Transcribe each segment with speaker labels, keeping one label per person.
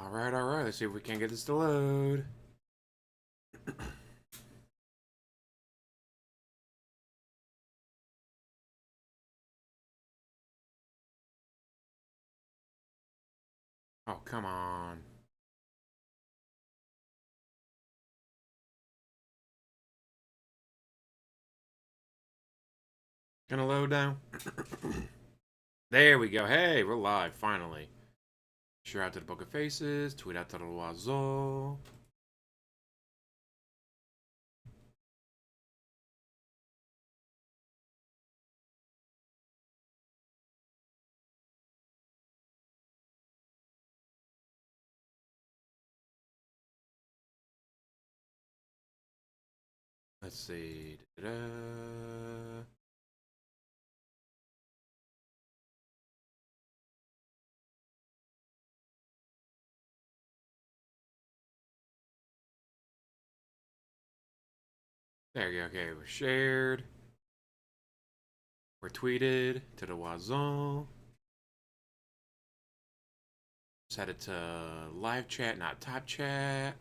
Speaker 1: Alright, alright. Let's see if we can get this to load. Oh, come on. Gonna load now? There we go. Hey, we're live, finally. Share out to the Book of Faces. Tweet out to the Loiseau. Let's see. Da-da. There you go. Okay, we're shared. We're tweeted to the Loiseau. Set it to live chat, not top chat.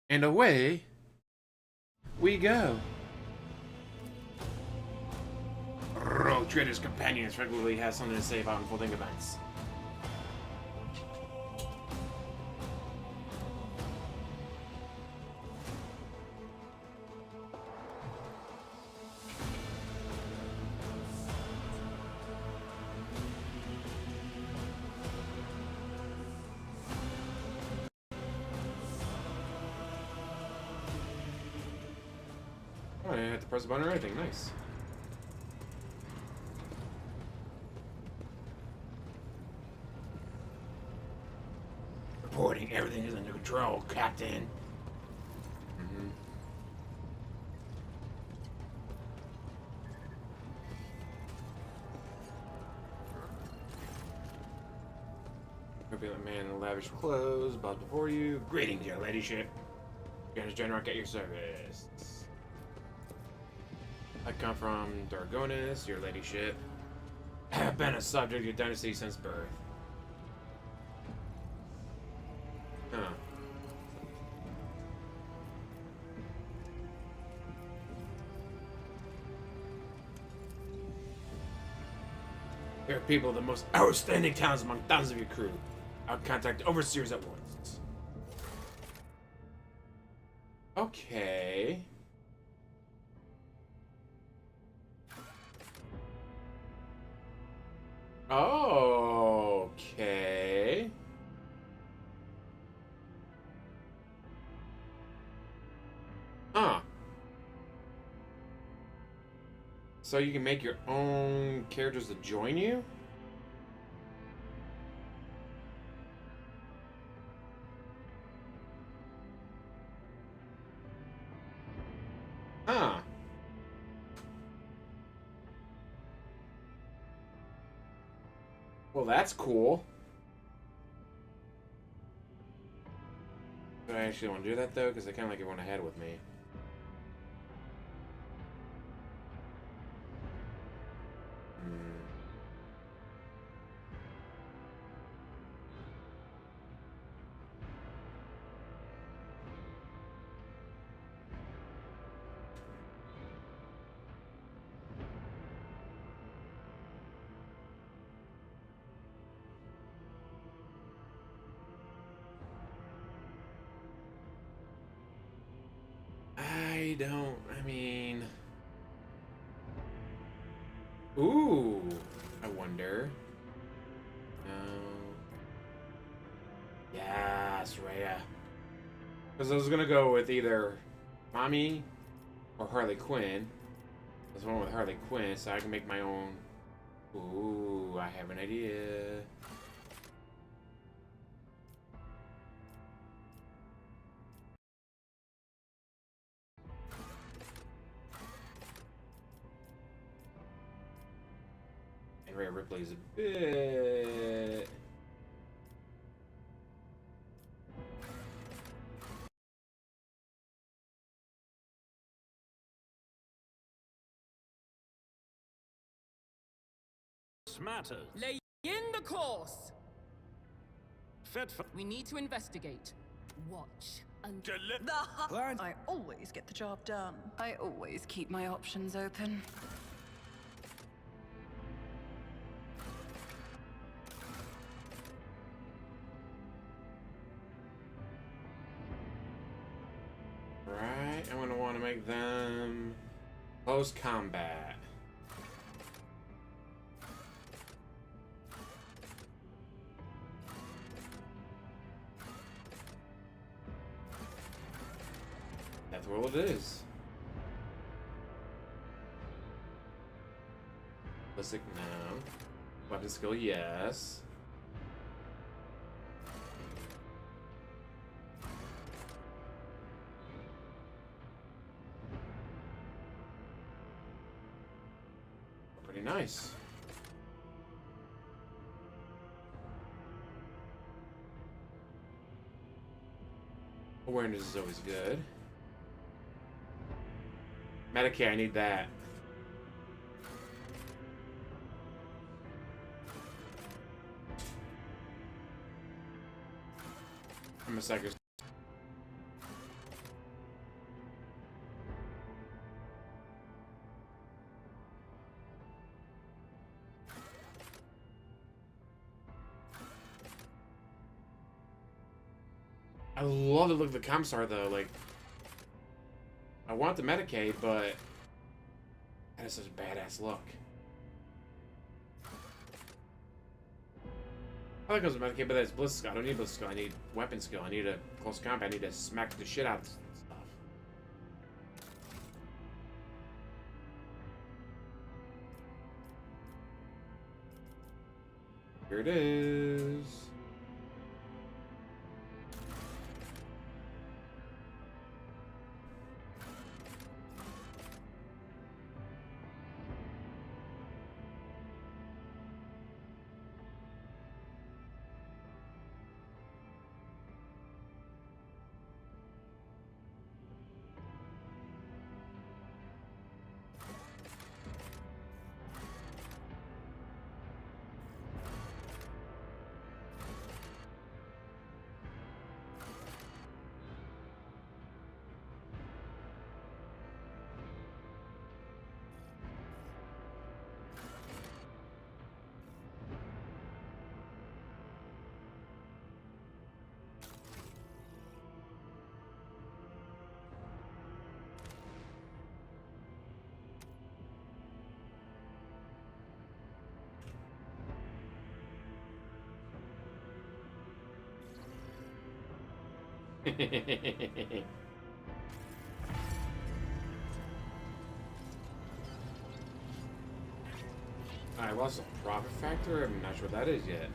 Speaker 1: And away we go. Rogue Trader's Companions regularly has something to say about unfolding events. Oh, I didn't have to press a button or anything. Nice. Reporting, everything is under control, Captain. Corpulent man in lavish clothes, bows before you. Greetings, your ladyship. Janus General, get your service. I come from Dargonis, your ladyship. I have been a subject of your dynasty since birth. Huh. There are people of the most outstanding talents among thousands of your crew. I'll contact overseers at once. Okay. Okay. Huh. So you can make your own characters to join you? Huh. Well, that's cool. Do I actually want to do that, though? Because I kind of like everyone ahead with me. I mean... Ooh, I wonder. No. Yes, Rhea. Because I was gonna go with either Mommy or Harley Quinn. There's one with Harley Quinn, so I can make my own. Ooh, I have an idea. And Rhea Ripley's a bit...
Speaker 2: Matters. In the course!
Speaker 3: Fit for...
Speaker 2: We need to investigate. Watch until...
Speaker 4: I always get the job done. I always keep my options open.
Speaker 1: Right, I'm gonna want to make them close combat. That's what it is. Ballistic, no. Weapon skill, yes. Pretty nice. Awareness is always good. Medicare, I need that. I'm a psycho. I love the look of the comps are though, like I want the Medicaid, but that is such a badass look. I like those Medicaid, but that's Bliss skill. I don't need Bliss skill, I need weapon skill. I need a close combat, I need to smack the shit out of stuff. Here it is. I lost a profit factor? I'm not sure what that is yet.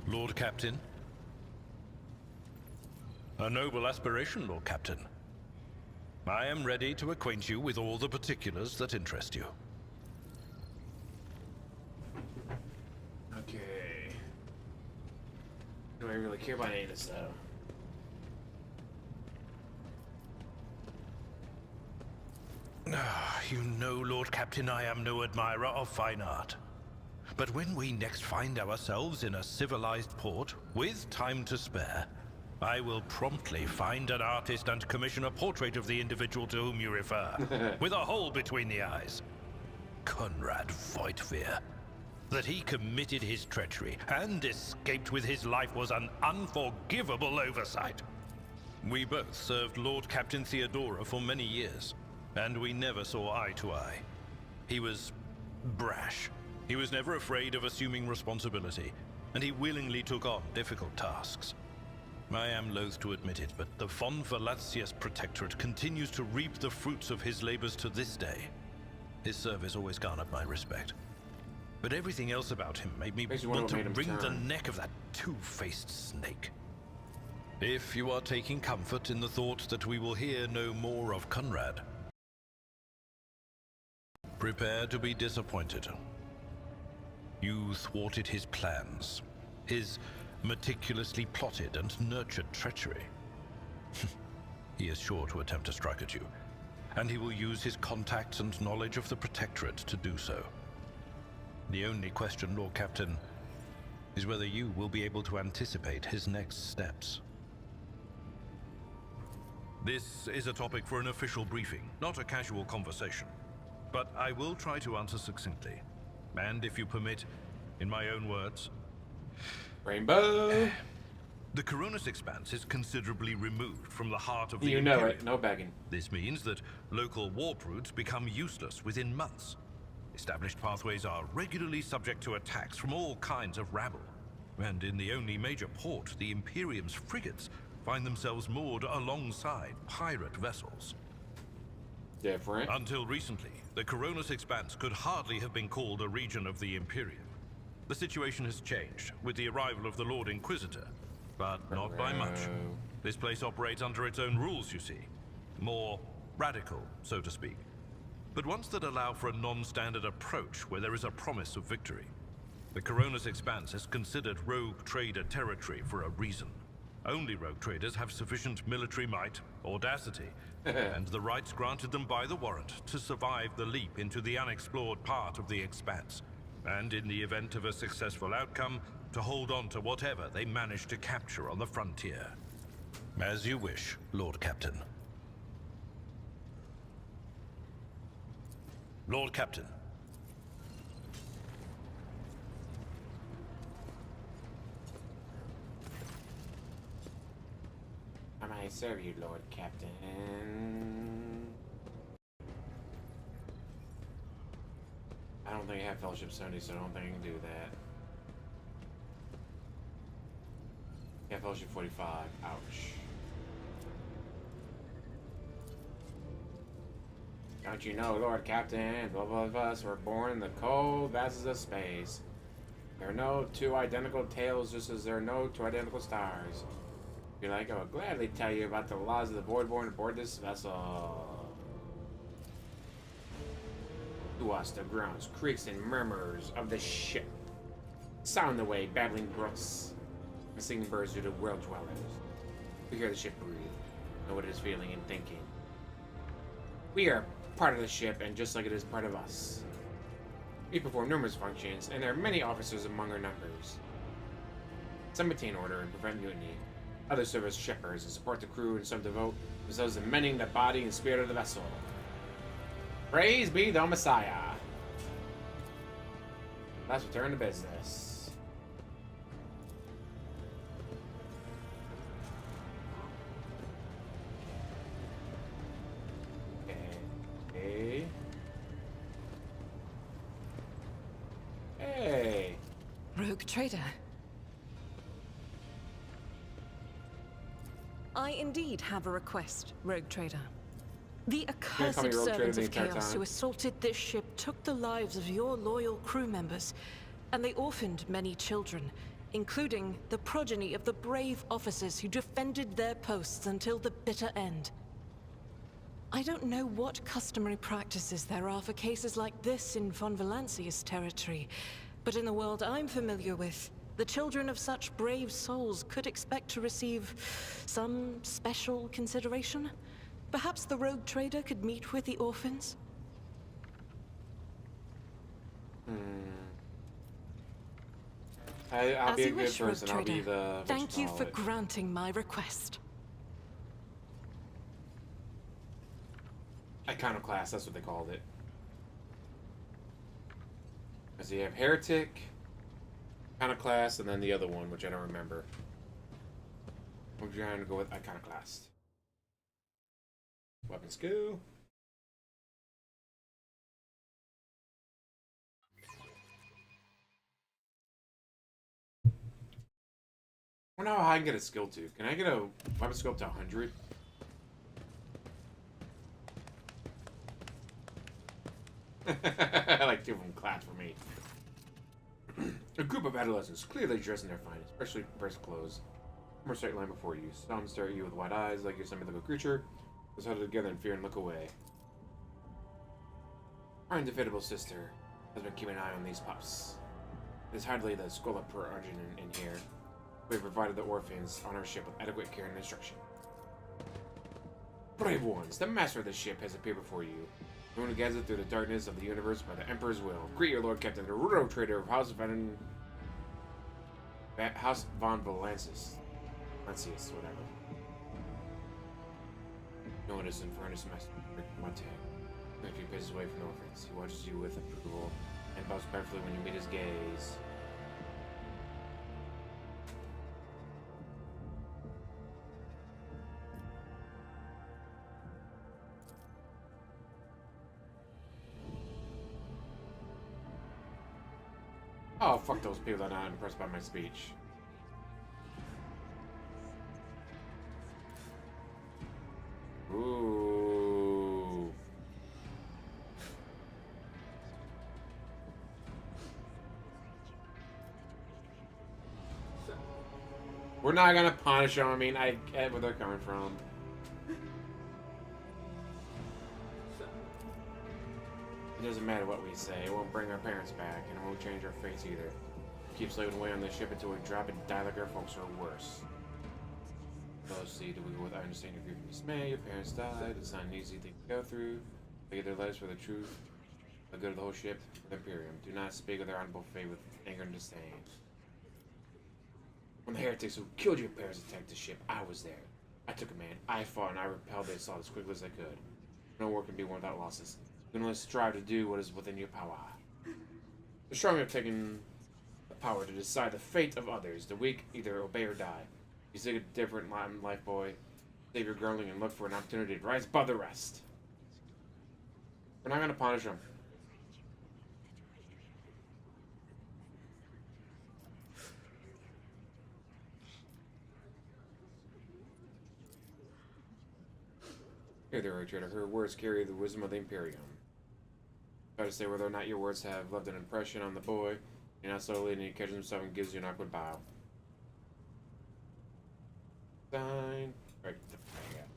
Speaker 3: Lord Captain. A noble aspiration, Lord Captain. I am ready to acquaint you with all the particulars that interest you.
Speaker 1: Okay. Do I really care about any of this, though?
Speaker 3: You know, Lord Captain, I am no admirer of fine art. But when we next find ourselves in a civilized port, with time to spare, I will promptly find an artist and commission a portrait of the individual to whom you refer, with a hole between the eyes. Conrad Voigtveer. That he committed his treachery and escaped with his life was an unforgivable oversight. We both served Lord Captain Theodora for many years, and we never saw eye to eye. He was brash. He was never afraid of assuming responsibility, and he willingly took on difficult tasks. I am loath to admit it, but the Von Valatsius Protectorate continues to reap the fruits of his labors to this day. His service always garnered my respect. But everything else about him made me want to wring the neck of that two-faced snake. If you are taking comfort in the thought that we will hear no more of Conrad, prepare to be disappointed. You thwarted his plans, his meticulously plotted and nurtured treachery. He is sure to attempt to strike at you, and he will use his contacts and knowledge of the Protectorate to do so. The only question, Lord Captain, is whether you will be able to anticipate his next steps. This is a topic for an official briefing, not a casual conversation. But I will try to answer succinctly. And if you permit, in my own words...
Speaker 1: Rainbow!
Speaker 3: The Coronis Expanse is considerably removed from the heart of the
Speaker 1: You know
Speaker 3: Imperium.
Speaker 1: it, no begging.
Speaker 3: This means that local warp routes become useless within months. Established pathways are regularly subject to attacks from all kinds of rabble. And in the only major port, the Imperium's frigates find themselves moored alongside pirate vessels.
Speaker 1: Different.
Speaker 3: Until recently, the Coronis Expanse could hardly have been called a region of the Imperium. The situation has changed with the arrival of the Lord Inquisitor, but not by much. This place operates under its own rules, you see. More radical, so to speak. But ones that allow for a non-standard approach where there is a promise of victory. The Coronis Expanse is considered rogue trader territory for a reason. Only rogue traders have sufficient military might, audacity, and the rights granted them by the warrant to survive the leap into the unexplored part of the Expanse, and in the event of a successful outcome, to hold on to whatever they manage to capture on the frontier. As you wish, Lord Captain. Lord Captain.
Speaker 1: How may I serve you, Lord Captain? I don't think I have Fellowship 70, so I don't think I can do that. Yeah, Fellowship 45. Ouch. Don't you know, Lord Captain, both of us were born in the cold vastness of space. There are no two identical tales, just as there are no two identical stars. If you like, I will gladly tell you about the laws of the Voidborn aboard this vessel. To us, the groans, creaks, and murmurs of the ship sound the way babbling brooks and singing birds do to world dwellers. We hear the ship breathe, know what it is feeling and thinking. We are part of the ship, and just like it is part of us. We perform numerous functions, and there are many officers among our numbers. Some maintain order and prevent mutiny. Others serve as shepherds and support the crew, and some devote themselves to mending the body and spirit of the vessel. Praise be the Messiah. Let's return to business. Okay. Hey.
Speaker 4: Rogue trader. I indeed have a request, Rogue Trader. The accursed
Speaker 1: Rogue Trader
Speaker 4: servants
Speaker 1: the
Speaker 4: of
Speaker 1: entire
Speaker 4: chaos
Speaker 1: time?
Speaker 4: who assaulted this ship took the lives of your loyal crew members, and they orphaned many children, including the progeny of the brave officers who defended their posts until the bitter end. I don't know what customary practices there are for cases like this in Von Valancius territory, but in the world I'm familiar with, the children of such brave souls could expect to receive some special consideration. Perhaps the Rogue Trader could meet with the orphans?
Speaker 1: I'll
Speaker 4: As
Speaker 1: be a
Speaker 4: you
Speaker 1: good
Speaker 4: wish, Rogue
Speaker 1: person. I'll be
Speaker 4: Trader.
Speaker 1: the...
Speaker 4: Thank you for granting my request.
Speaker 1: Iconoclast, that's what they called it. Because you have Heretic, Iconoclast, and then the other one, which I don't remember. I'm trying to go with Iconoclast. Weapon skill. I don't know how I can get a skill to. Can I get a weapon skill up to 100? Like two of them clapped for me. A group of adolescents, clearly dressed in their finest, especially pressed clothes. More straight line before you. Some stare at you with wide eyes, like you're some mythical creature. Just huddled together in fear and look away. Our indefeatable sister has been keeping an eye on these pups. There's hardly the skull of progeny in here. We have provided the orphans on our ship with adequate care and instruction. Brave ones, the master of the ship has appeared before you. Going to gather through the darkness of the universe by the Emperor's will. Greet your Lord Captain, the Rudo Trader of House von Valancius, whatever. No one is in furnace master Monte. A few paces away from the orphans. He watches you with approval and bows powerfully when you meet his gaze. Oh, fuck those people that are not impressed by my speech. Ooh. We're not gonna punish them. I mean, I get where they're coming from. It doesn't matter what we say. It won't bring our parents back, and it won't change our fates either. Keep slaving away on this ship until we drop and die like our folks or worse. Let's see, do we go with I understand your grief and dismay? Your parents died. It's not an easy thing to go through. They get their letters for the truth, the good of the whole ship, for the Imperium. Do not speak of their honorable fate with anger and disdain. When the heretics who killed your parents attacked the ship, I was there. I took command. I fought and I repelled the assault as quickly as I could. No war can be won without losses. You can only strive to do what is within your power. The strong have taken the power to decide the fate of others. The weak either obey or die. You seek a different life, boy. Save your girling and look for an opportunity to rise above the rest. We're not gonna punish them. Here there, Richard. Her words carry the wisdom of the Imperium. Try to say whether or not your words have left an impression on the boy. You're not slowly, and he catches himself and gives you an awkward bow. Right the fuck out.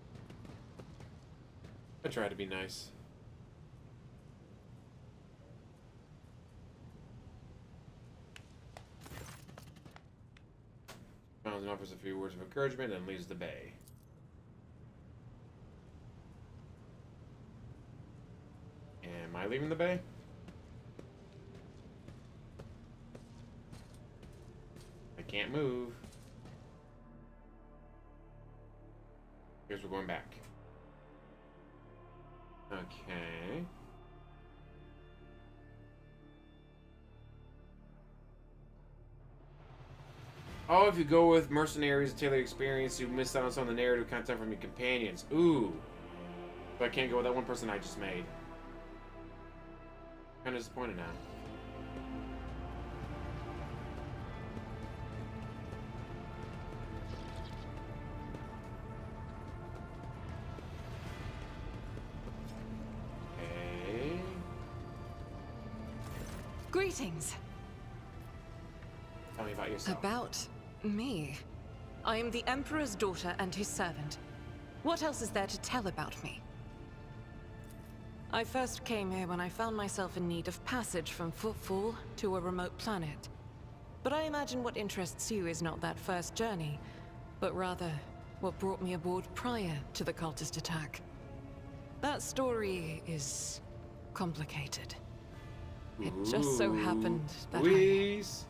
Speaker 1: I try to be nice. Smiles and offers a few words of encouragement and leaves the bay. Am I leaving the bay? I can't move. Guess we're going back. Okay. Oh, if you go with mercenaries and tailored experience, you miss out on some of the narrative content from your companions. Ooh. But I can't go with that one person I just made. Kind of disappointed now. Okay.
Speaker 4: Greetings.
Speaker 1: Tell me about yourself.
Speaker 4: About me? I am the Emperor's daughter and his servant. What else is there to tell about me? I first came here when I found myself in need of passage from Footfall to a remote planet. But I imagine what interests you is not that first journey, but rather what brought me aboard prior to the cultist attack. That story is complicated. It just so happened that
Speaker 1: Please.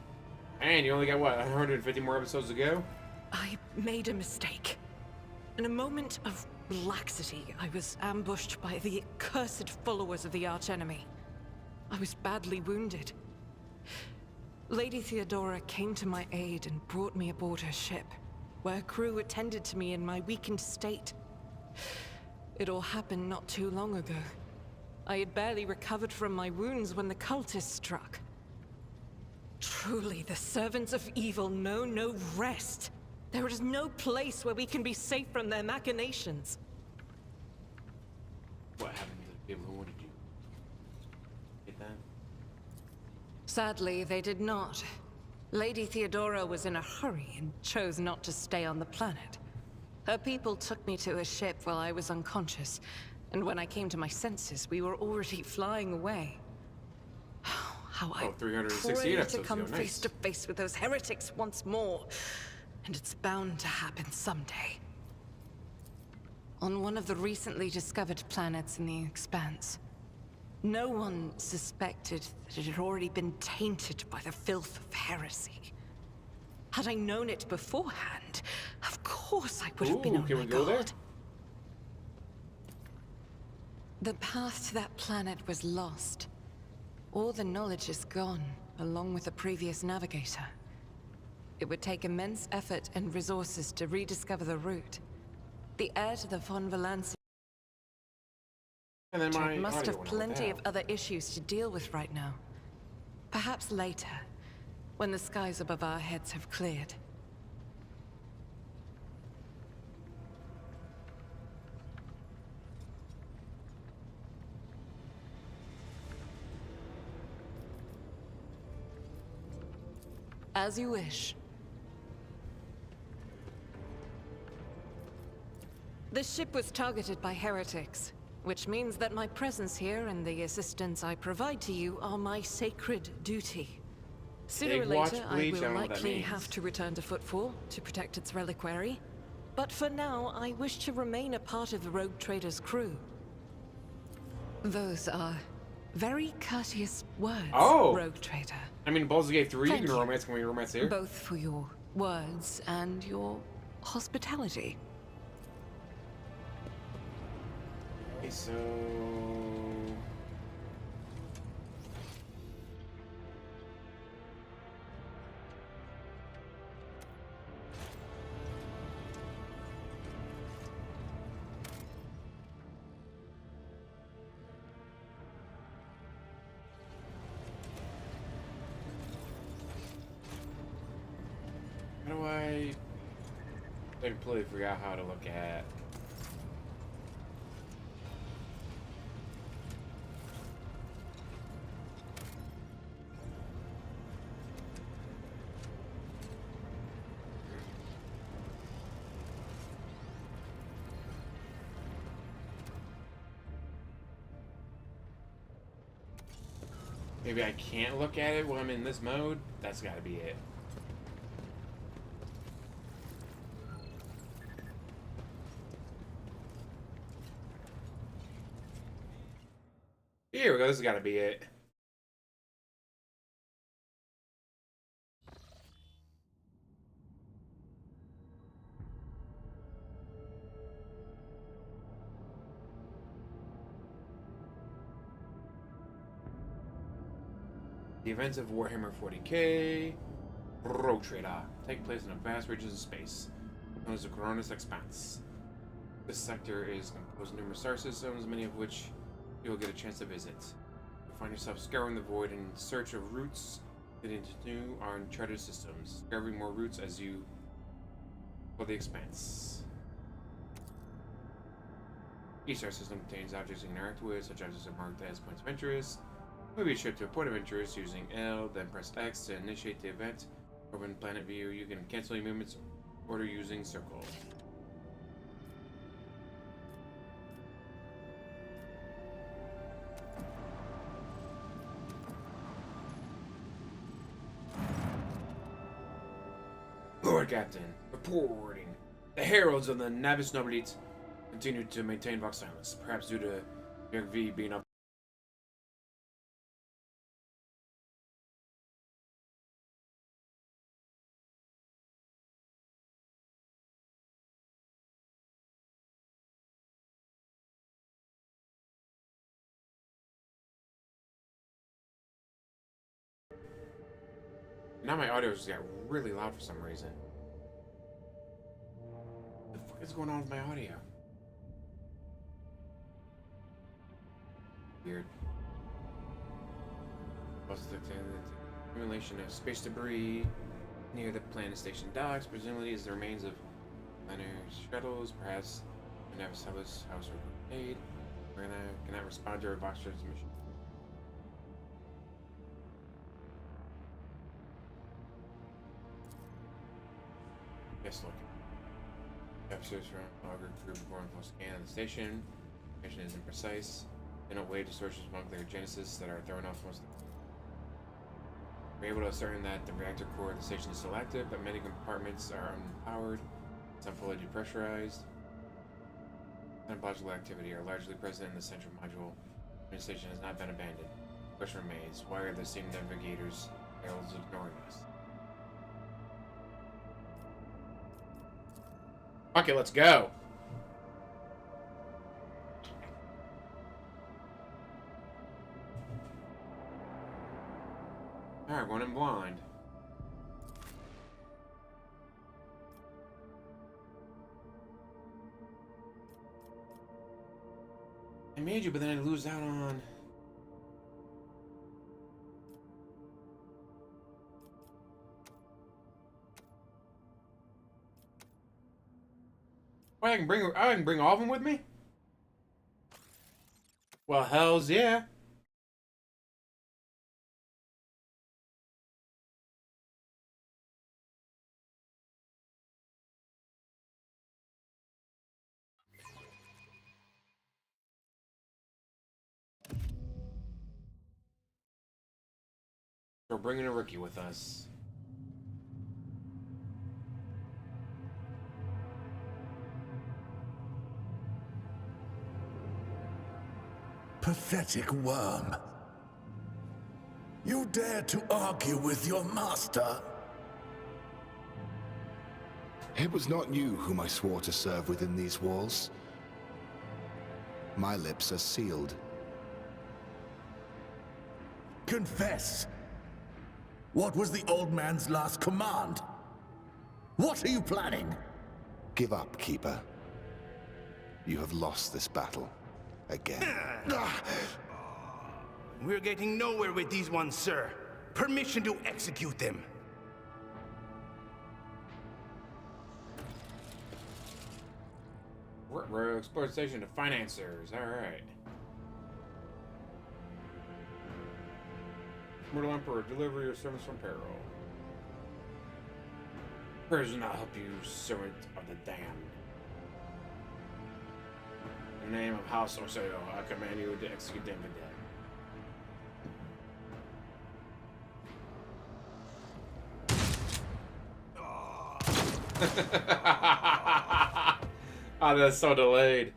Speaker 1: And you only got, what, 150 more episodes to go?
Speaker 4: I made a mistake. In a moment of laxity, I was ambushed by the accursed followers of the archenemy. I was badly wounded. Lady Theodora came to my aid and brought me aboard her ship, where her crew attended to me in my weakened state. It all happened not too long ago. I had barely recovered from my wounds when the cultists struck. Truly, the servants of evil know no rest. There is no place where we can be safe from their machinations.
Speaker 1: What happened to the people who wanted you? Get that?
Speaker 4: Sadly, they did not. Lady Theodora was in a hurry and chose not to stay on the planet. Her people took me to a ship while I was unconscious, and when I came to my senses, we were already flying away. How I
Speaker 1: 368
Speaker 4: prayed to
Speaker 1: episodes
Speaker 4: come
Speaker 1: ago, nice.
Speaker 4: face to face with those heretics once more. And it's bound to happen someday. on one of the recently discovered planets in the Expanse. No one suspected that it had already been tainted by the filth of heresy. Had I known it beforehand, of course I would have been
Speaker 1: Ooh,
Speaker 4: on
Speaker 1: can
Speaker 4: my
Speaker 1: we go there?
Speaker 4: guard. The path to that planet was lost. All the knowledge is gone, along with the previous navigator. It would take immense effort and resources to rediscover the route. The heir to the von Valanci
Speaker 1: And then my
Speaker 4: must
Speaker 1: audio
Speaker 4: have
Speaker 1: went out. What the
Speaker 4: plenty of
Speaker 1: hell?
Speaker 4: other issues to deal with right now. Perhaps later, when the skies above our heads have cleared. As you wish. The ship was targeted by heretics, which means that my presence here and the assistance I provide to you are my sacred duty. Sooner or
Speaker 1: Big watch
Speaker 4: later, I
Speaker 1: bleach, I
Speaker 4: will
Speaker 1: don't know what that
Speaker 4: likely
Speaker 1: means.
Speaker 4: have to return to Footfall to protect its reliquary. But for now, I wish to remain a part of the Rogue Trader's crew. Those are very courteous words,
Speaker 1: Oh!
Speaker 4: Rogue Trader.
Speaker 1: I mean, Baldur's Gate 3, you
Speaker 4: Thank
Speaker 1: can
Speaker 4: you.
Speaker 1: romance. Can we romance here?
Speaker 4: Both for your words and your hospitality.
Speaker 1: Okay, so... How do I completely forgot how to look at... Maybe I can't look at it while I'm in this mode? That's gotta be it. Here we go, this has gotta be it. The events of Warhammer 40k Rogue Trader take place in a vast regions of space, known as the Coronis Expanse. This sector is composed of numerous star systems, many of which you will get a chance to visit. You'll find yourself scouring the void in search of routes leading to new or uncharted systems, discovering more routes as you for the Expanse. Each star system contains objects you can interact with. Such objects are marked as points of interest. Move your ship to a point of interest using L, then press X to initiate the event. Open planet view. You can cancel your movements order using circle. Lord Captain, reporting. The heralds of the Navis Nobilite continue to maintain vox silence, perhaps due to Björk V being up. Now my audio just got really loud for some reason. What the fuck is going on with my audio? Weird. Also, the accumulation of space debris near the planet station docks, presumably is the remains of minor shuttles, perhaps an Navisalis house or grenade. We're cannot respond to our vox transmission. Yes, look. Officers from Augur crew perform a full scan of the station. Information isn't precise. They don't weigh distortions among their genesis that are thrown off most of the... We're able to ascertain that the reactor core of the station is still active, but many compartments are unpowered. Some fully depressurized. Biological activity are largely present in the central module. The station has not been abandoned. The question remains, why are the same navigators heralds ignoring us? Okay, let's go. Alright, going in blind. I made you, but then I lose out on... Oh, I can bring all of them with me? Well, hells yeah. We're bringing a rookie with us.
Speaker 5: Pathetic worm. You dare to argue with your master?
Speaker 6: It was not you whom I swore to serve within these walls. My lips are sealed.
Speaker 5: Confess. What was the old man's last command? What are you planning?
Speaker 6: Give up, Keeper. You have lost this battle. Again.
Speaker 7: We're getting nowhere with these ones, sir. Permission to execute them.
Speaker 1: We're explored station to financiers. Alright. Mortal Emperor, deliver your servants from peril. Prayers do not help you, servant of the damned. In the name of House Orsayo, I command you to execute them to death. Oh, that's so delayed.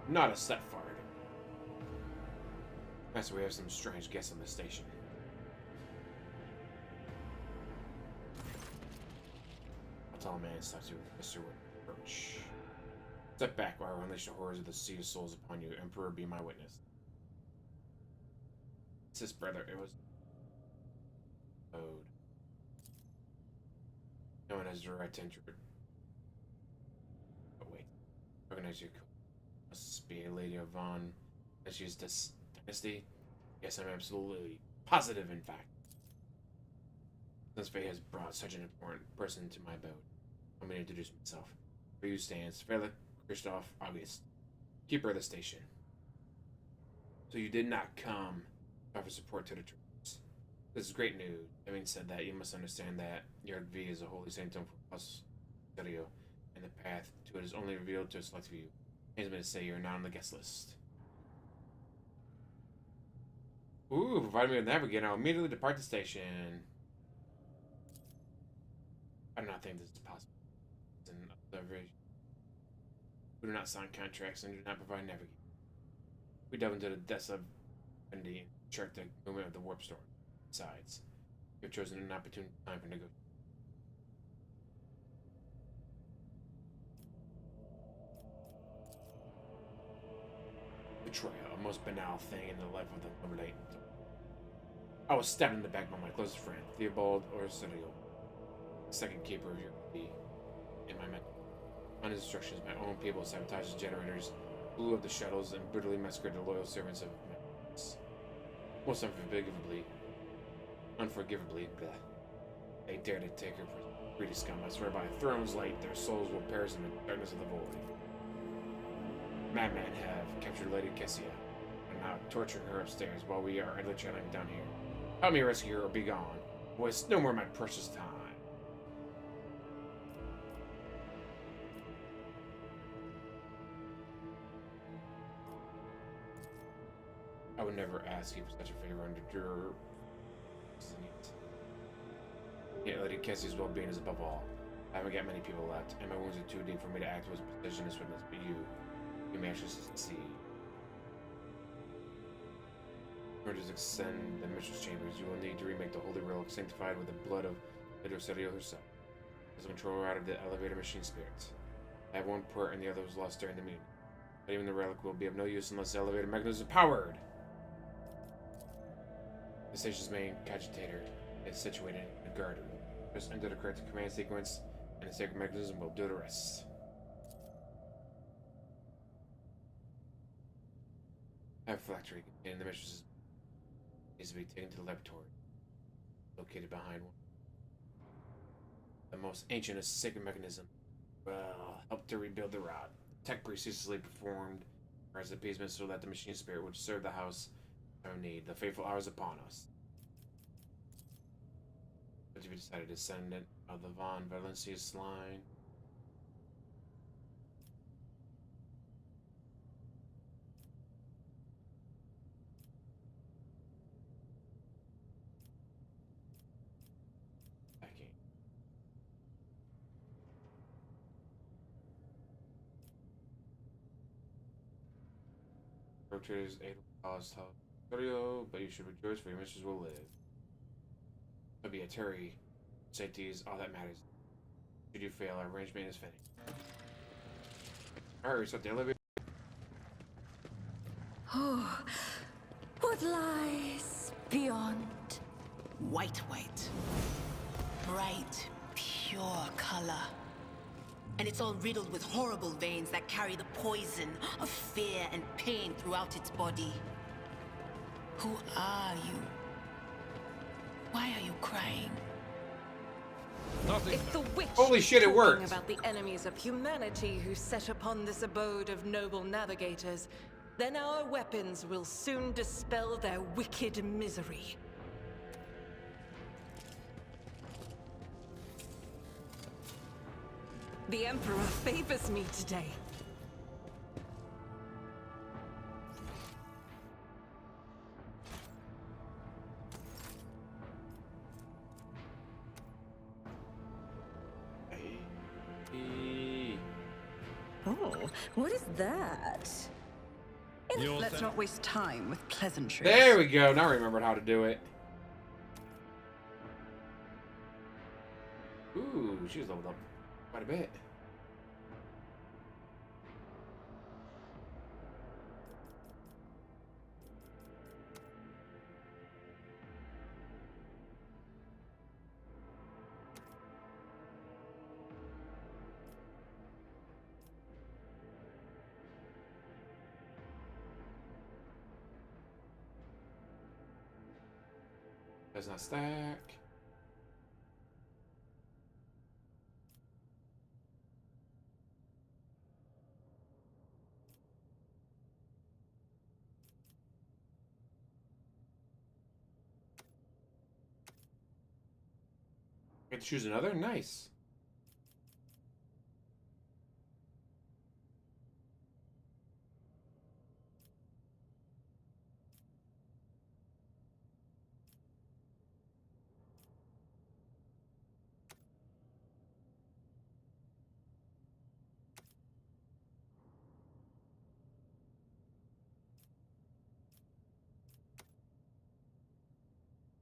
Speaker 1: Not a set fart. Master, we have some strange guests on the station. I'll tell a man it's time to Mr. Roach. Step back while I unleash the horrors of the Sea of Souls upon you. Emperor, be my witness. It's his brother. It was... Ode. No one has the right to enter. But wait. Recognize your... Must be a lady of Von. That she's this dynasty? Yes, I'm absolutely positive, in fact. Since Faye has brought such an important person to my abode, let me introduce myself. For you stands Felix Christoph August, keeper of the station. So you did not come to offer support to the troops. This is great news. Having said that, you must understand that your V is a holy sanctum for us, Brio, and the path to it is only revealed to a select few. Pains me to say you're not on the guest list. Ooh, provide me with navigator. I'll immediately depart the station. I do not think this is possible. We do not sign contracts and do not provide navigation. We delve into the depths of Indy and chart the movement of the warp storm. Besides, you've chosen an opportune time for negotiation. Betrayal, a most banal thing in the life of the Liberate. I was stabbed in the back by my closest friend, Theobald Orsadio, second keeper of your key in my men. On his instructions, my own people sabotaged the generators, blew up the shuttles, and brutally massacred the loyal servants of my parents. Most unforgivably, they dared to take her prisoner. Greedy scum, I swear by Throne's light, their souls will perish in the darkness of the void. Madmen have captured Lady Kessia, and now torturing her upstairs while we are idly chatting down here. Help me rescue her or be gone. Waste no more of my precious time. I would never ask you for such a favor under your... Yet Lady Kessia's well-being is above all. I I haven't got many people left, and my wounds are too deep for me to act as a positionless witness, but you may actually succeed. In order to ascend the mistress chambers, you will need to remake the holy relic sanctified with the blood of Hidroserio herself. As a controller out of the elevator machine spirits. I have one port and the other was lost during the meeting. But even the relic will be of no use unless the elevator mechanism is powered. The station's main cogitator is situated in the guard room. Just enter the correct command sequence, and the sacred mechanism will do the rest. I have a factory containing the mistress's needs to be taken to the laboratory, located behind one. The most ancient and sacred mechanism will help to rebuild the rod. Tech previously performed as appeasement so that the machine spirit would serve the house of need. The fateful hour is upon us. But to be decided, descendant of the Von Valencius line. Traders aid cause Brio, but you should rejoice for your mistress will live. It'll be a Terry. Safety is all that matters. Should you fail, our arrangement is finished. Alright, reset the elevator.
Speaker 8: Oh, what lies beyond?
Speaker 9: White. Bright, pure color. And it's all riddled with horrible veins that carry the poison of fear and pain throughout its body. Who are you? Why are you crying?
Speaker 3: Nothing.
Speaker 4: If the witch
Speaker 1: Holy shit, it
Speaker 4: talking
Speaker 1: worked!
Speaker 4: about the enemies of humanity who set upon this abode of noble navigators, then our weapons will soon dispel their wicked misery. The Emperor favors me today.
Speaker 10: Oh, what is that?
Speaker 3: Let's
Speaker 10: not waste time with pleasantries.
Speaker 1: There we go. Now I remembered how to do it. Ooh, she's leveled up quite a bit. Does not stack. Get to choose another? Nice.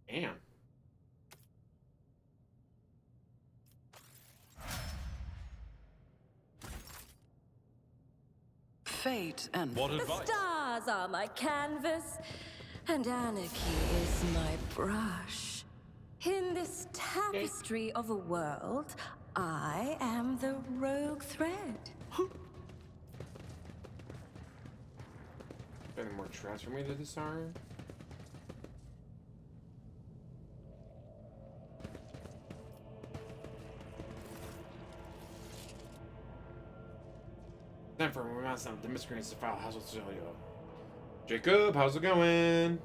Speaker 1: Damn.
Speaker 10: Fate and
Speaker 3: What
Speaker 8: The
Speaker 3: advice?
Speaker 8: stars are my canvas, and anarchy is my brush. In this tapestry of a world, I am the rogue thread.
Speaker 1: Any more traps for me to disarm? Time for a mouse on the miscreants to file household Celio. Jacob, how's it going?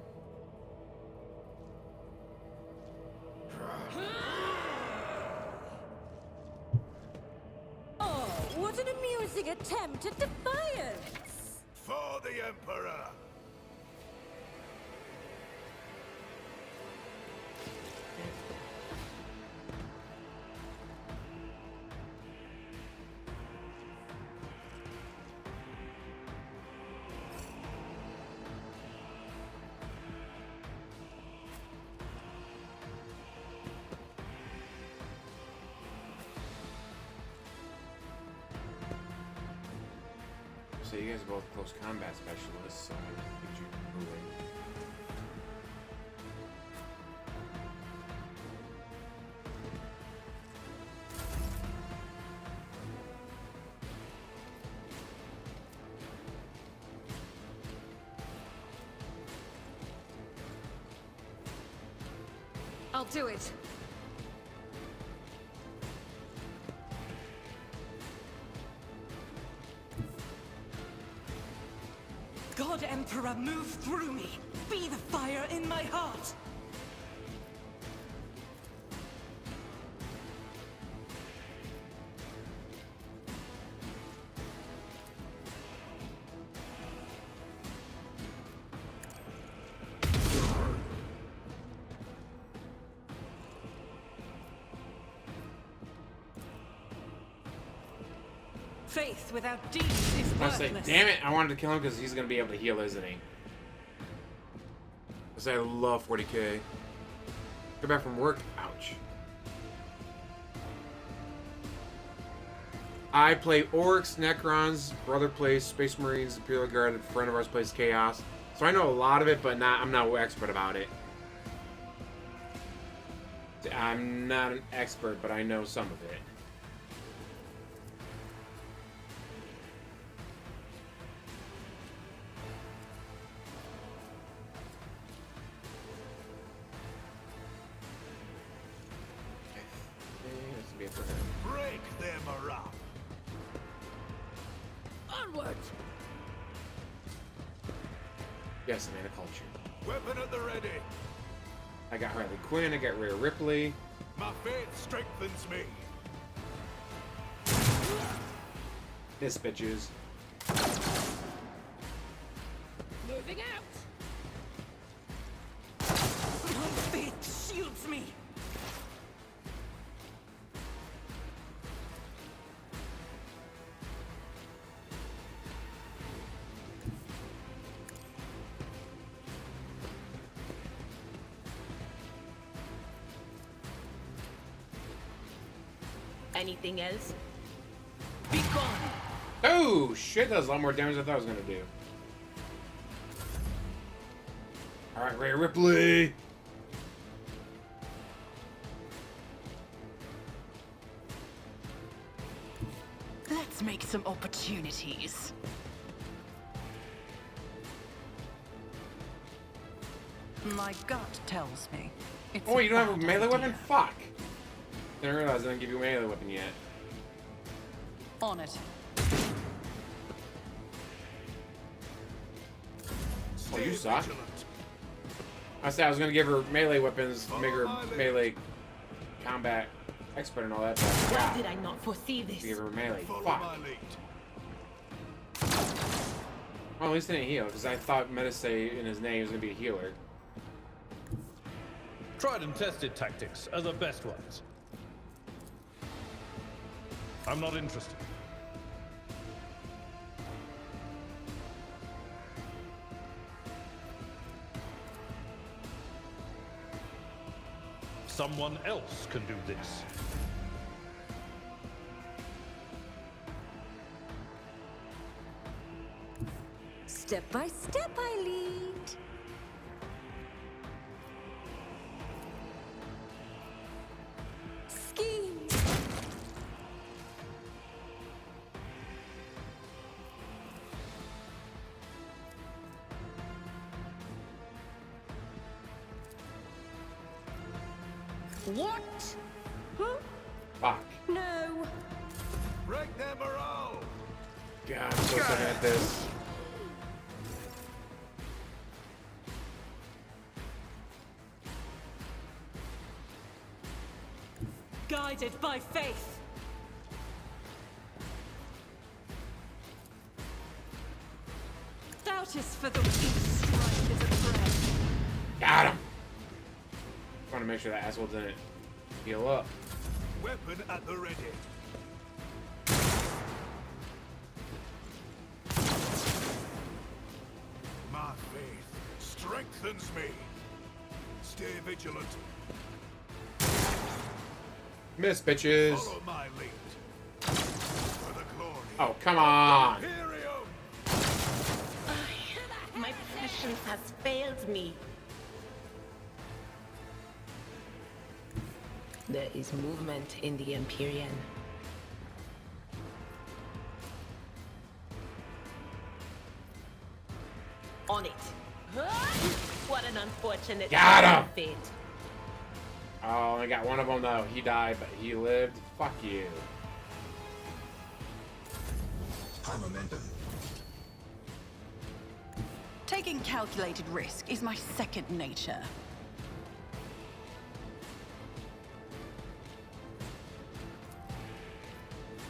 Speaker 8: Oh, what an amusing attempt at defiance!
Speaker 7: For the Emperor!
Speaker 1: So you guys are both close combat specialists, so I think you can move it.
Speaker 4: I'll do it. God Emperor, move through me. Be the fire in my heart. Faith without deeds is
Speaker 1: I was like,
Speaker 4: worthless.
Speaker 1: damn it, I wanted to kill him because he's going to be able to heal, isn't he? Because I love 40k. Get back from work. Ouch. I play Orcs, Necrons, brother plays Space Marines, Imperial Guard, a friend of ours plays Chaos. So I know a lot of it, but I'm not an expert about it. I'm not an expert, but I know some of it.
Speaker 7: Break them around.
Speaker 9: Onwards!
Speaker 1: Yes, I'm in a culture.
Speaker 7: Weapon at the ready.
Speaker 1: I got Harley Quinn, I got Rhea Ripley.
Speaker 7: My faith strengthens me.
Speaker 1: This bitches.
Speaker 2: Moving out!
Speaker 4: My faith shields me.
Speaker 9: Anything else? Be gone!
Speaker 1: Oh shit, that was a lot more damage than I thought I was gonna do. Alright, Rhea Ripley!
Speaker 10: Let's make some opportunities. My gut tells me. It's
Speaker 1: Oh, you don't have a
Speaker 10: bad
Speaker 1: melee
Speaker 10: idea.
Speaker 1: weapon? Fuck! Didn't realize I didn't give you a melee weapon yet.
Speaker 10: On it.
Speaker 1: Oh, you suck. I said I was gonna give her melee weapons, make her melee combat expert and all that. But
Speaker 9: Why did I not foresee this?
Speaker 1: give her melee.
Speaker 7: Follow
Speaker 1: Fuck.
Speaker 7: my lead.
Speaker 1: Well, at least it didn't heal, because I thought Metasay in his name was gonna be a healer.
Speaker 3: Tried and tested tactics are the best ones. I'm not interested. Someone else can do this.
Speaker 8: Step by step I lead. Scheme. What? Huh?
Speaker 1: Fuck.
Speaker 8: No.
Speaker 7: Break them around.
Speaker 1: God, I'm so sorry at this.
Speaker 4: Guided by faith. Doubt is for the weak, strife is a prayer.
Speaker 1: Got him! Want to make sure that asshole didn't heal up.
Speaker 7: Weapon at the ready. My faith strengthens me. Stay vigilant.
Speaker 1: Miss, bitches.
Speaker 7: Follow my lead. For the glory.
Speaker 1: Oh, come on.
Speaker 7: Imperium.
Speaker 9: patience has failed me. There is movement in the Empyrean. On it. What an unfortunate
Speaker 1: Got him!
Speaker 9: fate.
Speaker 1: Oh, I got one of them though. He died, but he lived. Fuck you.
Speaker 6: High momentum.
Speaker 10: Taking calculated risk is my second nature.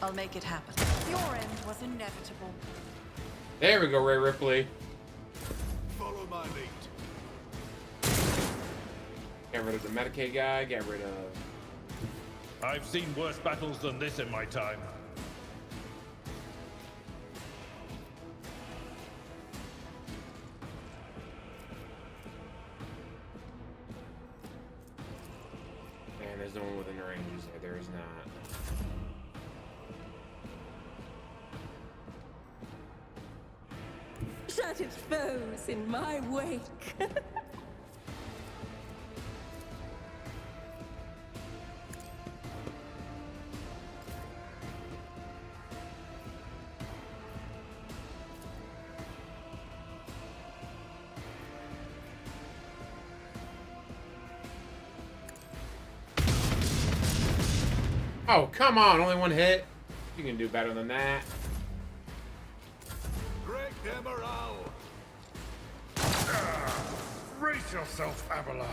Speaker 10: I'll make it happen. Your end was inevitable.
Speaker 1: There we go, Ray Ripley.
Speaker 6: Follow my lead.
Speaker 1: Get rid of the Medicaid guy. Get rid of.
Speaker 3: I've seen worse battles than this in my time.
Speaker 1: And there's no one within the ranges. There is not.
Speaker 8: Shattered foes in my wake.
Speaker 1: Oh, come on. Only one hit. You can do better than that.
Speaker 6: Break them around.
Speaker 3: Brace yourself, Abelard.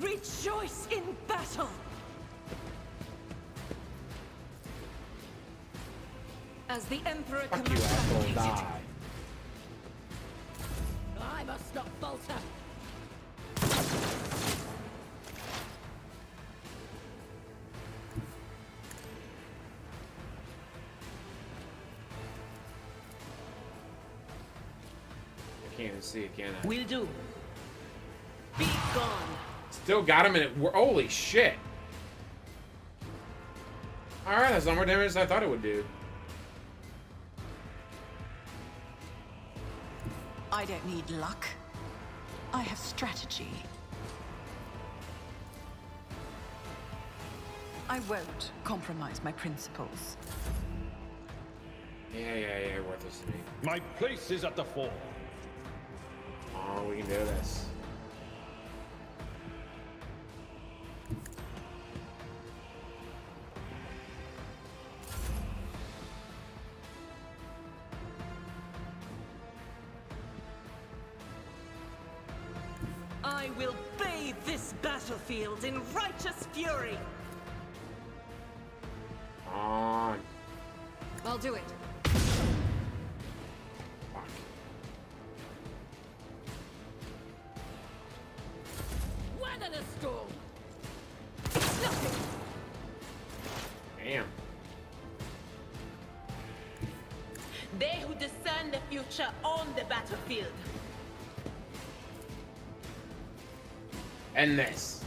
Speaker 4: Rejoice in battle! As the Emperor
Speaker 1: Fuck you, asshole.
Speaker 4: commands.
Speaker 1: Die.
Speaker 2: I must not falter.
Speaker 1: I can't even see it, can I?
Speaker 9: Will do. Be gone.
Speaker 1: Still got him in it. Holy shit. Alright, that's not more damage than I thought it would do.
Speaker 10: I don't need luck. I have strategy. I won't compromise my principles.
Speaker 1: Yeah, worthless to me.
Speaker 3: My place is at the fore.
Speaker 1: Oh, we can do this.
Speaker 4: I will bathe this battlefield in righteous fury.
Speaker 1: On.
Speaker 2: I'll do it.
Speaker 1: Fuck.
Speaker 2: Weather the storm.
Speaker 4: Nothing.
Speaker 1: Damn.
Speaker 9: They who discern the future on the battlefield.
Speaker 1: End this.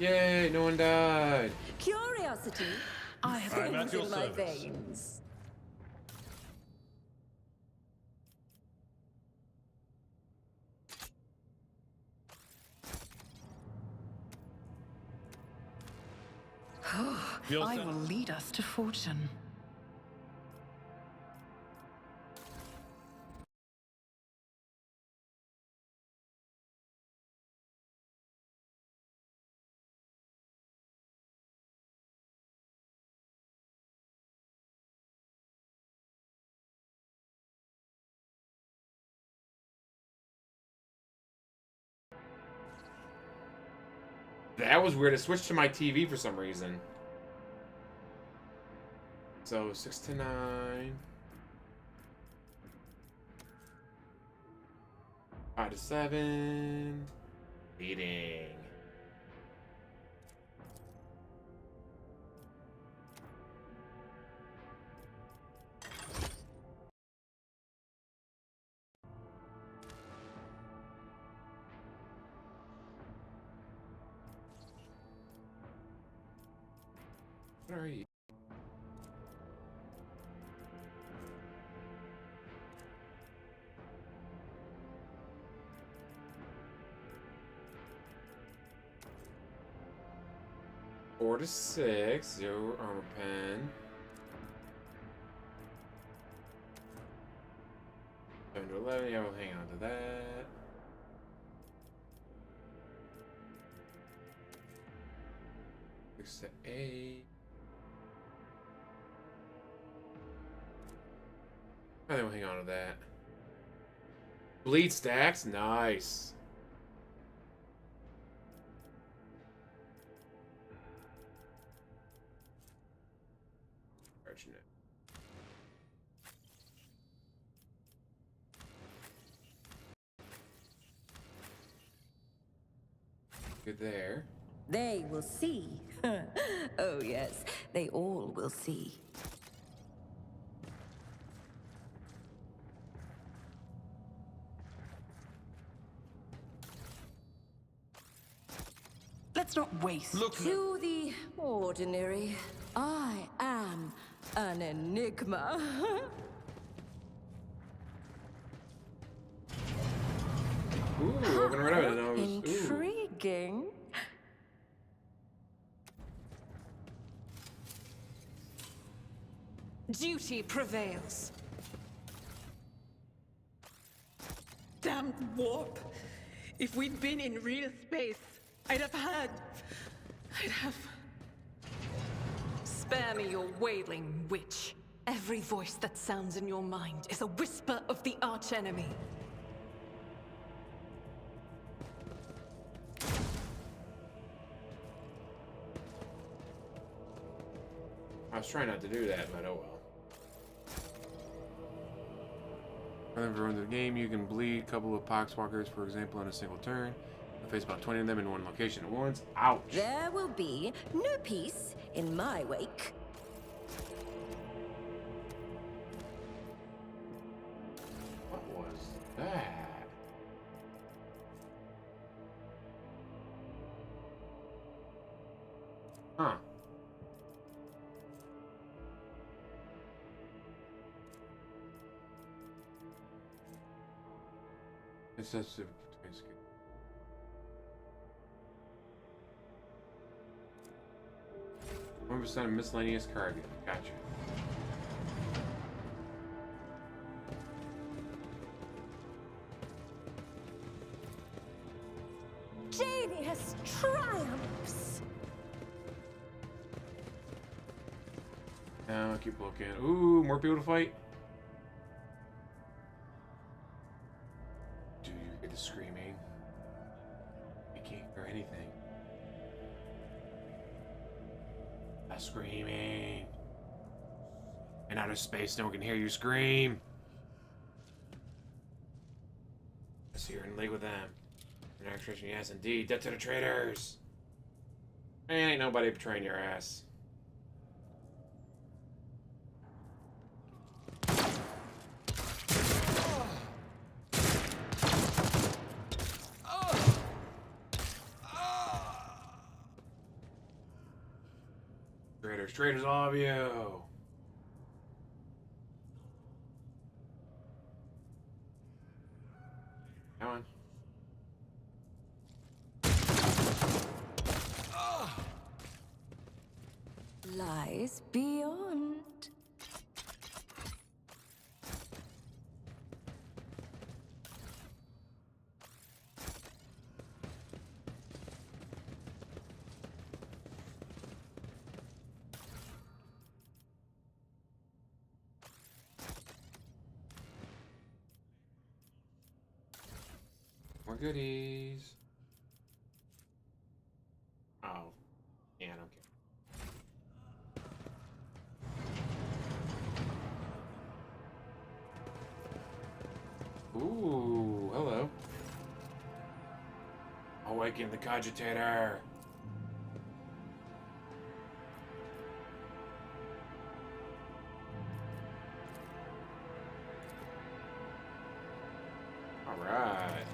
Speaker 1: Yay, no one died.
Speaker 8: Curiosity
Speaker 10: I have
Speaker 3: I'm at
Speaker 8: flows
Speaker 3: your
Speaker 8: in my
Speaker 3: service.
Speaker 8: veins.
Speaker 3: You'll
Speaker 10: I
Speaker 3: send-
Speaker 10: will lead us to fortune.
Speaker 1: That was weird. It switched to my TV for some reason. So 6 to 9. 5 to 7. Leading. What are you? Four to 6, 0 armor pen. 7 to 11, yeah, we'll hang on to that. Six to 8. I think we'll hang on to that. Bleed stacks, nice. Fortunate. Good there.
Speaker 8: They will see. Oh, yes, they all will see.
Speaker 10: Let's not waste.
Speaker 3: Look,
Speaker 8: To the ordinary, I am an enigma.
Speaker 1: Ooh, open right up. Ooh.
Speaker 8: Intriguing.
Speaker 4: Duty prevails.
Speaker 11: Damn warp. If we'd been in real space, I'd have...
Speaker 4: Spare me your wailing, witch. Every voice that sounds in your mind is a whisper of the archenemy.
Speaker 1: I was trying not to do that, but oh well. Whenever in the game, you can bleed a couple of poxwalkers, for example, in a single turn. You face about 20 of them in one location at once. Ouch!
Speaker 8: There will be no peace in my wake.
Speaker 1: What was that? Huh. It's just a... One percent of miscellaneous cargo. Gotcha.
Speaker 8: Genius triumphs.
Speaker 1: Now I'll keep looking. Ooh, more people to fight. Do you hear the screaming? I can't hear anything. That screaming. In outer space, no one can hear you scream. I see you're in league with them. An extradition, yes, indeed. Death to the traitors. Ain't nobody betraying your ass. Traitors, all of you. Come on.
Speaker 8: Lies beyond.
Speaker 1: More goodies. Oh. Yeah, I don't care. Ooh, hello. Awaken the cogitator. All right.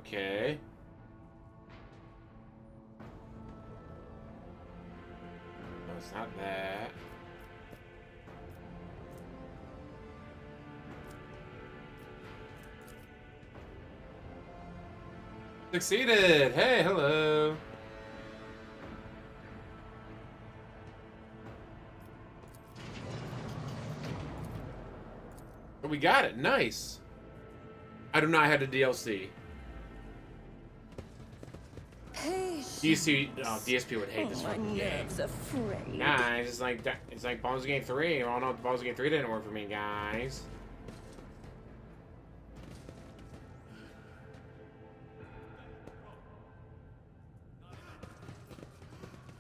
Speaker 1: Okay. No, it's not that. Succeeded! Hey, hello! But we got it, nice! I do not have the DLC. DSP would hate this fucking game. Guys, it's like Baldur's Gate 3. I don't know, Baldur's Gate 3 didn't work for me, guys.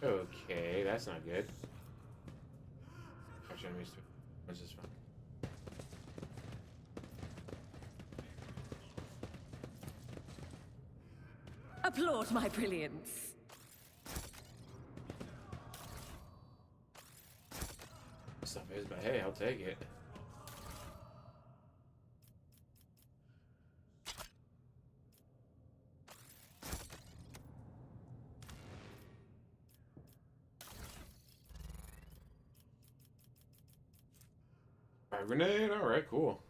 Speaker 1: Okay, that's not good. Actually, let me see. What's this one?
Speaker 8: Applaud my brilliance.
Speaker 1: Stuff is, but hey, I'll take it. Fire grenade, alright, cool.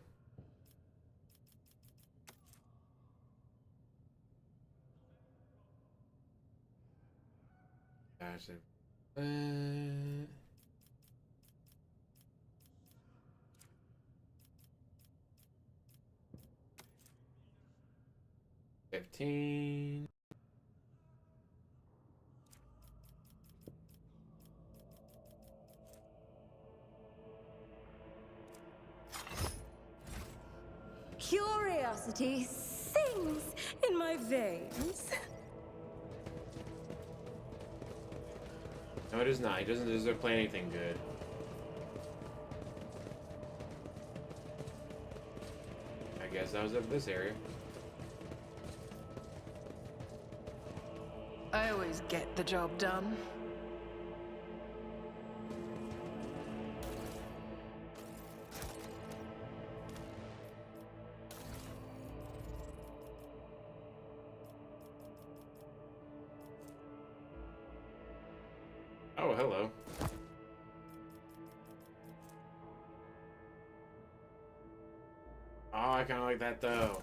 Speaker 1: That's it. 15.
Speaker 8: Curiosity sings in my veins.
Speaker 1: No, it is not. He doesn't deserve to play anything good. I guess that was of this area.
Speaker 10: I always get the job done.
Speaker 1: Oh, hello. Oh, I kind of like that though.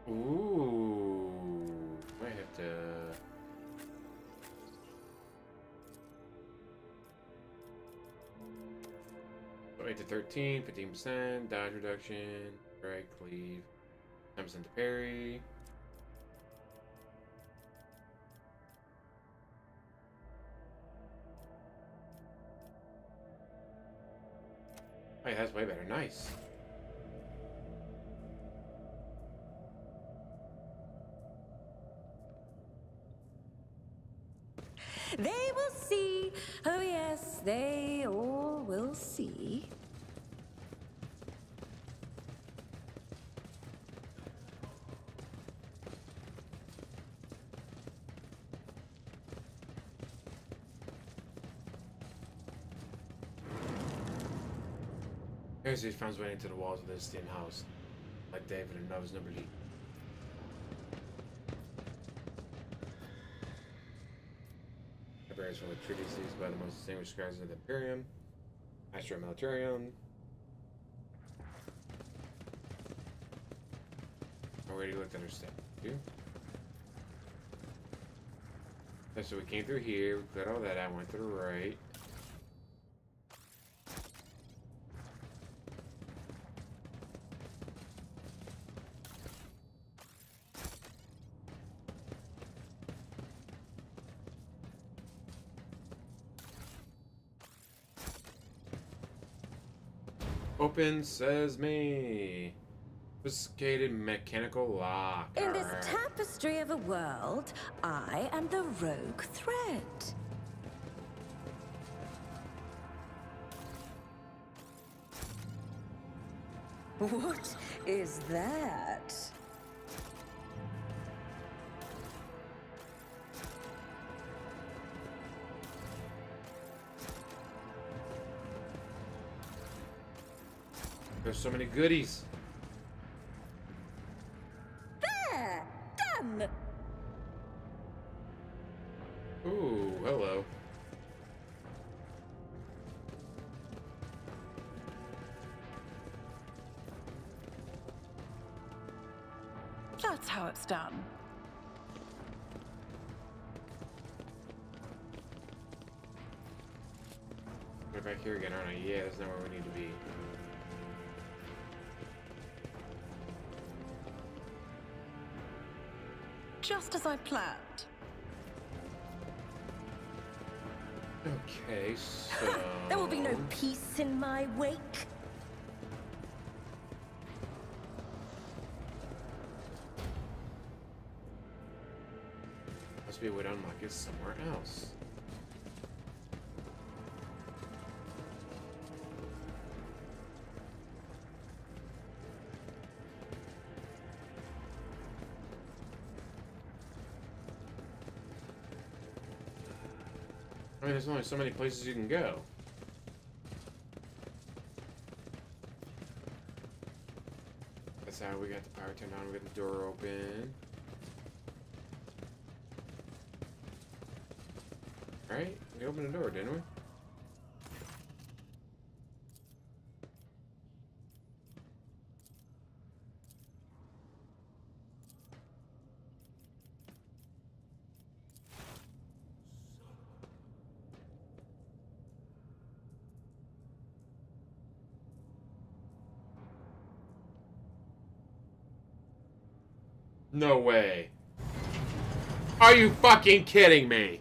Speaker 1: Ooh, I have to. Go 8 to 13, 15%, dodge reduction, right, cleave, 10% to parry. Oh, yeah, that's way better. Nice.
Speaker 8: They will see. Oh, yes, they all will see.
Speaker 1: Here's these found his way into the walls of this dim house, like David and Nova's number Lee. Libraries from the treatises by the most distinguished scholars of the Imperium, Astro Militarium. Already looked at her step. Okay, so we came through here, we cleared all that out, went to the right. Open Sesame. Sophisticated mechanical lock.
Speaker 8: In this tapestry of a world, I am the rogue thread. What is that?
Speaker 1: There's so many goodies.
Speaker 8: There! Done!
Speaker 1: Ooh, hello.
Speaker 10: That's how it's done.
Speaker 1: We're back here again, aren't I? Yeah, that's not where we need to be.
Speaker 10: Just as I planned.
Speaker 1: Okay, so...
Speaker 8: There will be no peace in my wake.
Speaker 1: Must be a way to unlock it somewhere else. I mean, there's only so many places you can go. That's how we got the power turned on, we got the door open. Right? We opened the door, didn't we? No way. Are you fucking kidding me?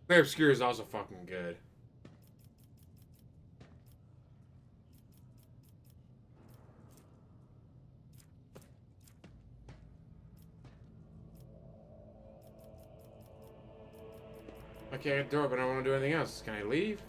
Speaker 1: Clear Obscure is also fucking good. Okay, I got the door, but I don't want to do anything else. Can I leave?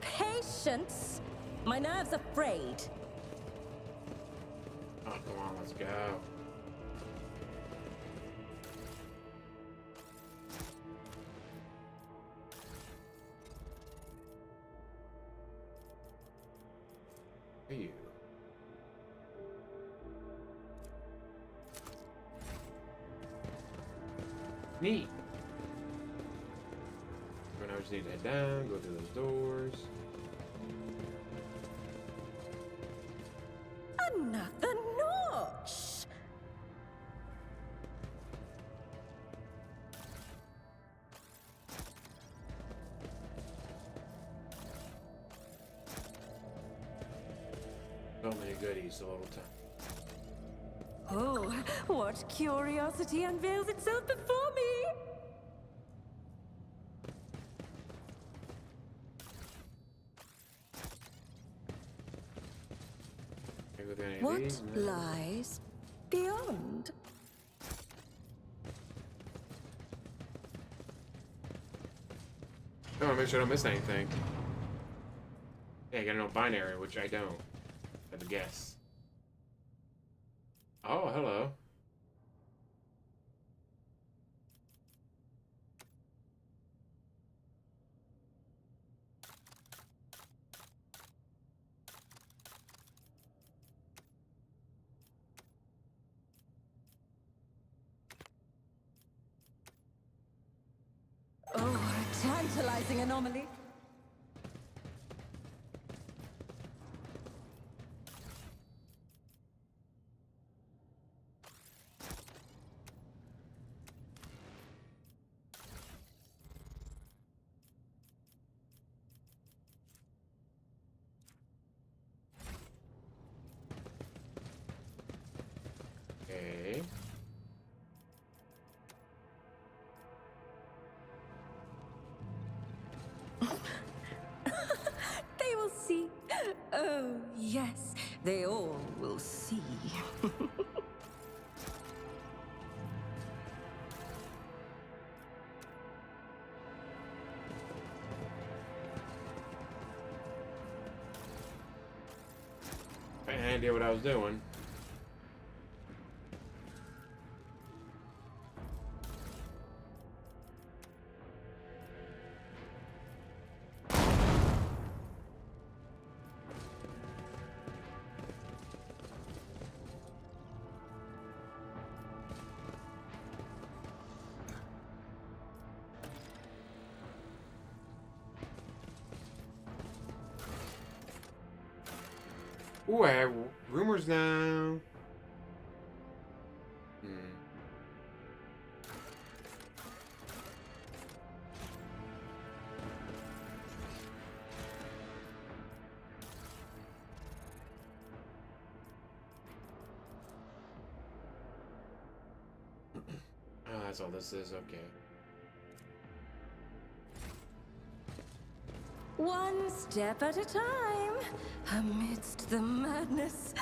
Speaker 8: Patience? My nerves are frayed.
Speaker 1: Oh, come on, let's go. Are you? Neat. So now we just need to head down, go through those doors.
Speaker 8: Another notch!
Speaker 1: So many goodies, a little time.
Speaker 8: Oh, what curiosity unveils itself before me! What lies beyond?
Speaker 1: I want to make sure I don't miss anything. Yeah, I got no binary, which I don't. I have to guess. Oh, hello.
Speaker 8: Oh, a tantalizing anomaly. They all will see.
Speaker 1: I had no idea what I was doing. Ooh, I have rumors now. Oh, that's all this is, okay.
Speaker 8: One step at a time, amidst the madness.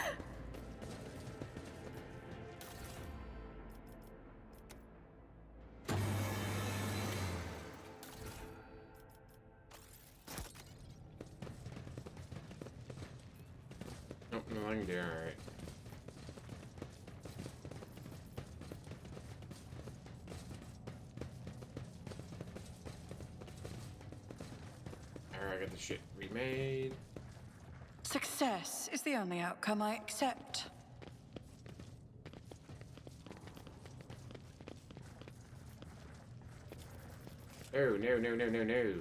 Speaker 1: Nope, nothing there, alright. Alright, I got the shit remade.
Speaker 10: Success is the only outcome I accept.
Speaker 1: Oh, no, no, no, no, no.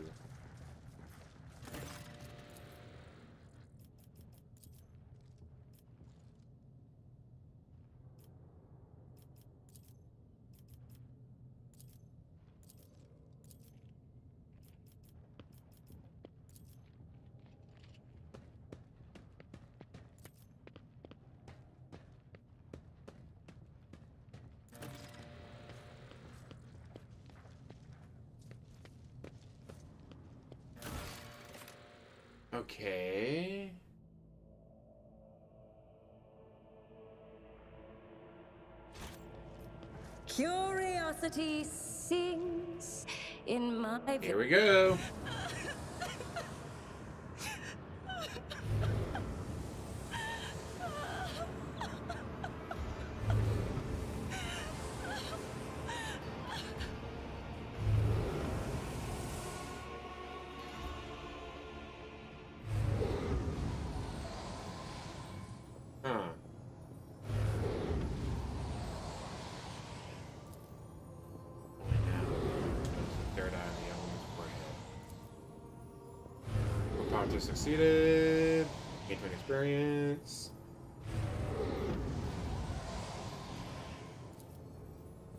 Speaker 1: Okay.
Speaker 8: Curiosity sings in my...
Speaker 1: Here we go. Huh. Third eye of the element's forehead. Propounder succeeded. Gained an experience.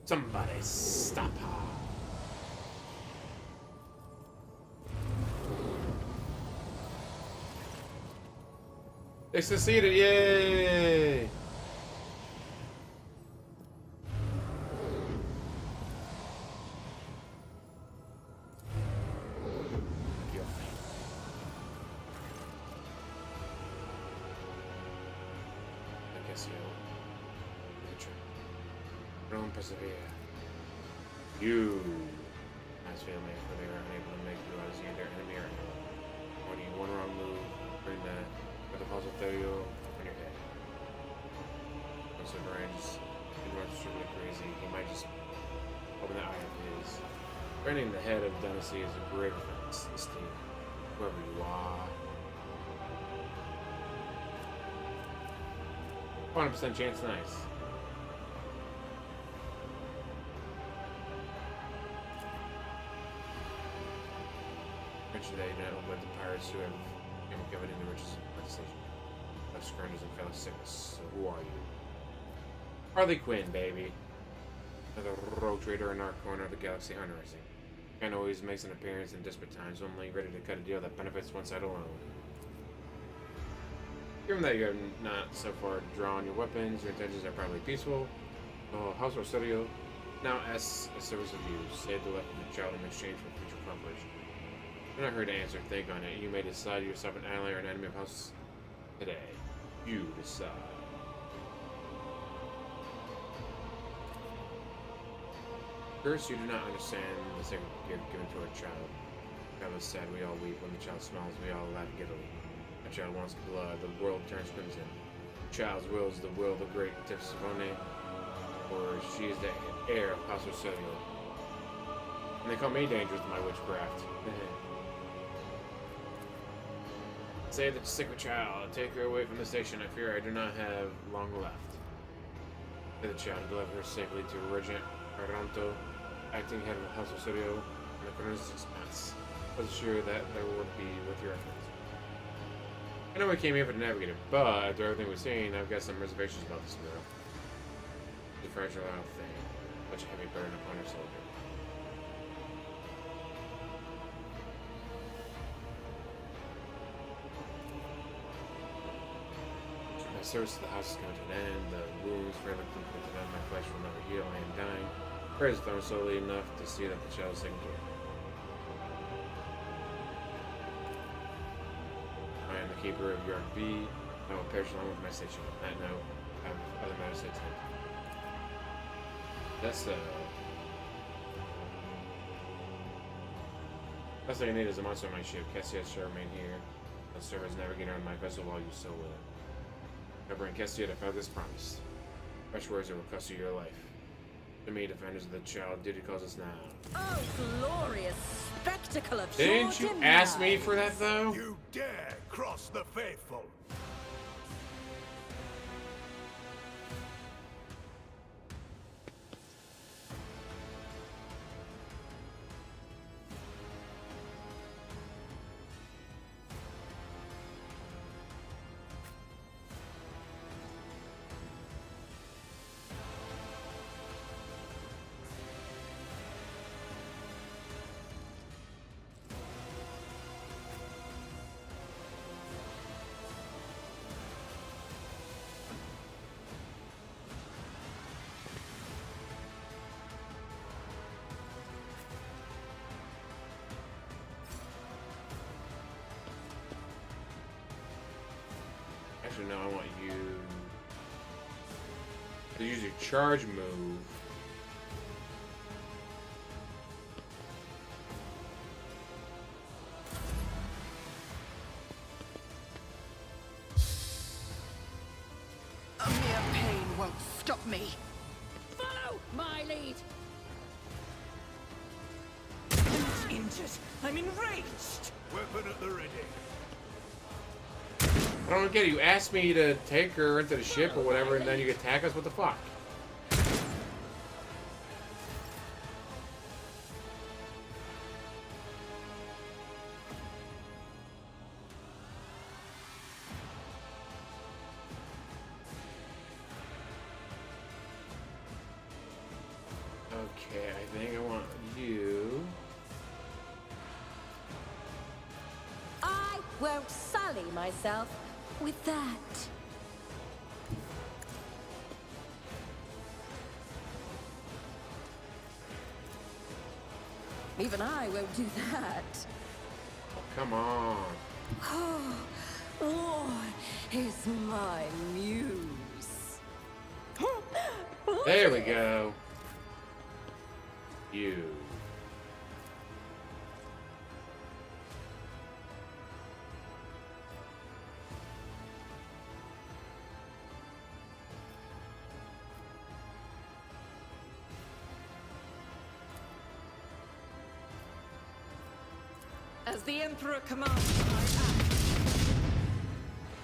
Speaker 1: Somebody stop her. They succeeded, yay! I guess nature. Don't persevere. You, as family, for they are unable to make you as either enemy or ally. Or do you one wrong move, bring that. With a puzzle failure on your head. So Brian's been really crazy. He might just open the eye of his. Branding the head of Dynasty is a great offense. Esteem whoever you are. 100% chance, nice. Mentioned that you know with the pirates who have given in the riches of the station. Left scroungers and fellow sickness. So who are you? Harley Quinn, baby. Another rogue trader in our corner of the galaxy hunter racing. Kind always makes an appearance in desperate times, only ready to cut a deal that benefits one side alone. Given that you have not so far drawn your weapons, your intentions are probably peaceful. House Rosario now asks a service of you. Save the life of the child in exchange for future cooperation. You're not here to answer. Think on it. You may decide yourself an ally or an enemy of House today. You decide. First, you do not understand the sacred gift given to our child. The child is sad, we all weep. When the child smiles, we all laugh giddily. The child wants blood, the world turns crimson. The child's will is the will of the great Tefsivone, for she is the heir of House Roselio. And they call me dangerous with my witchcraft. Save the sacred child, take her away from the station. I fear I do not have long left. Save the child, deliver her safely to Regent Ardanto, acting head of the House of Studio, and the Corners expense. I was sure that there would be with your efforts. I know we came here for the Navigator, but after everything we've seen, I've got some reservations about this girl. It's a fragile thing, such a heavy burden upon her soldier. My service to the house is coming to an end. The wounds fairly complete to end. My flesh will never heal. I am dying. Praise the throne slowly enough to see that the child is taken care of. I am the keeper of Yard B. I will perish along with my station. On that note, I have other matters to attend. That's last thing I need is a monster on my ship. Cassia shall remain here. I'll serve as navigator on my vessel while you so will. I bring Cassia to fulfill this promise. Fresh words that will cost you your life. To me, defenders of the child, duty calls us now.
Speaker 8: Oh, glorious spectacle of
Speaker 1: Didn't you ask me for that, though?
Speaker 5: You dare cross the faithful!
Speaker 1: Actually, no, I want you to use your charge move.
Speaker 10: A mere pain won't stop me.
Speaker 2: Follow my lead.
Speaker 4: I'm not injured. I'm enraged.
Speaker 5: Weapon at the ready.
Speaker 1: I don't get it. You asked me to take her into the ship or whatever, and then you attack us? What the fuck? Okay, I think I want you.
Speaker 8: I won't sully myself with that. Even I won't do that.
Speaker 1: Oh, come on.
Speaker 8: Oh, war is my muse.
Speaker 1: There we go. You.
Speaker 4: As the Emperor commands, I act.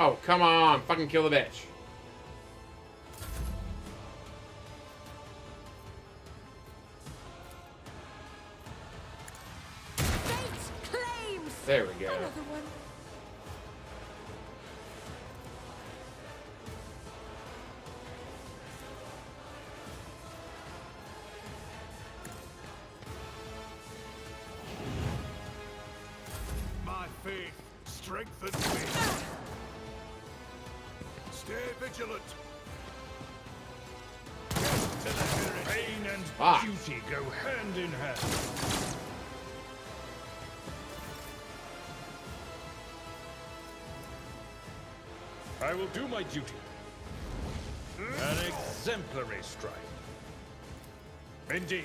Speaker 1: Oh, come on. Fucking kill the bitch.
Speaker 8: Fate claims
Speaker 1: There we go.
Speaker 8: another one.
Speaker 5: My faith strengthens me. Stay vigilant. To the heritage.
Speaker 3: Pain and
Speaker 1: Ah.
Speaker 3: duty go hand in hand. I will do my duty. An exemplary strike. Indeed.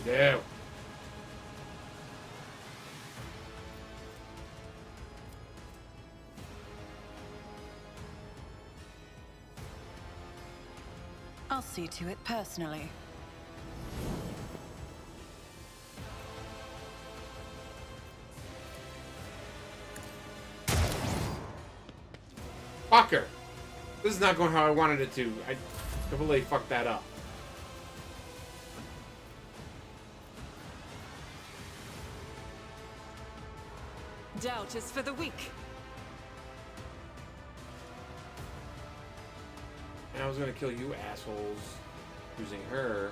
Speaker 1: No.
Speaker 10: I'll see to it personally.
Speaker 1: Fucker! This is not going how I wanted it to. I completely fucked that up.
Speaker 4: Doubt is for the weak.
Speaker 1: And I was gonna kill you assholes using her.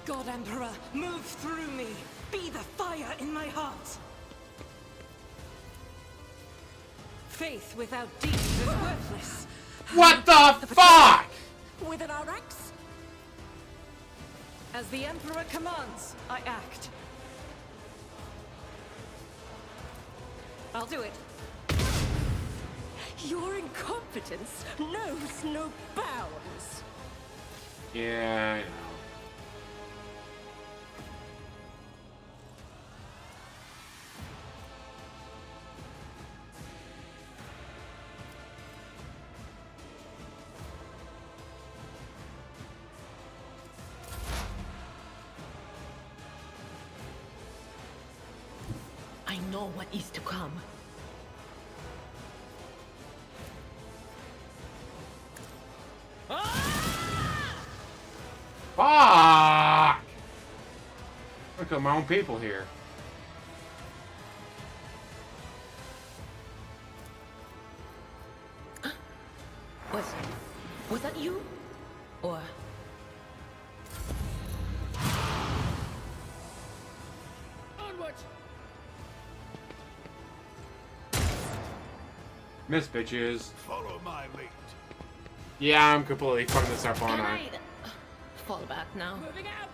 Speaker 4: God Emperor, move through me. Be the fire in my heart. Faith without deeds is worthless.
Speaker 1: What the fuck?
Speaker 8: Within our ranks?
Speaker 4: As the Emperor commands, I act. I'll do it.
Speaker 8: Your incompetence knows no bounds.
Speaker 1: Yeah, I know.
Speaker 9: I know what is to come.
Speaker 1: Fuck! I'm gonna kill my own people here.
Speaker 9: Was that you? Or... Onward!
Speaker 1: Miss bitches.
Speaker 7: Follow my lead.
Speaker 1: Yeah, I'm completely fucking this up, aren't I?
Speaker 9: Fall back now.
Speaker 2: Moving out!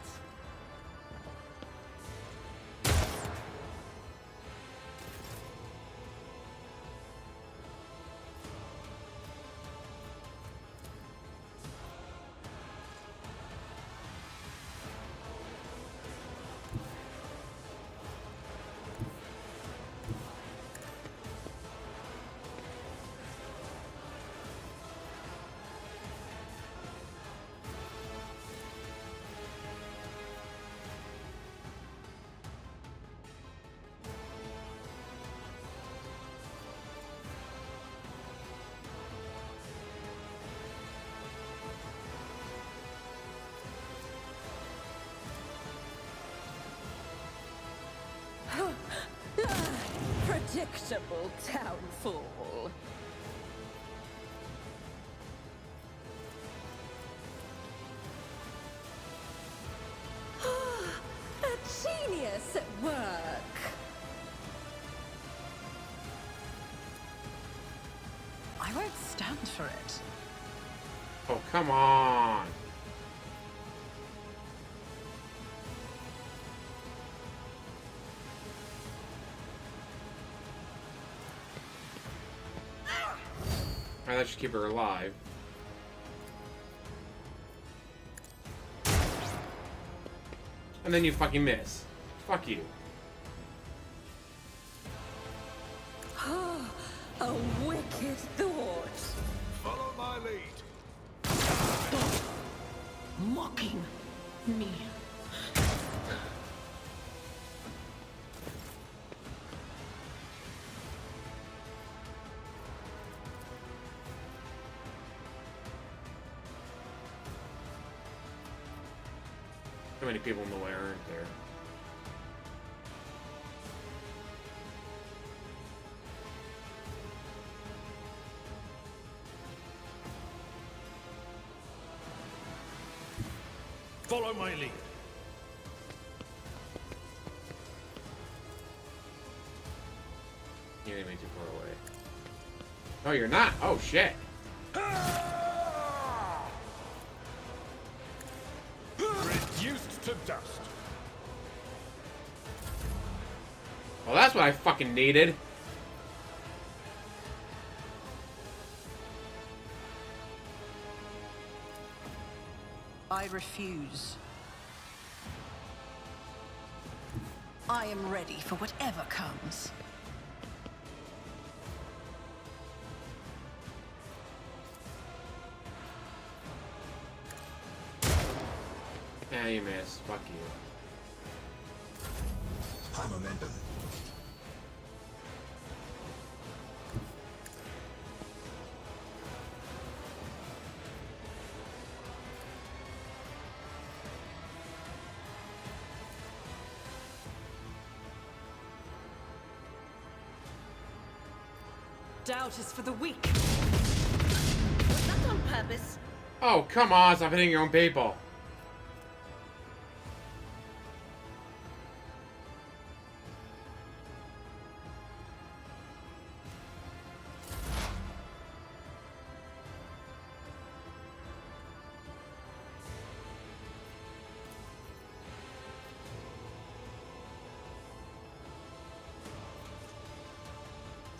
Speaker 8: Predictable downfall. A genius at work.
Speaker 10: I won't stand for it.
Speaker 1: Oh, come on. Alright, that should keep her alive. And then you fucking miss. Fuck you.
Speaker 8: A wicked thought.
Speaker 7: Follow my lead.
Speaker 9: Mocking me.
Speaker 1: How many people in the way aren't there?
Speaker 3: Follow my lead.
Speaker 1: You're gonna be too far away. No, you're not. Oh shit.
Speaker 3: Reduced to dust.
Speaker 1: Well, that's what I fucking needed.
Speaker 10: I refuse. I am ready for whatever comes.
Speaker 1: Yeah, you missed. Fuck you.
Speaker 6: High momentum.
Speaker 4: Doubt is for the weak.
Speaker 2: Was that on purpose?
Speaker 1: Oh, come on. Stop hitting your own people.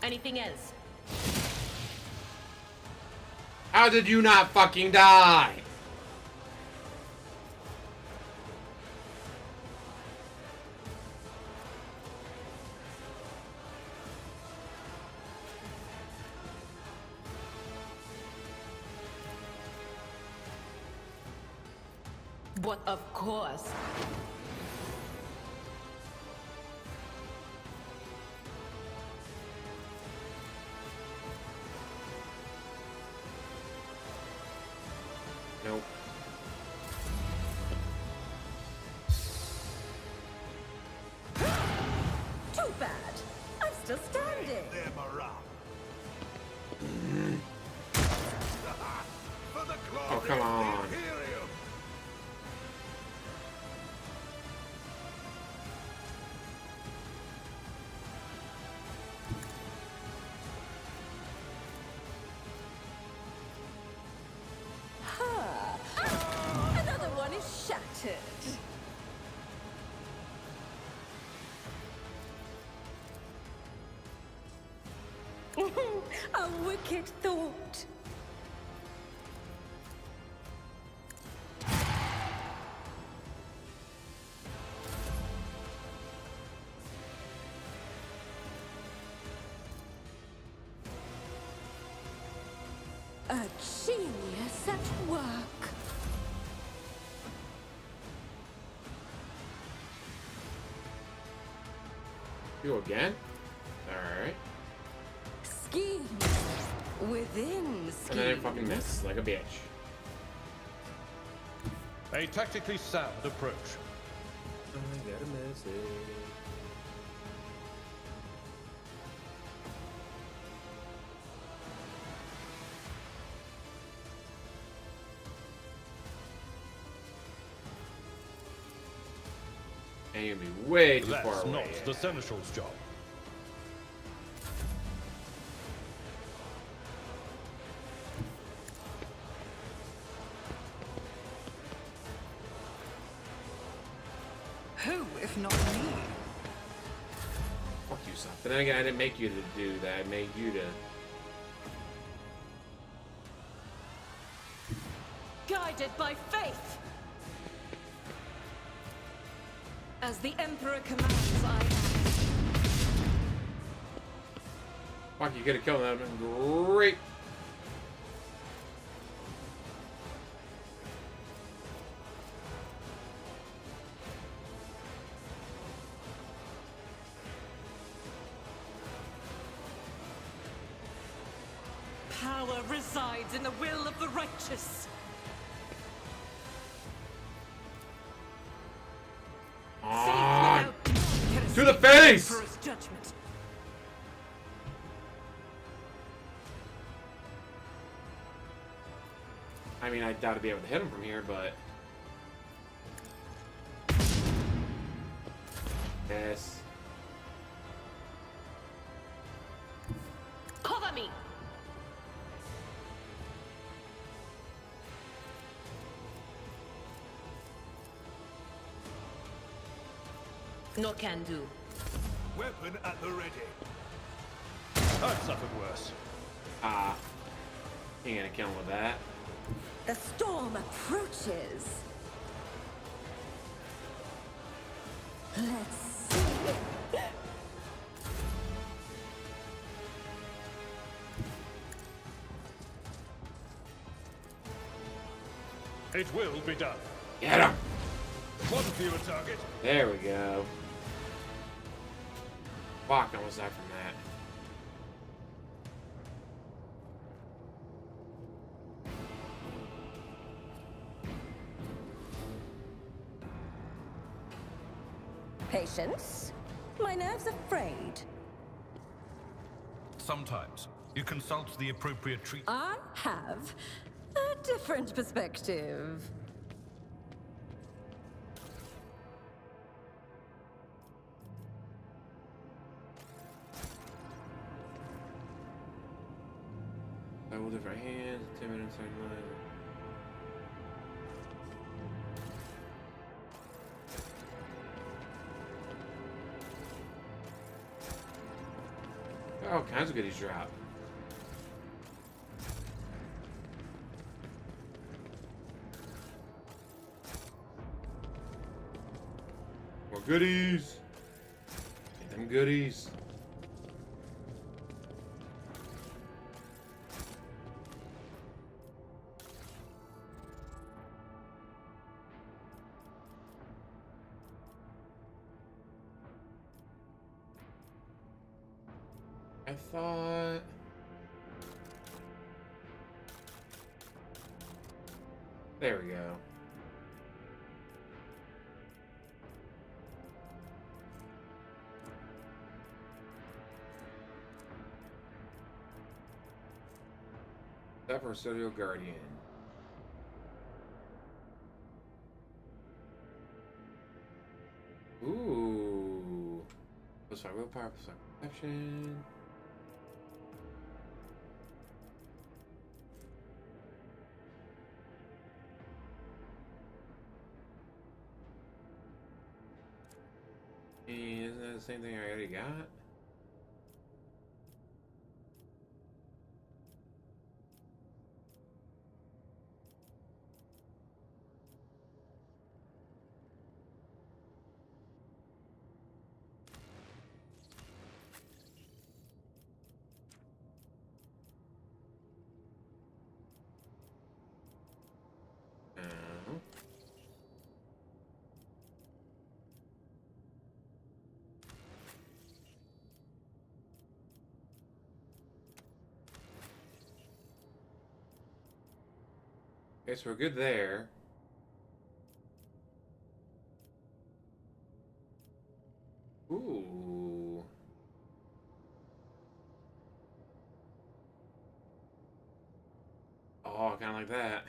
Speaker 2: Anything else?
Speaker 1: How did you not fucking die?
Speaker 2: But of course.
Speaker 1: Nope.
Speaker 8: Too bad. I'm still standing.
Speaker 7: There, Marah. For the glory
Speaker 1: Oh, come
Speaker 7: of the
Speaker 1: on.
Speaker 7: Imperium.
Speaker 8: Another one is shattered. A wicked thought. A genius at work.
Speaker 1: You again? Alright.
Speaker 8: Schemes within schemes.
Speaker 1: And then I fucking miss like a bitch.
Speaker 3: A tactically sound approach.
Speaker 1: I got a message. And you'll be way too far
Speaker 3: That's
Speaker 1: away.
Speaker 3: not the Seneschal's job.
Speaker 10: Who, if not me?
Speaker 1: Fuck you, son. But then again, I didn't make you to do that. I made you to.
Speaker 4: Guided by faith. As the Emperor commands, I act.
Speaker 1: Fuck, you could have killed them. Great.
Speaker 4: Power resides in the will of the righteous.
Speaker 1: On.
Speaker 4: Faith
Speaker 1: To the face!
Speaker 4: for his judgment.
Speaker 1: I mean, I doubt I'd be able to hit him from here, but Yes.
Speaker 2: Cover me! No can do.
Speaker 7: Weapon at the ready.
Speaker 3: I've suffered worse.
Speaker 1: Ah. Ain't gonna kill him with that.
Speaker 8: The storm approaches. Let's see.
Speaker 3: It will be done.
Speaker 1: Get him!
Speaker 3: One fewer target.
Speaker 1: There we go. Fuck, I almost died from that.
Speaker 8: Patience. My nerves are frayed.
Speaker 3: Sometimes you consult the appropriate treatment.
Speaker 8: I have a different perspective.
Speaker 1: Double different hands, 10 minutes on line. All kinds of goodies drop. More goodies. Get them goodies. I thought... There we go. That for Studio Guardian. Ooh. Plus 5 willpower, plus 5 perception. Isn't that the same thing I already got? Okay, so we're good there. Ooh. Oh, kind of like that.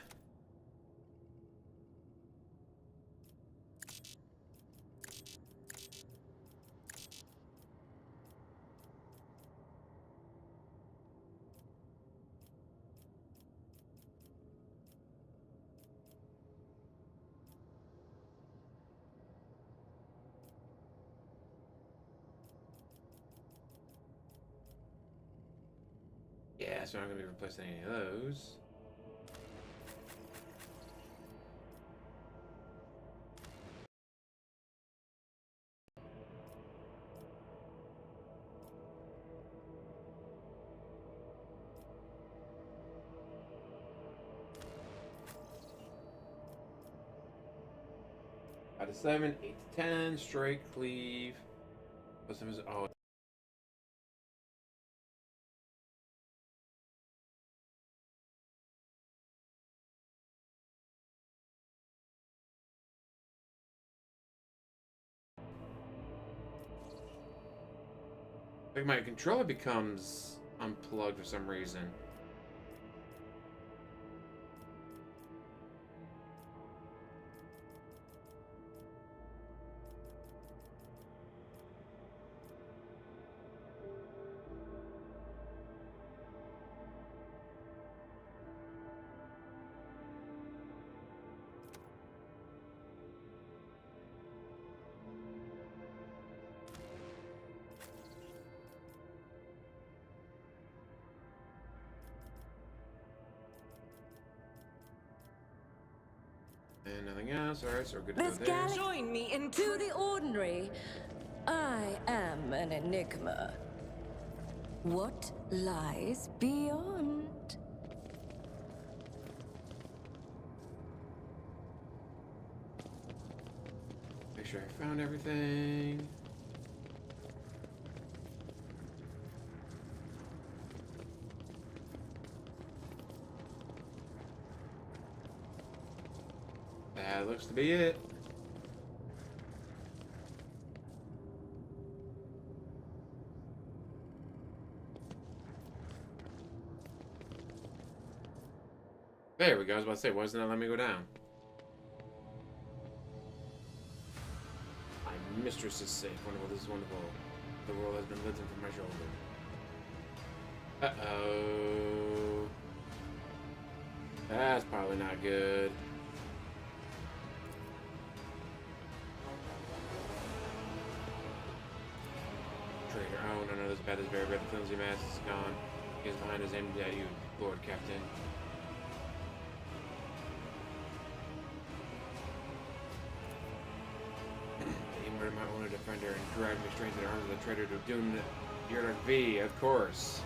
Speaker 1: Yeah, so I'm not going to be replacing any of those. Out of 7, 8 to 10, straight cleave. Plus some is, oh. Like my controller becomes unplugged for some reason. And nothing else. Alright, so we're good to
Speaker 8: This
Speaker 1: go there.
Speaker 8: galaxy
Speaker 4: Join me in
Speaker 8: to the ordinary. I am an enigma. What lies beyond?
Speaker 1: Make sure I found everything. That looks to be it. There we go. I was about to say, why doesn't that let me go down? My mistress is safe. Wonderful. This is wonderful. The world has been lifted from my shoulder. Uh-oh. That's probably not good. Traitor. Oh, no, this bad is very bad. The flimsy mask is gone. He is behind us aimed at you, Lord Captain. He murdered my only defender and dragged me straight into the arms of the traitor to doom Yeti V, of course.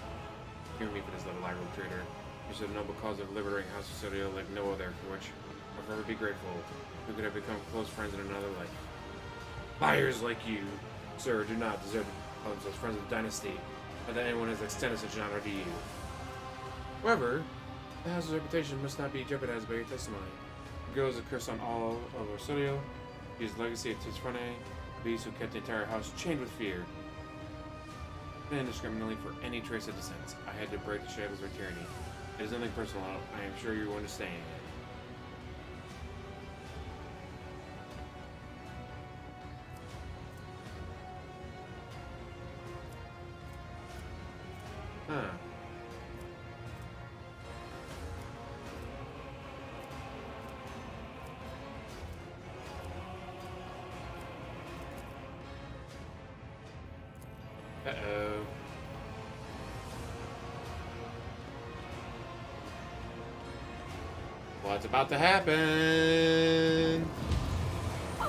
Speaker 1: Forgive me for this little Lyro traitor. You said a noble cause of liberating House of Sodio like no other, for which I'll forever be grateful. We could have become close friends in another life. Liars like you, sir, do not deserve to call themselves friends of the dynasty, or that anyone has extended such an honor to you. However, the house's reputation must not be jeopardized by your testimony. The girl is a curse on all of Sodio. He is the legacy of Tisfrone, a beast who kept the entire house chained with fear. And indiscriminately for any trace of descent, I had to break the shackles of tyranny. It is nothing personal, I am sure you understand. Huh. Uh-oh. What's about to happen?
Speaker 8: Oh,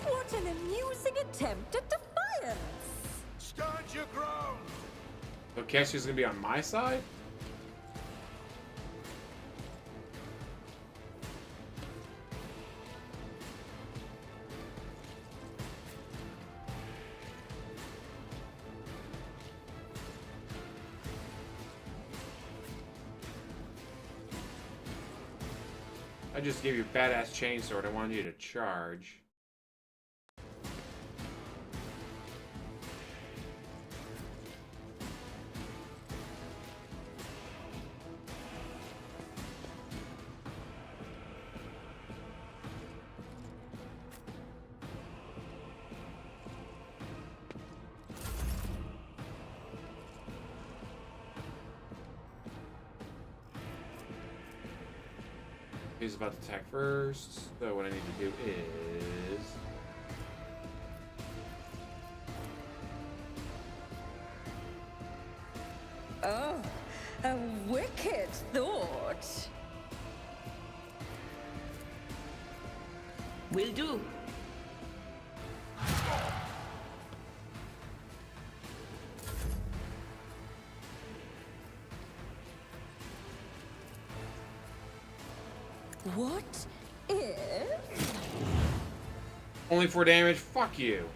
Speaker 8: what an amusing attempt at defiance!
Speaker 7: Stand your ground!
Speaker 1: So Cassie's gonna be on my side? I just gave you a badass chainsword. I wanted you to charge. He's about to attack first, so what I need to do is...
Speaker 8: Oh, a wicked thought.
Speaker 2: Will do.
Speaker 8: What if...
Speaker 1: Only 4 damage? Fuck you.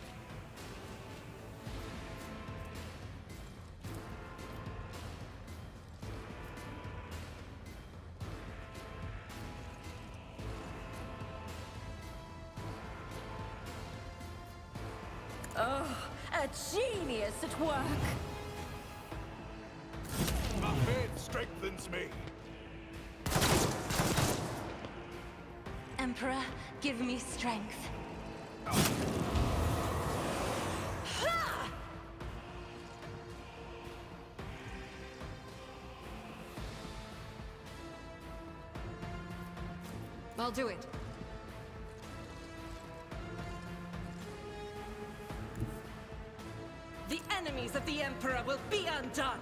Speaker 8: Oh, a genius at work.
Speaker 7: My faith strengthens me.
Speaker 2: Emperor, give me strength.
Speaker 4: I'll do it. The enemies of the Emperor will be undone!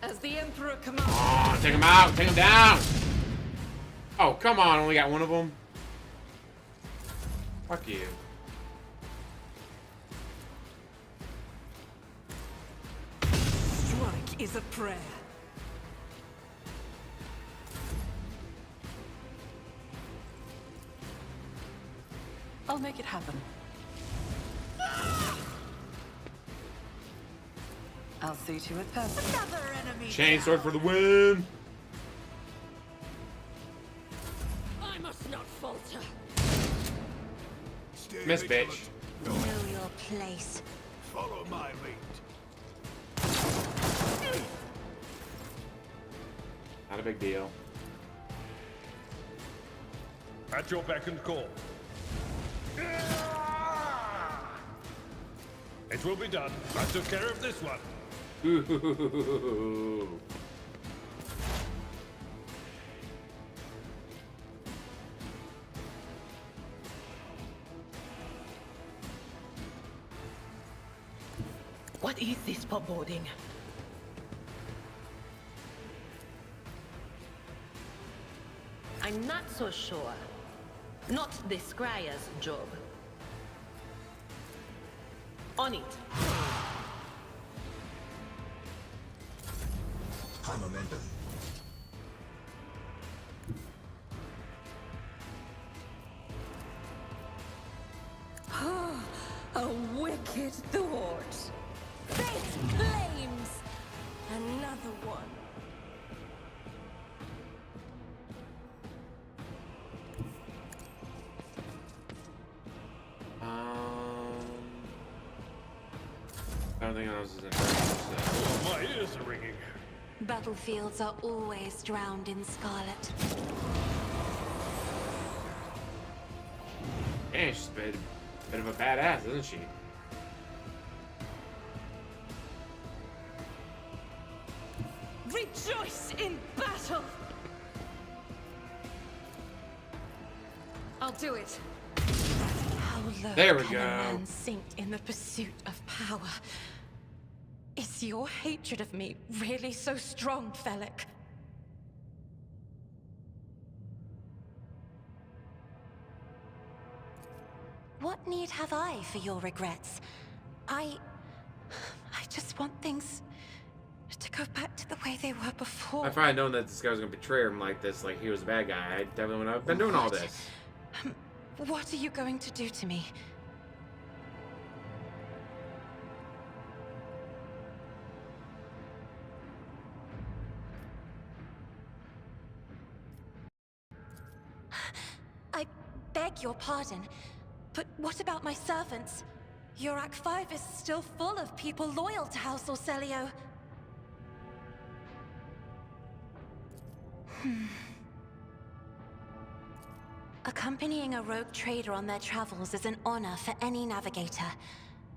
Speaker 4: As the Emperor commands.
Speaker 1: Oh, take him out! Take him down! Oh, come on! Only got one of them. Fuck you.
Speaker 4: Strike is a prayer.
Speaker 10: I'll make it happen. I'll see to it personally.
Speaker 11: Another enemy.
Speaker 1: Chainsword for the win!
Speaker 4: I must not falter.
Speaker 1: Miss, bitch.
Speaker 2: Know your place.
Speaker 7: Follow my lead.
Speaker 1: Not a big deal.
Speaker 3: At your beck and call. It will be done. I took care of this one.
Speaker 1: Ooh.
Speaker 11: What is this foreboding?
Speaker 9: I'm not so sure. Not the Scryer's job. On it.
Speaker 5: High momentum.
Speaker 8: A wicked thought. Face flames. Another one.
Speaker 1: I don't think else is interesting.
Speaker 3: Oh, my ears are ringing.
Speaker 2: Battlefields are always drowned in scarlet.
Speaker 1: Man, she's a bit of a badass, isn't she?
Speaker 4: Rejoice in battle! I'll do it.
Speaker 2: How low
Speaker 1: There we
Speaker 2: can
Speaker 1: go.
Speaker 2: a man sink in the pursuit of power? Is your hatred of me really so strong, Felix? What need have I for your regrets? I just want things to go back to the way they were before.
Speaker 1: If I had known that this guy was gonna betray him like this, like he was a bad guy, I definitely wouldn't have been doing all this.
Speaker 2: What are you going to do to me? I beg your pardon, but what about my servants? Your Act 5 is still full of people loyal to House Orcelio. Accompanying a rogue trader on their travels is an honor for any navigator.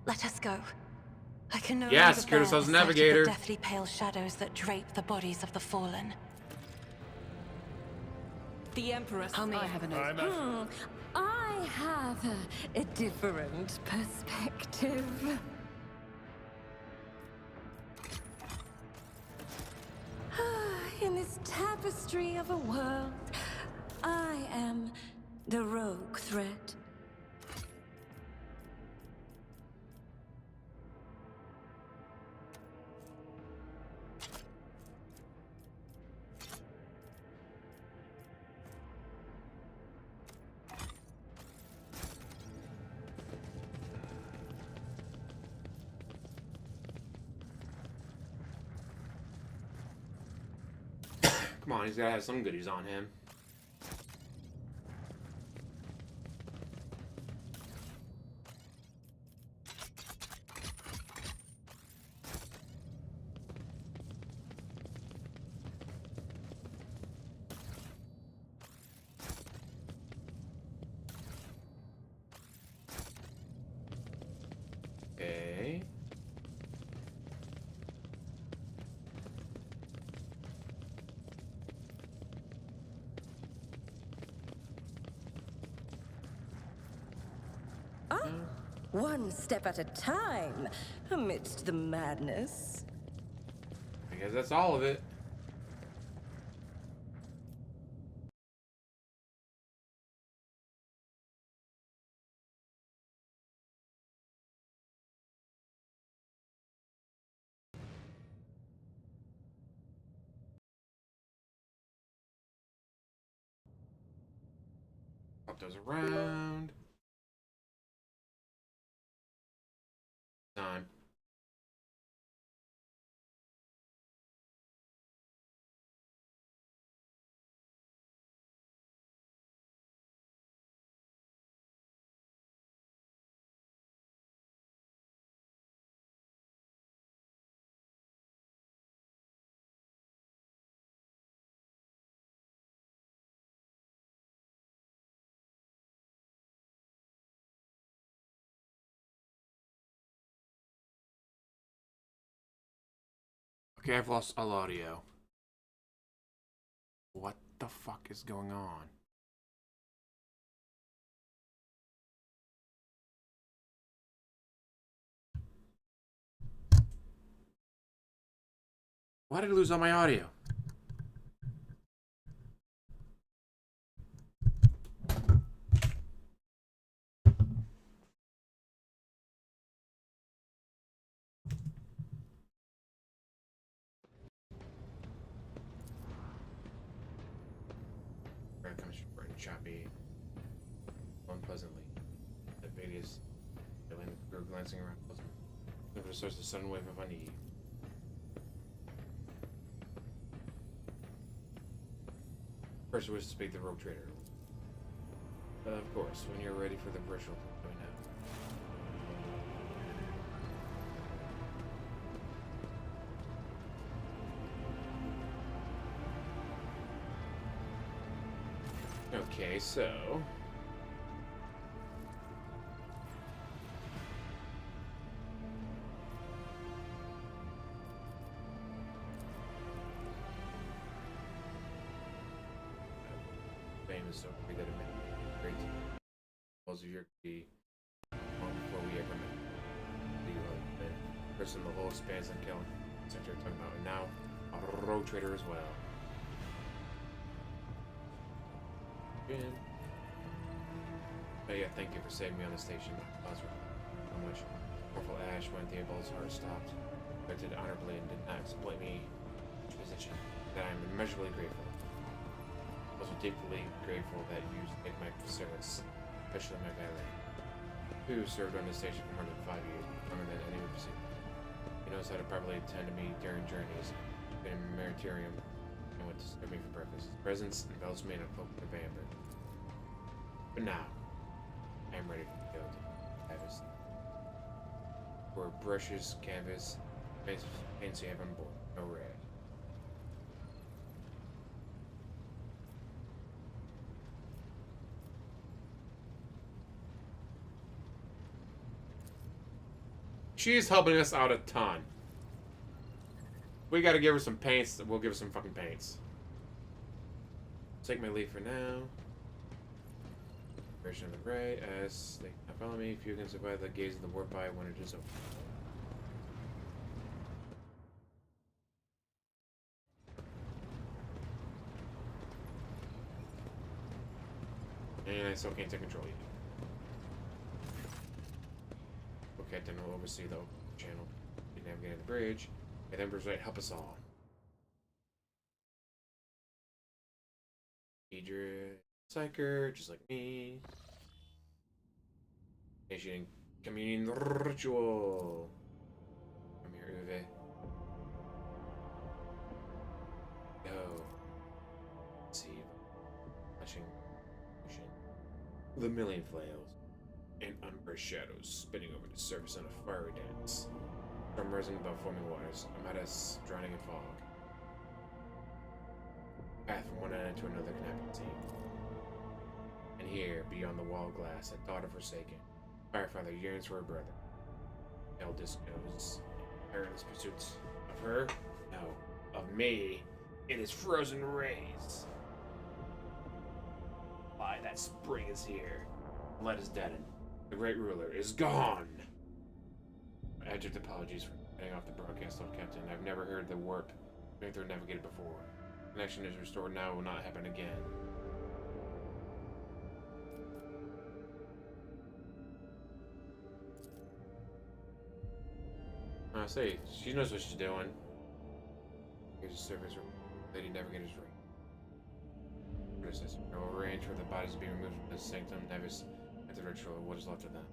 Speaker 2: Let us go. I can no
Speaker 1: Yeah,
Speaker 2: longer
Speaker 1: secure
Speaker 2: bear
Speaker 1: ourselves
Speaker 2: the
Speaker 1: a
Speaker 2: sight of
Speaker 1: navigator.
Speaker 2: the deathly pale shadows that drape the bodies of the fallen.
Speaker 4: The Emperor.
Speaker 10: I have a note.
Speaker 8: I have a different perspective. In this tapestry of a world, I am the rogue thread.
Speaker 1: Come on, he's gotta have some goodies on him. Okay.
Speaker 8: One step at a time, amidst the madness.
Speaker 1: I guess that's all of it. Pop those around. Time. Okay, I've lost all audio. What the fuck is going on? Why did I lose all my audio? Where it comes from choppy, unpleasantly. The biggest feeling grew glancing around. Never starts a sudden wave of unease. First was to speak the rogue trader. Of course, when you're ready for the virtual point out. Okay, so famous so that it made great most of your key long before we ever met. The person the whole expanse and killing sector talking about, and now a rogue trader as well. Oh yeah, thank you for saving me on the station. How much powerful ash when Theobald's heart stopped. I did honorably and did not exploit me to position. That I am immeasurably grateful. Also deeply grateful that you take my service, especially my valet, who served on the station for more than 5 years, longer than any would see. He knows how to properly attend to me during journeys. In a meritarium and went to serve me for breakfast. His presence envelops me in a cloak of amber. But now, I am ready to go to canvas. For brushes, canvas, paints you have on board. No red. She's helping us out a ton. We gotta give her some paints. We'll give her some fucking paints. Take my leave for now. Version of the right as they follow me. If you can survive the gaze of the warp eye when it is over. And I still can't take control yet. Okay, then we'll oversee the channel. Navigate the bridge. And Ember's right, help us all. Idra, Psyker, just like me. Initiating communion ritual. Come here, Uwe. Go. See. Touching. The million flails. And umber shadows spinning over the surface on a fiery dance. From rising above foaming waters, amid us drowning in fog. Path from one end to another cannot be seen. And here, beyond the wall glass, a daughter forsaken, Firefather yearns for her brother. Eldest knows perilous pursuits of her, no, of me, in his frozen rays. Why, that spring is here. Let us deaden. The great ruler is gone. Abject apologies for cutting off the broadcast, Lord Captain. I've never heard the warp Going through navigated before. Connection is restored now, will not happen again. I say, she knows what she's doing. Here's a service room. Lady Navigator's ring. Criticism. No range where the bodies being removed from the sanctum Nevis at the ritual. What is left of them?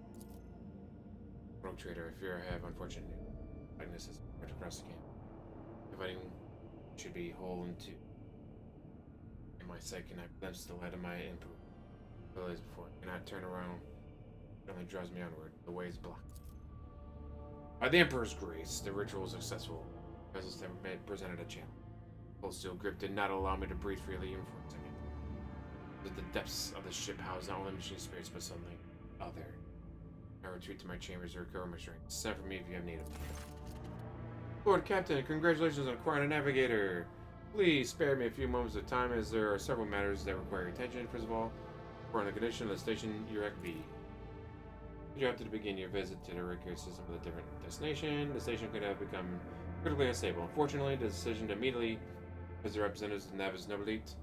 Speaker 1: Rogue trader, I fear I have unfortunate news. Agnes is right across the camp. Dividing should be whole in two. In my sight, can I glimpse the light of my input? As before, cannot turn around. It only draws me onward. The way is blocked. By the Emperor's grace, the ritual was successful. Vessels have presented a channel. Cold steel grip did not allow me to breathe freely even for a second. But the depths of the ship housed not only machine spirits, but something other. I retreat to my chambers to recover my strength. Send for me if you have need of me. Lord Captain, congratulations on acquiring a navigator. Please spare me a few moments of time, as there are several matters that require attention. First of all, for the condition of the station Urek B. You have to begin your visit to the record system of the different destination. The station could have become critically unstable. Unfortunately, the decision to immediately visit the representatives of Navis Nobilit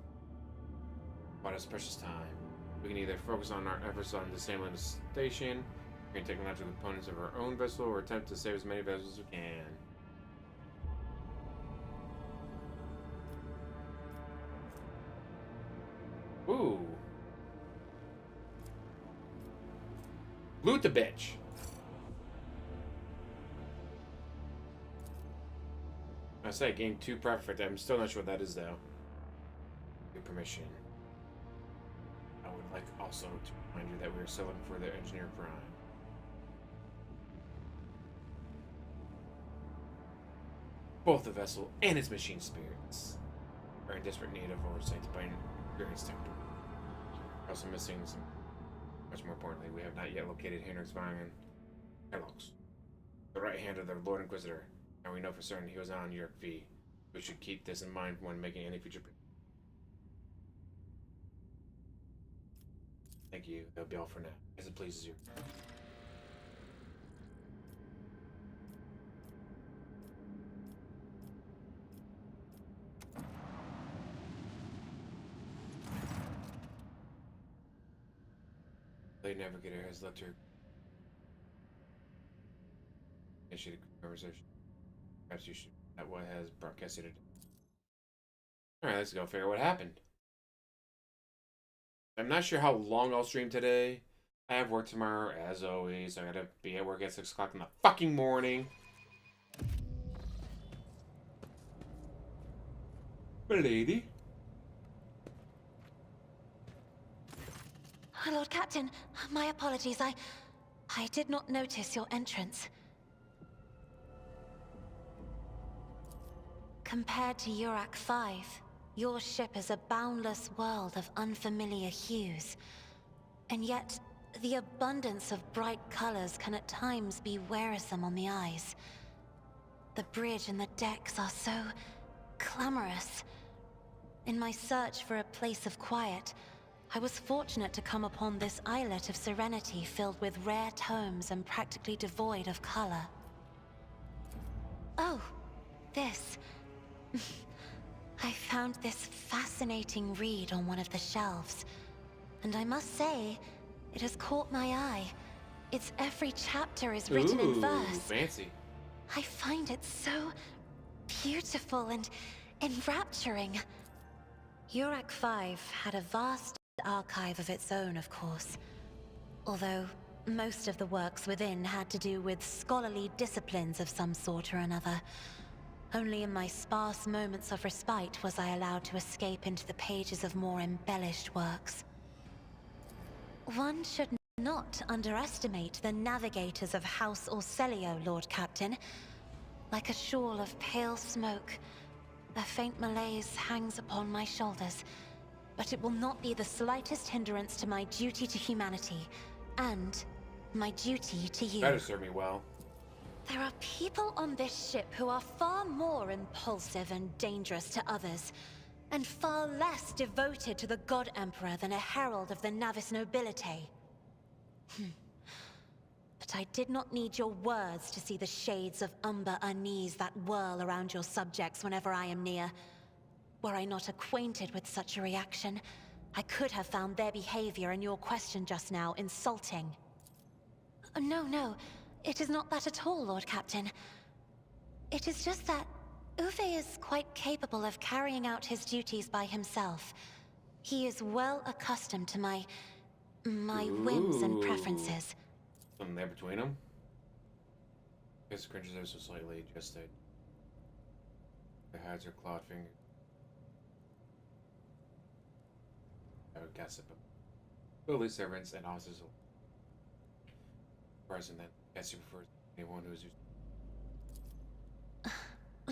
Speaker 1: bought us precious time. We can either focus on our efforts on disabling the station, creating technological components of our own vessel, or attempt to save as many vessels as we can. Ooh. Loot the bitch. I say gain 2 perfect. I'm still not sure what that is though. Your permission. I would like also to remind you that we are still looking for the Engineer Prime. Both the vessel and its machine spirits are in desperate need of oversight by an experienced technical. Also missing some. Much more importantly, we have not yet located Henrik's Vang and Kellogg's, the right hand of the Lord Inquisitor, and we know for certain he was on York V. We should keep this in mind when making any future. Thank you. That'll be all for now. As it pleases you. The navigator has left her initiated conversation. Perhaps you should at what has broadcasted it. Alright, let's go figure out what happened. I'm not sure how long I'll stream today. I have work tomorrow, as always. I gotta be at work at 6 o'clock in the fucking morning. Lady.
Speaker 2: Lord Captain, my apologies. I did not notice your entrance. Compared to Urak 5, your ship is a boundless world of unfamiliar hues. And yet, the abundance of bright colors can at times be wearisome on the eyes. The bridge and the decks are so clamorous. In my search for a place of quiet, I was fortunate to come upon this islet of serenity filled with rare tomes and practically devoid of color. Oh, this. I found this fascinating read on one of the shelves, and I must say, it has caught my eye. Its every chapter is written in verse.
Speaker 1: Fancy.
Speaker 2: I find it so beautiful and enrapturing. Urak 5 had a vast archive of its own, of course. Although most of the works within had to do with scholarly disciplines of some sort or another. Only in my sparse moments of respite was I allowed to escape into the pages of more embellished works. One should not underestimate the navigators of House Orselio, Lord Captain. Like a shawl of pale smoke, a faint malaise hangs upon my shoulders. But it will not be the slightest hindrance to my duty to humanity, and my duty to you.
Speaker 1: That'll serve me well.
Speaker 2: There are people on this ship who are far more impulsive and dangerous to others, and far less devoted to the God Emperor than a herald of the Navis Nobilite. But But I did not need your words to see the shades of umber unease that whirl around your subjects whenever I am near. Were I not acquainted with such a reaction, I could have found their behavior and your question just now insulting. No, no, it is not that at all, Lord Captain. It is just that Uwe is quite capable of carrying out his duties by himself. He is well accustomed to my whims and preferences.
Speaker 1: Something there between them. His cringes are so slightly adjusted. The hands are clawed fingers. I would gossip about lowly servants and officers present that guess you prefer anyone who's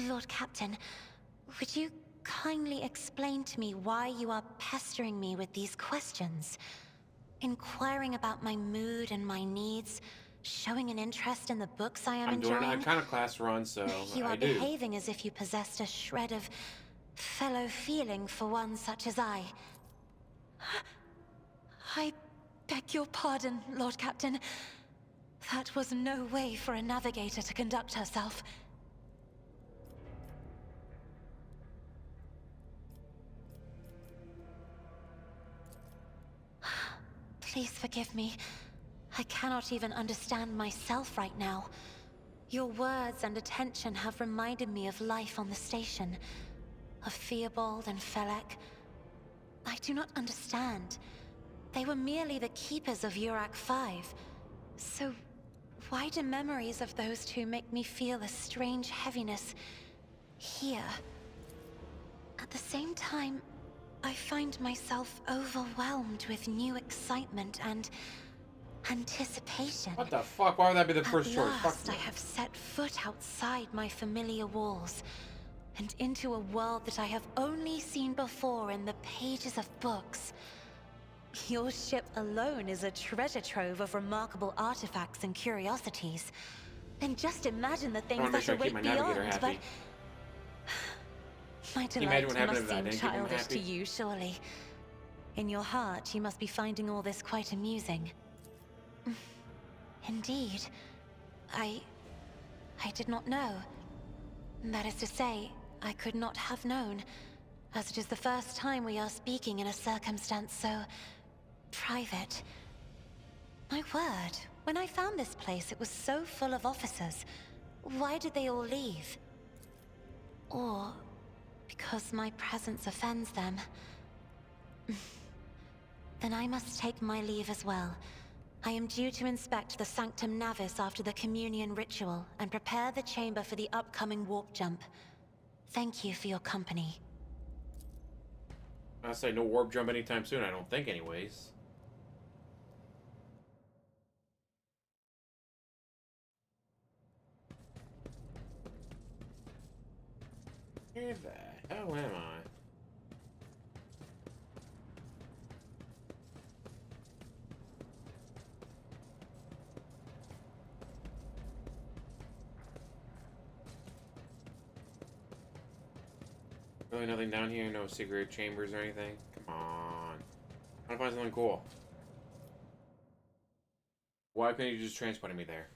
Speaker 2: Lord Captain, would you kindly explain to me why you are pestering me with these questions? Inquiring about my mood and my needs, showing an interest in the books I am enjoying.
Speaker 1: I'm doing an iconoclast run, so
Speaker 2: You are
Speaker 1: I do.
Speaker 2: behaving as if you possessed a shred of fellow feeling for one such as I. I beg your pardon, Lord Captain. That was no way for a navigator to conduct herself. Please forgive me. I cannot even understand myself right now. Your words and attention have reminded me of life on the station, of Theobald and Felek. I do not understand. They were merely the keepers of Urak 5. So why do memories of those two make me feel a strange heaviness here? At the same time, I find myself overwhelmed with new excitement and anticipation.
Speaker 1: What the fuck? Why would that be the first choice?
Speaker 2: At last, I have set foot outside my familiar walls and into a world that I have only seen before in the pages of books. Your ship alone is a treasure trove of remarkable artifacts and curiosities. And just imagine the things that await beyond, but... My delight must seem childish to you, surely. In your heart, you must be finding all this quite amusing. Indeed. I did not know. That is to say, I could not have known, as it is the first time we are speaking in a circumstance so... private. My word, when I found this place, it was so full of officers. Why did they all leave? Or... because my presence offends them. Then I must take my leave as well. I am due to inspect the Sanctum Navis after the communion ritual and prepare the chamber for the upcoming warp jump. Thank you for your company.
Speaker 1: I'll say no warp jump anytime soon, I don't think anyways. Where the hell am I? Really nothing down here? No secret chambers or anything? Come on. I want to find something cool. Why couldn't you just transport me there?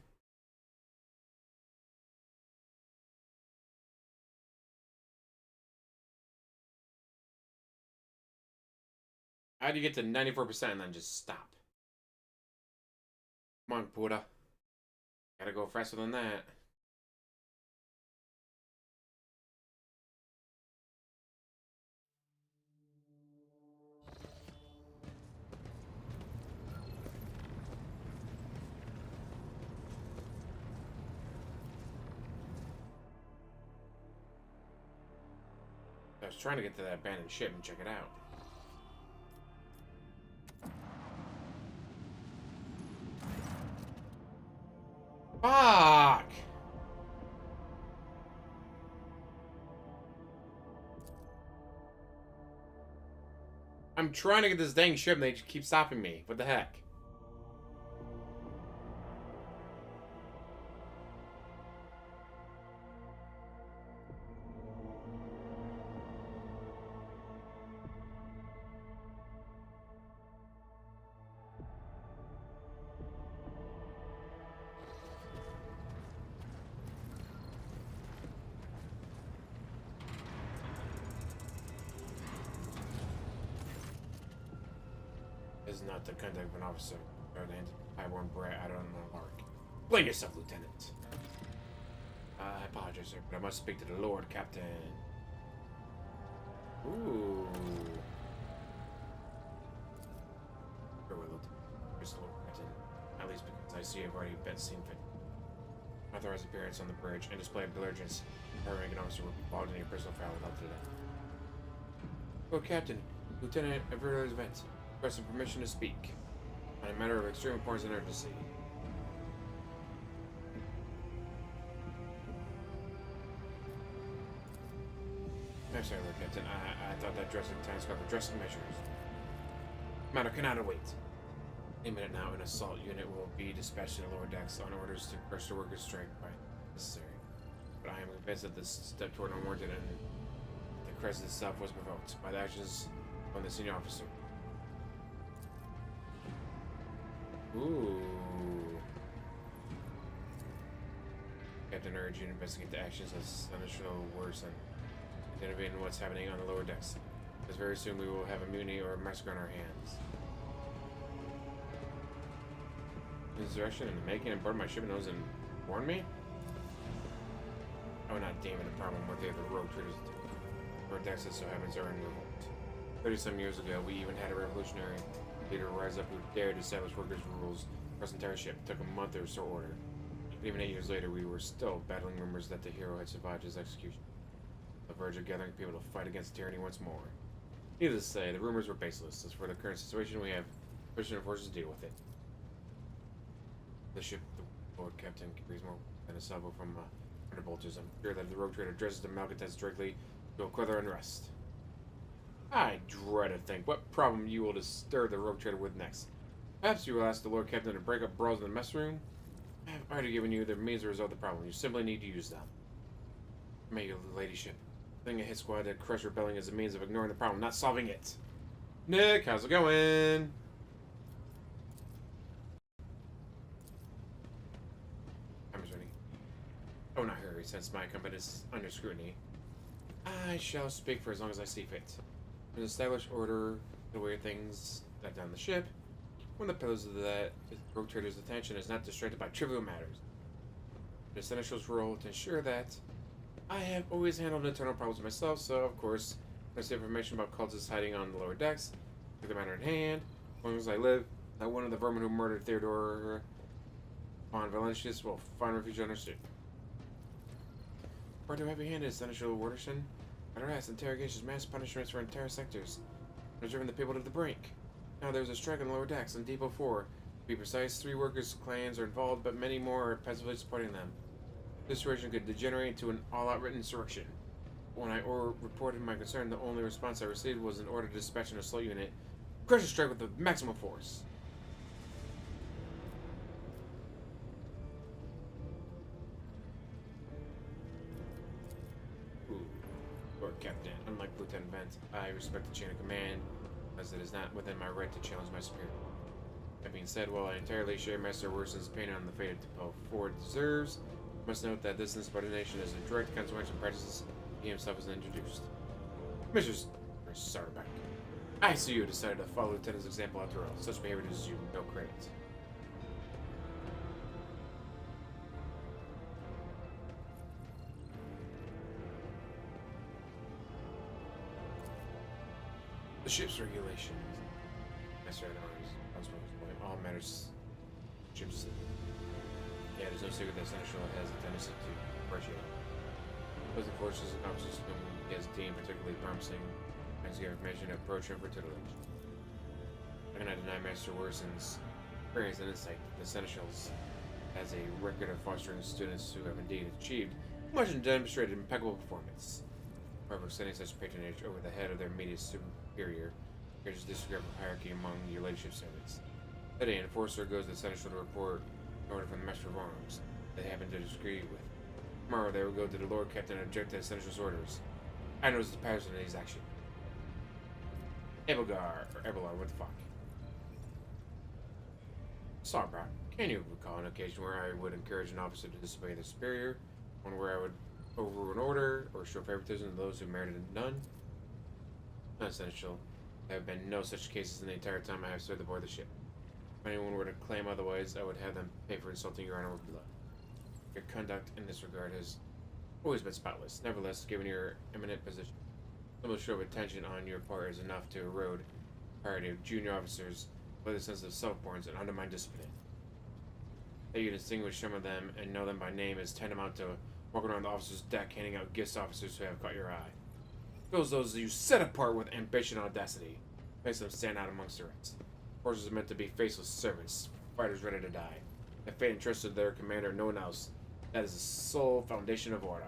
Speaker 1: How do you get to 94% and then just stop? Come on, Buddha. Gotta go faster than that. I was trying to get to that abandoned ship and check it out. Fuck! I'm trying to get this dang ship and they just keep stopping me. What the heck? is not the conduct of an officer. Or the highborn brat out on the arc. Blame yourself, Lieutenant. I apologize, sir, but I must speak to the Lord Captain. Ooh. Very well, Mr. Lord Captain. At least because I see I've already seen fit. Authorized appearance on the bridge and display of diligence. Our ranking officer will be involved in your personal file without delay. Lord Captain, Lieutenant of Verdo's event, requesting permission to speak on a matter of extreme importance and urgency. I'm sorry, Lord Captain. I thought that dressing times covered dressing measures. Matter cannot await. Any minute now, an assault unit will be dispatched to the lower decks on orders to crush the workers' strike by necessary. But I am convinced that this step toward unwarranted and the crisis itself was provoked by the actions of the senior officer. Ooh. Captain urged you to investigate the actions of Seneschal Warson and intervene in what's happening on the lower decks. Because very soon we will have a mutiny or a massacre on our hands. Insurrection in the making and board my ship knows and warn me? I would not deem it a problem with the other rogue traders. Lower decks, as so happens, are in revolt. 30-some years ago, we even had a revolutionary leader rise up who dared to establish workers' rules across the entire ship. It took a month or so order. Even 8 years later, we were still battling rumors that the hero had survived his execution. On the verge of gathering people to fight against tyranny once more. Needless to say, the rumors were baseless. As for the current situation, we have sufficient forces to deal with it. The ship, the Lord Captain, carries more than a salvo from thunderbolters. I'm sure that the rogue trader addresses the malcontents directly to a further unrest. I dread to think what problem you will disturb the rogue trader with next. Perhaps you will ask the Lord Captain to break up brawls in the mess room. I have already given you the means to resolve the problem. You simply need to use them. May your ladyship. Sending a hit squad to crush rebellion is a means of ignoring the problem, not solving it. Nick, how's it going? I'm ready. Oh, not hurry, since my company is under scrutiny. I shall speak for as long as I see fit. An established order the way things that down the ship. One of the pillars of that rogue trader's attention is not distracted by trivial matters. It is Seneschal's role to ensure that I have always handled internal problems myself, so of course, there's information about cultists hiding on the lower decks. Take the matter in hand. As long as I live, that one of the vermin who murdered Theodore von Valentius will find refuge on our ship. Far too heavy-handed, Seneschal Warderson. Harass, interrogations, mass punishments for entire sectors. Has driven the people to the brink. Now there's a strike on the lower decks on Depot 4. To be precise, 3 workers' clans are involved, but many more are passively supporting them. This situation could degenerate into an all-out written insurrection. When I reported my concern, the only response I received was an order to dispatch an assault unit. Crush the strike with the maximum force. Lord Captain, unlike Lieutenant Vance, I respect the chain of command, as it is not within my right to challenge my superior. That being said, while I entirely share Master Worson's opinion on the fate of Depot 4 deserves, I must note that this insubordination is a direct consequence of practices he himself has introduced. Mr. Sarback, I see you decided to follow Lieutenant's example after all. Such behavior does you no credit. The ship's regulations. Master at Arms. All matters. Ships. Yeah, there's no secret that Seneschal has a tendency to appreciate. Opposing forces and officers whom he has deemed particularly promising and to give information to approach him for tutelage. I cannot deny Master Worson's experience and insight. The Seneschals has a record of fostering students who have indeed achieved much and demonstrated impeccable performance. However, extending such patronage over the head of their immediate superior creates disregard for hierarchy among your ladyship servants. Today, an enforcer goes to Seneschal to report an order from the Master of Arms they happen to disagree with. Tomorrow, they will go to the Lord Captain and object to Seneschal's orders. I notice the pattern in his action. Abelgar, or Abelard, what the fuck? Sarbra, can you recall an occasion where I would encourage an officer to disobey their superior? One where I would overrule an order or show favoritism to those who merited none? Not essential. There have been no such cases in the entire time I have served aboard the ship. If anyone were to claim otherwise, I would have them pay for insulting your honor with blood. Your conduct in this regard has always been spotless. Nevertheless, given your eminent position, a little show of attention on your part is enough to erode the priority of junior officers with a sense of self-importance and undermine discipline. That you distinguish some of them and know them by name is tantamount to walking around the officer's deck handing out gifts to officers who have caught your eye. Fills those you set apart with ambition and audacity, makes them stand out amongst the rest. Forces are meant to be faceless servants, fighters ready to die. If fate entrusted their commander no one else, that is the sole foundation of order.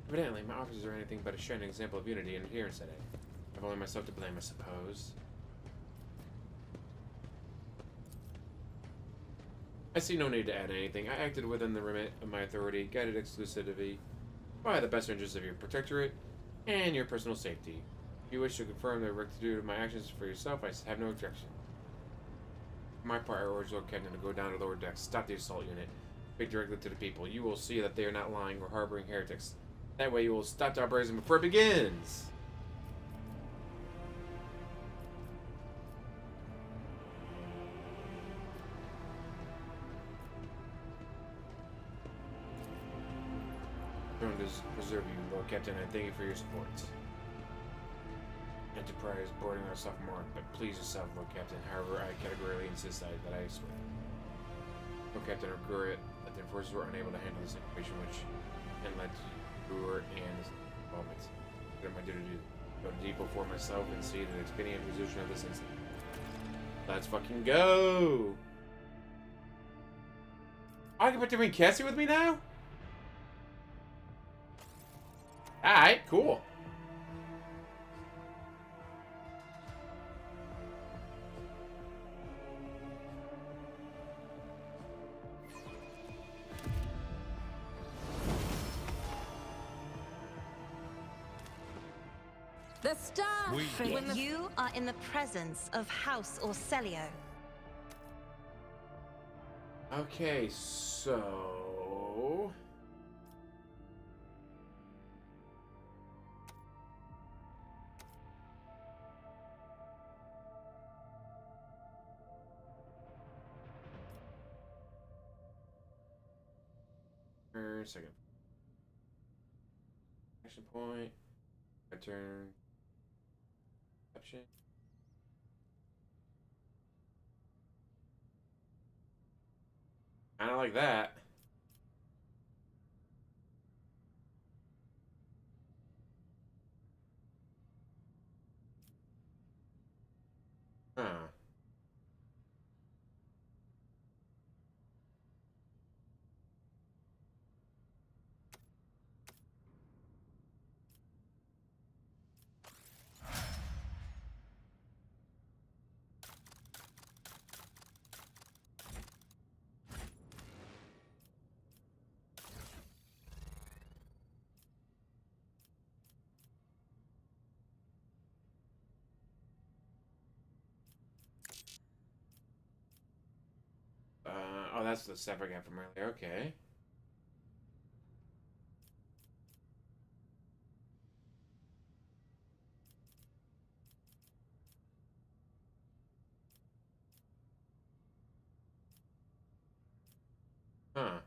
Speaker 1: Evidently, my officers are anything but a shining example of unity and adherence today. I've only myself to blame, I suppose. I see no need to add anything. I acted within the remit of my authority, guided exclusively by the best interests of your protectorate and your personal safety. If you wish to confirm the rectitude of my actions for yourself, I have no objection. For my part, I urge Lord Captain to go down to lower decks, stop the assault unit, speak directly to the people. You will see that they are not lying or harboring heretics. That way you will stop the uprising before it begins! To preserve you, Lord Captain, and thank you for your support. Enterprise boarding our sophomore, but please yourself, Lord Captain. However, I categorically insist that I swear. Lord Captain, I regret that the enforcers were unable to handle the situation which and led to Brewer and his involvement. What am I due to do? Go to depot for myself and see the expedient resolution of this incident. Let's fucking go! I can put to bring Cassie with me now? Alright, cool.
Speaker 8: The star!
Speaker 2: You are in the presence of House Orcelio.
Speaker 1: Okay, so... Second. Action point. My turn. Option. Kinda like that. Huh. Oh, that's the stuff I got from earlier. Okay. Huh.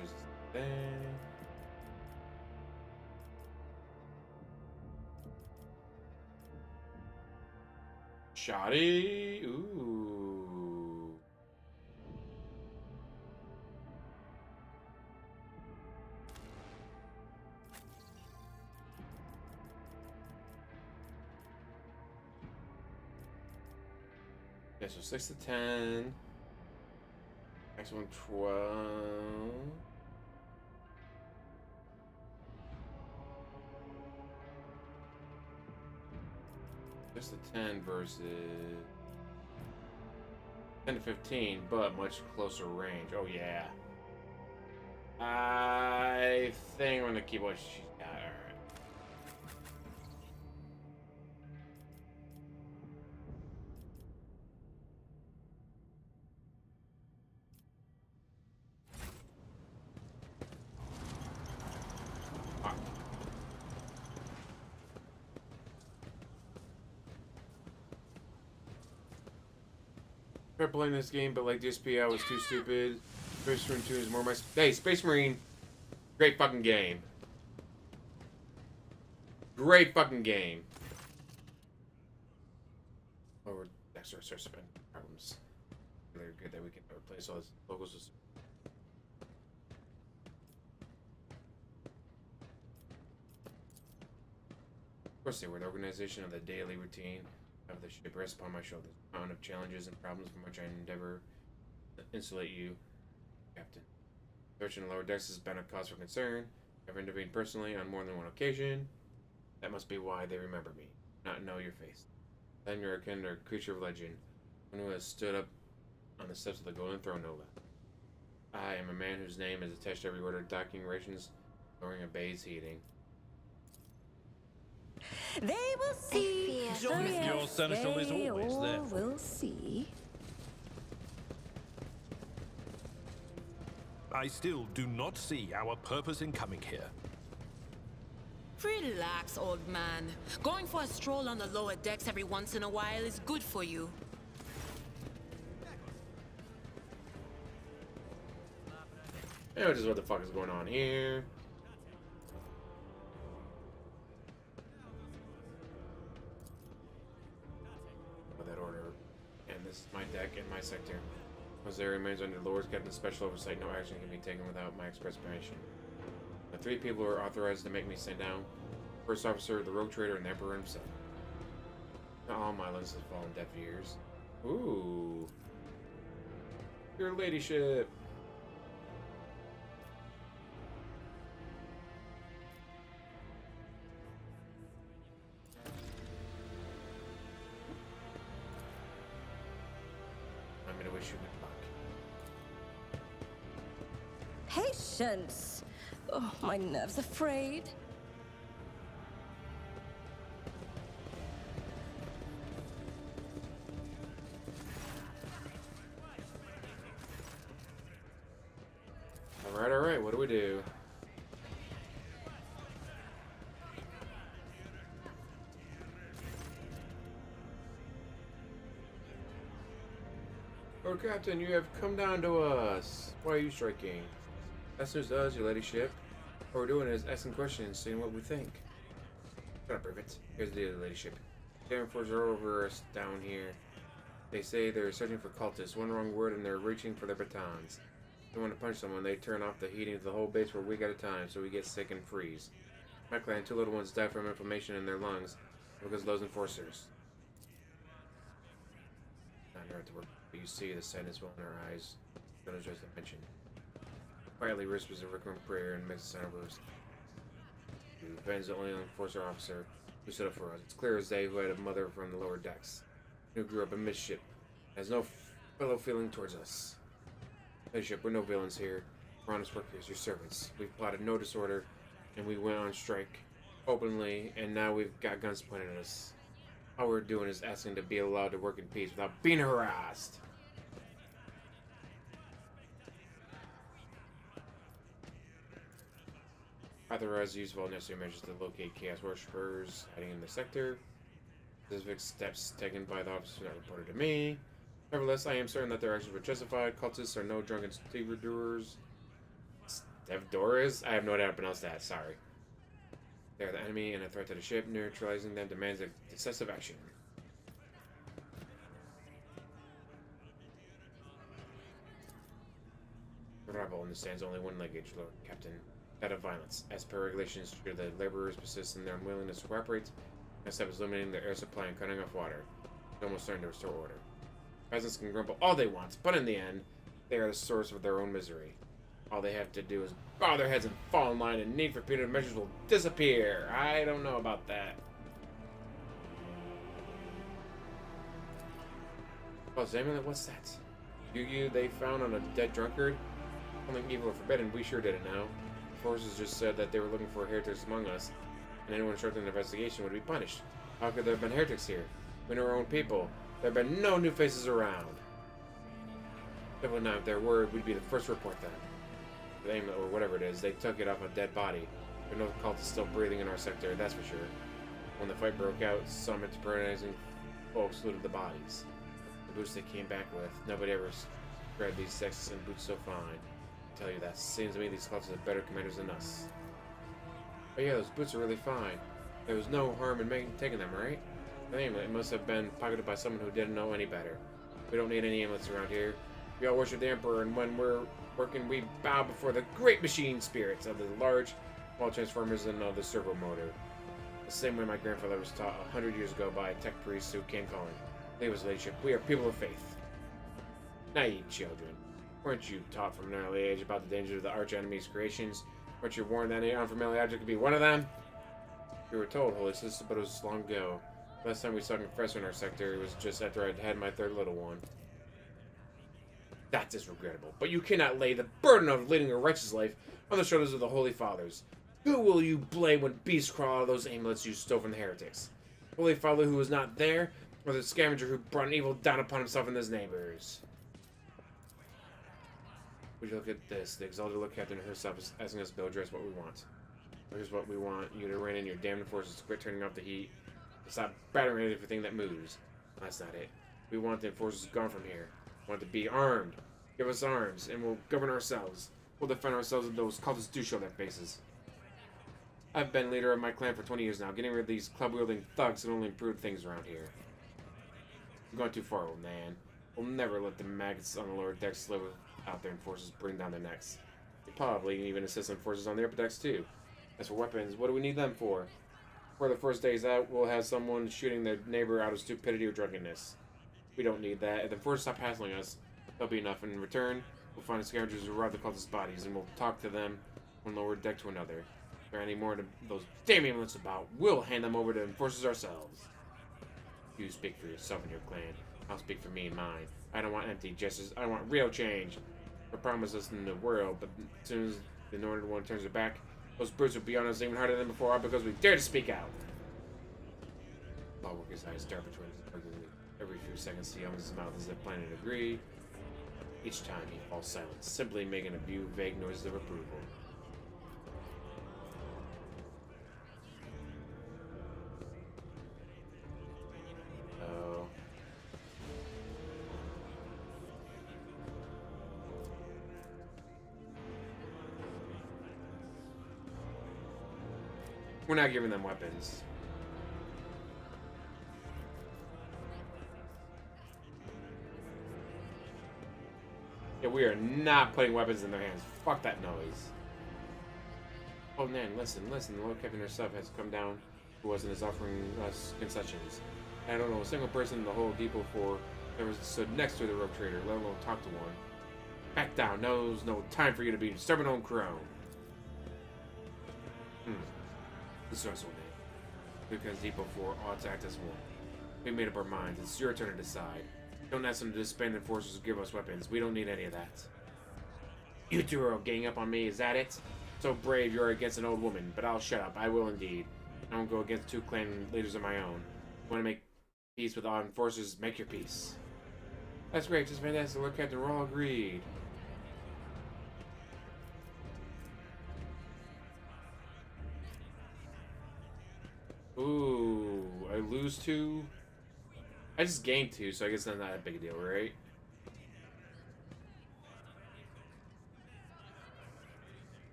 Speaker 1: Just there. Shoddy. Ooh. Okay, so 6 to 10. Next one, 12. Just a 10 versus 10 to 15, but much closer range. Oh, yeah. I think I'm going to keep what she got. All right. I tried playing this game, but like DSP, I was too stupid. Space Marine 2 is more my... Hey, Space Marine! Great fucking game. Great fucking game. Oh, we're next to our spend problems. Really good that we can replace all those logos with... Of course they were. The organization of the daily routine of the ship rests upon my shoulders. A mountain of challenges and problems from which I endeavor to insulate you, Captain. Searching the lower decks has been a cause for concern. I've intervened personally on more than one occasion. That must be why they remember me, not know your face. Then you're a kind of creature of legend, one who has stood up on the steps of the Golden Throne Nova. I am a man whose name is attached to every order, docking rations, lowering a base heating.
Speaker 8: They will see.
Speaker 3: Your seneschal is always there.
Speaker 8: We'll see.
Speaker 3: I still do not see our purpose in coming here.
Speaker 9: Relax, old man. Going for a stroll on the lower decks every once in a while is good for you.
Speaker 1: Yeah, just what the fuck is going on here? That order, and this is my deck and my sector. Once there remains under Lord's Captain's special oversight, no action can be taken without my express permission. The 3 people who are authorized to make me stand down: First Officer, the Rogue Trader, and the Emperor himself. Not all my lenses fall on deaf ears. Ooh. Your ladyship. I'm gonna wish you good luck.
Speaker 8: Patience. Oh, my nerves are frayed.
Speaker 1: Alright, what do we do? Oh, Captain, you have come down to us. Why are you striking? That's news to us, your ladyship. What we're doing is asking questions, seeing what we think. Shut up, Rivet. Here's the deal, ladyship. Damn forces are over us down here. They say they're searching for cultists. One wrong word and they're reaching for their batons. If they want to punch someone, they turn off the heating of the whole base for a week at a time, so we get sick and freeze. My clan, 2 little ones die from inflammation in their lungs because of those enforcers. Not hard to work, but you see the sadness well in our eyes. Don't address the mention. Quietly whispers a recurrent prayer and makes a sign of rose. Ben's the only enforcer officer who stood up for us. It's clear as day who had a mother from the lower decks, who grew up in midship, has no fellow feeling towards us. Ladyship, we're no villains here. We're honest workers, your servants. We've plotted no disorder, and we went on strike openly, and now we've got guns pointed at us. All we're doing is asking to be allowed to work in peace without being harassed. Authorize the use of all necessary measures to locate Chaos Worshippers hiding in the sector. Specific steps taken by the officers not reported to me. Nevertheless, I am certain that their actions were justified. Cultists are no drunken stevedores. Stevedores? I have no idea how to pronounce that, sorry. They are the enemy and a threat to the ship. Neutralizing them demands a decisive action. Bravo understands only one language, Lord Captain. That of violence. As per regulations, should the laborers persist in their unwillingness to cooperate, next step is limiting their air supply and cutting off water. It's almost certain to restore order. Peasants can grumble all they want, but in the end, they are the source of their own misery. All they have to do is bow their heads and fall in line, and need for punitive measures will disappear. I don't know about that. Oh, Zamulet, what's that? You they found on a dead drunkard? Something evil or forbidden, we sure didn't know. The forces just said that they were looking for heretics among us, and anyone short of an investigation would be punished. How could there have been heretics here? We know our own people. There have been no new faces around. If it would not have their word, we'd be the first to report them. The amulet, or whatever it is, they took it off a dead body. But no cult is still breathing in our sector, that's for sure. When the fight broke out, some enterprising folks looted the bodies. The boots they came back with. Nobody ever spread these sexes and boots so fine. I tell you that. Seems to me these cults have better commanders than us. Oh yeah, those boots are really fine. There was no harm in taking them, right? The amulet must have been pocketed by someone who didn't know any better. We don't need any amulets around here. We all worship the Emperor, and when we're working, we bow before the great machine spirits of the large wall transformers and of the servo motor. The same way my grandfather was taught 100 years ago by a tech priest who came calling. Leave us, ladyship. We are people of faith. Naive children. Weren't you taught from an early age about the danger of the arch-enemy's creations? Weren't you warned that any unfamiliar object could be one of them? We were told, Holy Sister, but it was long ago. Last time we saw a professor in our sector, it was just after I'd had my third little one. That is regrettable, but you cannot lay the burden of leading a righteous life on the shoulders of the Holy Fathers. Who will you blame when beasts crawl out of those amulets you stole from the heretics? Holy Father who was not there, or the scavenger who brought an evil down upon himself and his neighbors? Would you look at this? The exalted Lord Captain herself is asking us to build just what we want. Here's what we want. You to rein in your damned forces to quit turning off the heat. Stop battering everything that moves. That's not it. We want the enforcers gone from here. We want to be armed. Give us arms, and we'll govern ourselves. We'll defend ourselves if those cultists do show their faces. I've been leader of my clan for 20 years now. Getting rid of these club-wielding thugs will only improve things around here. You're going too far, old man. We'll never let the maggots on the lower decks live out there and forces bring down their necks. They probably even assist in forces on the upper decks, too. As for weapons, what do we need them for? For the first days out, we'll have someone shooting their neighbor out of stupidity or drunkenness. We don't need that. If the forces stop hassling us, that'll be enough. In return, we'll find the scavengers who robbed the cultists' bodies, and we'll talk to them from lower deck to another. If there are any more of those damn amulets about, we'll hand them over to enforcers ourselves. You speak for yourself and your clan. I'll speak for me and mine. I don't want empty gestures. I want real change. I promise us in the world, but as soon as the Northern one turns their back, those brutes will be on us even harder than before, all because we dare to speak out. Lawworker's eyes dart between his arguing. Every few seconds he opens his mouth as if planning to agree. Each time he falls silent, simply making a few vague noises of approval. Oh. We're not giving them weapons. Yeah, we are not putting weapons in their hands. Fuck that noise. Oh, man, listen. The Lord Captain herself has come down to us and is offering us concessions. I don't know a single person in the whole depot for ever stood next to the rogue trader, let alone talk to one. Back down. There's no time for you to be stubborn old crow. This is our soul name. Because Depot 4 ought to act as one. We made up our minds. It's your turn to decide. Don't ask them to disband their forces or give us weapons. We don't need any of that. You two are ganging up on me, is that it? So brave you're against an old woman, but I'll shut up. I will indeed. I won't go against two clan leaders of my own. Want to make peace with odd enforcers? Make your peace. That's great. Just fantastic. Lord Captain, we're all agreed. Ooh, I lose 2. I just gained 2, so I guess that's not a big deal, right?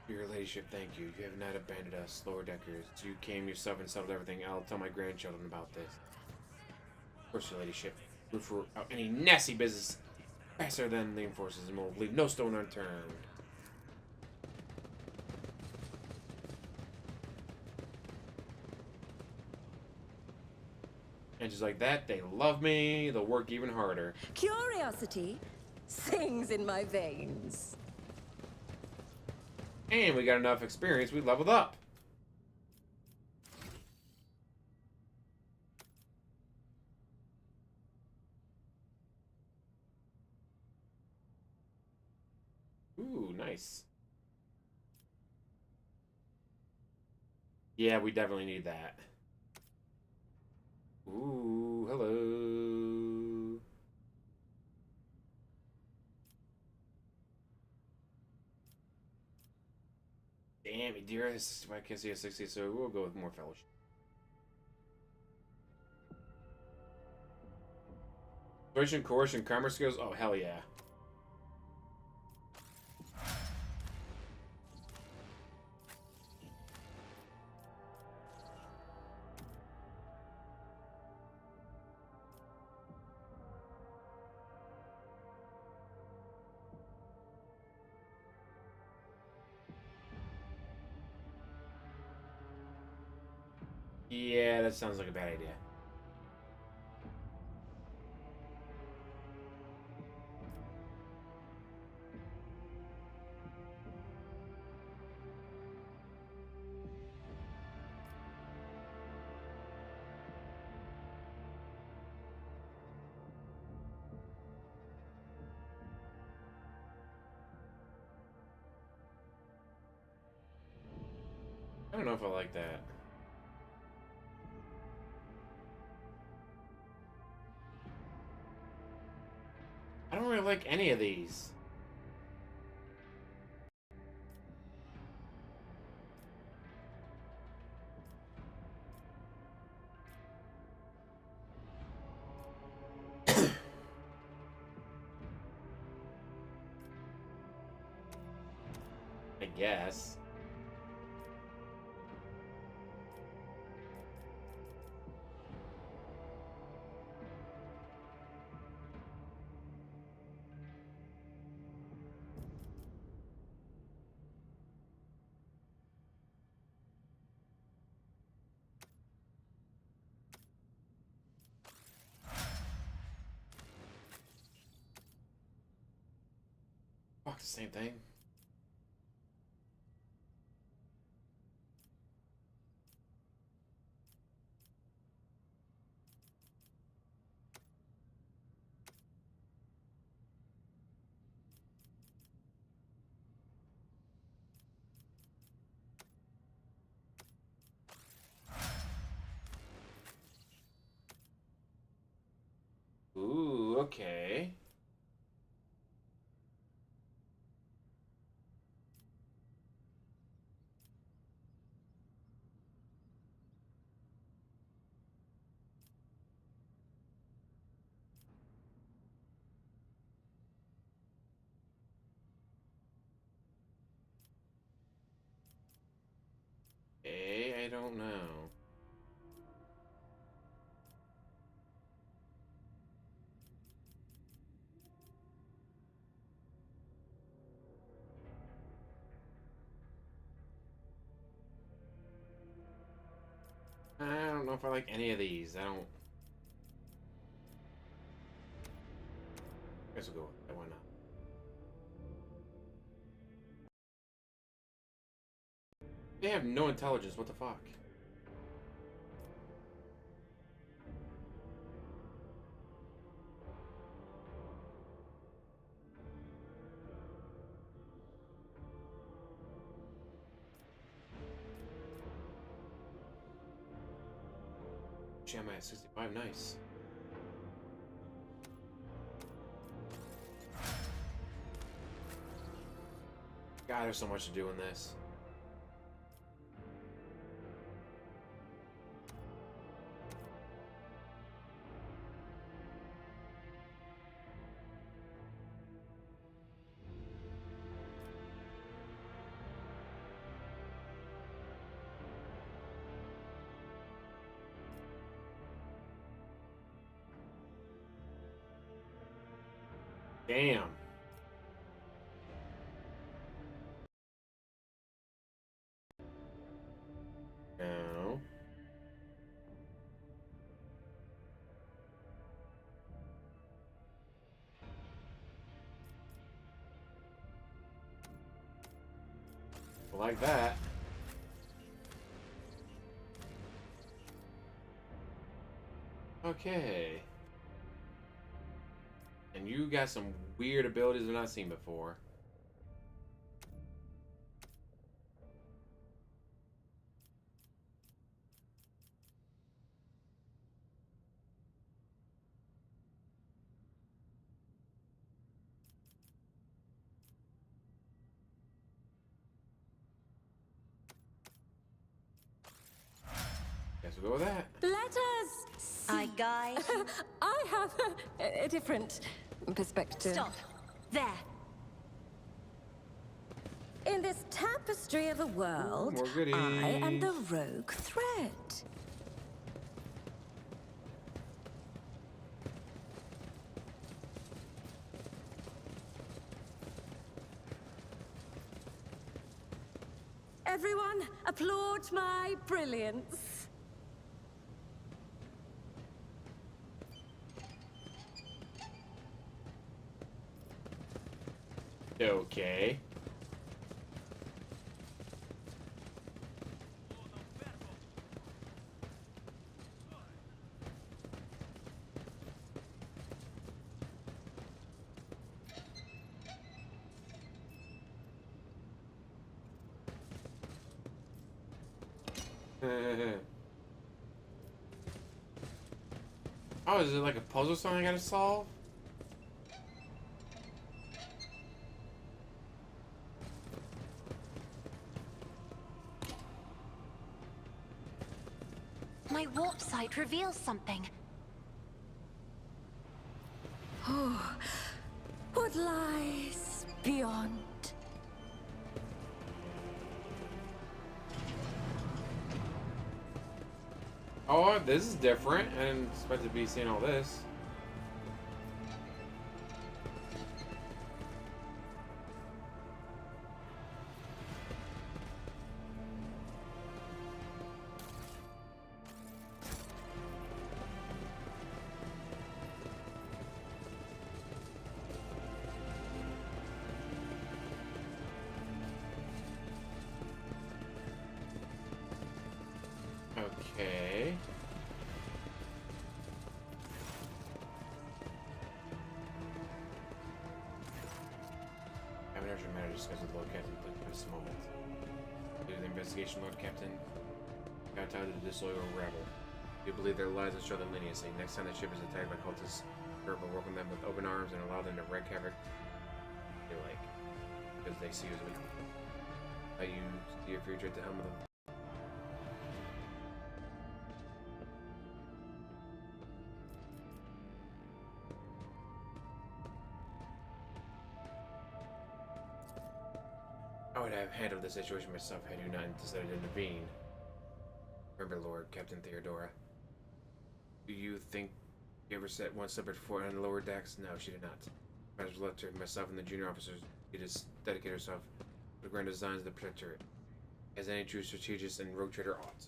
Speaker 1: Your ladyship, thank you. You have not abandoned us, lower deckers. You came yourself and settled everything. I'll tell my grandchildren about this. Of course, your ladyship. Root for out any nasty business faster than the enforcers, and we'll leave no stone unturned. And just like that, they love me. They'll work even harder.
Speaker 8: Curiosity sings in my veins.
Speaker 1: And we got enough experience, we leveled up. Ooh, nice. Yeah, we definitely need that. Ooh, hello. Damn, dear, I can't see a 60, so we'll go with more fellowship. Persuasion, coercion, commerce skills. Oh, hell yeah. Yeah, that sounds like a bad idea. I don't know if I like that. I don't really like any of these. I guess. Fuck, the same thing. Ooh, okay. I don't know. I don't know if I like any of these. I don't. I guess we'll go with that. Why not? They have no intelligence. What the fuck? Gee, I'm at 65. Nice. God, there's so much to do in this. Damn. No. Like that. Okay. And you got some weird abilities I've not seen before. Guess we'll go with that.
Speaker 8: Let us see.
Speaker 2: I guide.
Speaker 8: I have a different perspective.
Speaker 2: Stop. There.
Speaker 8: In this tapestry of a world,
Speaker 1: more goodies.
Speaker 8: I am the rogue thread. Everyone, applaud my brilliance.
Speaker 1: Okay. Oh, is it like a puzzle something I gotta solve?
Speaker 2: My warp sight reveals something.
Speaker 8: Oh, what lies beyond?
Speaker 1: Oh, this is different. I didn't expect to be seeing all this. Okay. I haven't actually managed to discuss with Lord Captain at this moment. Due to the investigation, Lord Captain got tied to the disloyal rebel. You believe their lies and show their leniency. Next time the ship is attacked by cultists, Earth will welcome them with open arms and allow them to wreak havoc they like. Because they see you as weak. How you see your future at the helm of the I would have handled the situation myself had you not decided to intervene. Remember, Lord Captain Theodora. Do you think you ever set one separate foot on the lower decks? No, she did not. I was left to myself and the junior officers. She just dedicated herself to the grand designs of the Protectorate, as any true strategist and rogue trader ought.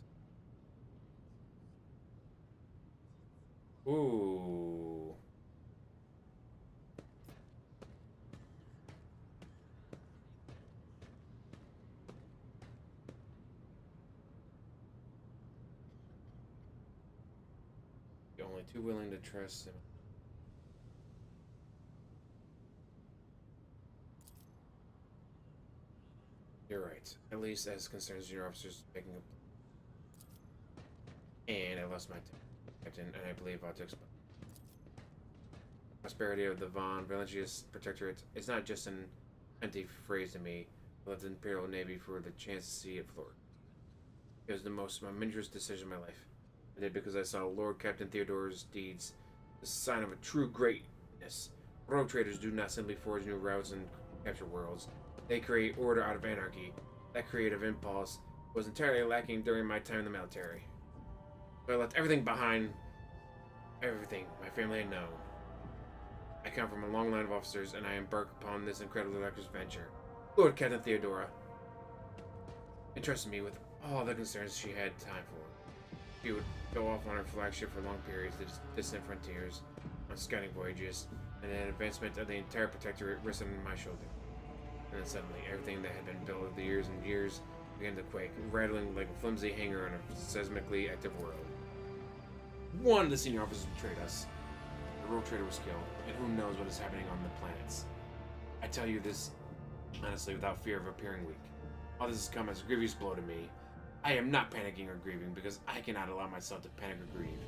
Speaker 1: Ooh. You're only too willing to trust him. You're right. At least as concerns junior officers picking up. And I lost my captain, and I believe I'll explain. Prosperity of the Von Valentius Protectorate is not just an empty phrase to me. I left the Imperial Navy for the chance to see it flourish. It was the most momentous decision of my life. I did because I saw Lord Captain Theodore's deeds, the sign of a true greatness. Rogue traders do not simply forge new routes and capture worlds. They create order out of anarchy. That creative impulse was entirely lacking during my time in the military. So I left everything behind. Everything my family had known. I come from a long line of officers, and I embark upon this incredible reckless venture. Lord Captain Theodora entrusted me with all the concerns she had time for. She would go off on her flagship for long periods to distant frontiers, on scouting voyages, and an advancement of the entire Protectorate rested on my shoulder. And then suddenly, everything that had been built over the years and years began to quake, rattling like a flimsy hanger on a seismically active world. One of the senior officers betrayed us. The rogue trader was killed, and who knows what is happening on the planets. I tell you this honestly without fear of appearing weak. All this has come as a grievous blow to me. I am not panicking or grieving because I cannot allow myself to panic or grieve.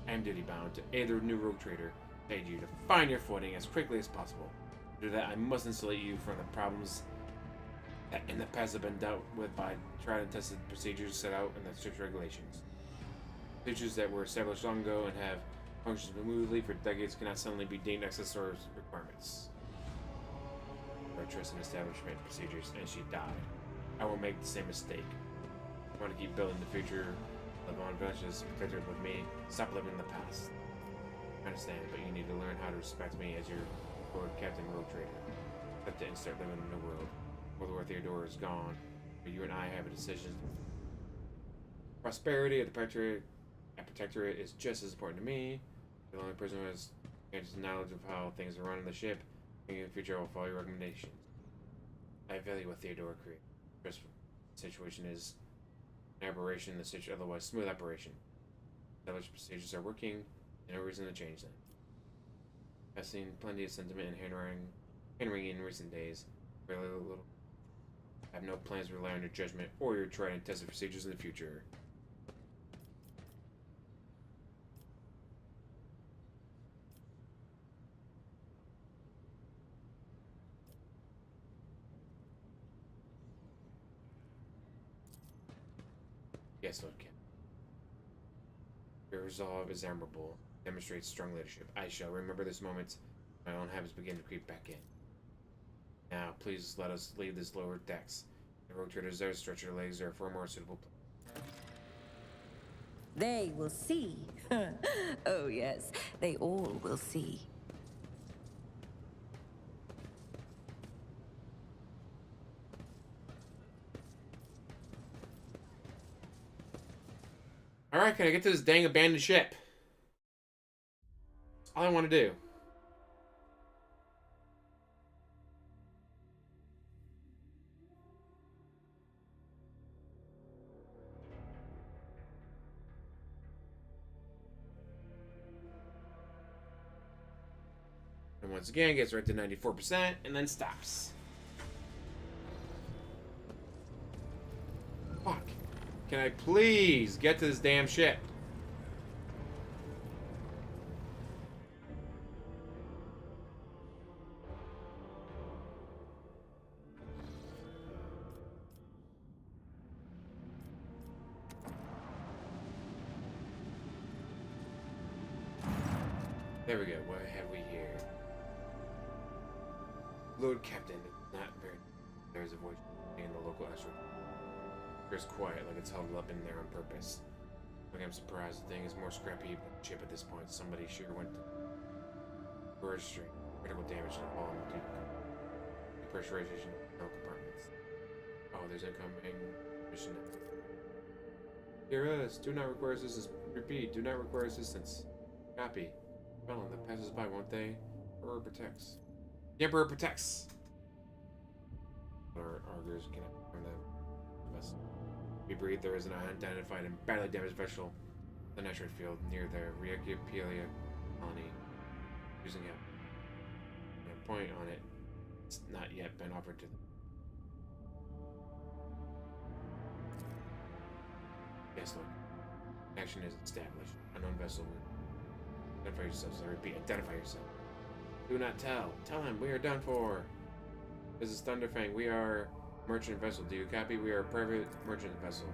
Speaker 1: I am duty-bound to aid the new rogue trader, to aid you to find your footing as quickly as possible. To do that, I must insulate you from the problems that in the past have been dealt with by tried and tested procedures set out in the strict regulations. Procedures that were established long ago and have functioned smoothly for decades cannot suddenly be deemed excess or requirements. Her trust in establishment procedures, and she died. I won't make the same mistake. I want to keep building the future of on vengeance protected with me. Stop living in the past. I understand, but you need to learn how to respect me as your Lord Captain Rogue Trader. Accept it and start living in the world. World Theodore is gone, but you and I have a decision. Prosperity of the Protectorate is just as important to me. The only person who has knowledge of how things are run on the ship. In the future, I will follow your recommendations. I value what Theodore created. The situation is an aberration, the otherwise smooth operation. Established procedures are working, and no reason to change them. I've seen plenty of sentiment and hand-wringing in recent days. Really little. I have no plans to rely on your judgment or your tried and tested procedures in the future. Yes, Lord Captain. Your resolve is admirable. Demonstrates strong leadership. I shall remember this moment. My own habits begin to creep back in. Now, please let us leave this lower decks. The rogue trader desires to stretch your legs are for a more suitable place.
Speaker 8: They will see. Oh yes, they all will see.
Speaker 1: Alright, can I get to this dang abandoned ship? That's all I want to do. And once again, gets right to 94% and then stops. Fuck. Can I please get to this damn ship? There we go. What have we here? Lord Captain, not very. There's a voice in the local asteroid. It's quiet, like it's held up in there on purpose. Like I'm surprised the thing is more scrappy than the ship at this point. Somebody sure went to registry. Critical damage to the hull and depressurization of compartments. Oh, there's incoming mission. Hear us. Do not require assistance. Repeat. Do not require assistance. Copy. Well, that passes by, won't they? Emperor protects. The Emperor protects. Our augurs cannot confirm them. We breathe. There is an unidentified and badly damaged vessel in the asteroid field near the Reacupelia colony. Using it. And a point on it. It's not yet been offered to them. Yes, look. Action is established. Unknown vessel. Identify yourselves. I repeat, identify yourself. Do not tell. Tell him we are done for. This is Thunderfang. We are merchant vessel. Do you copy? We are a private merchant vessel.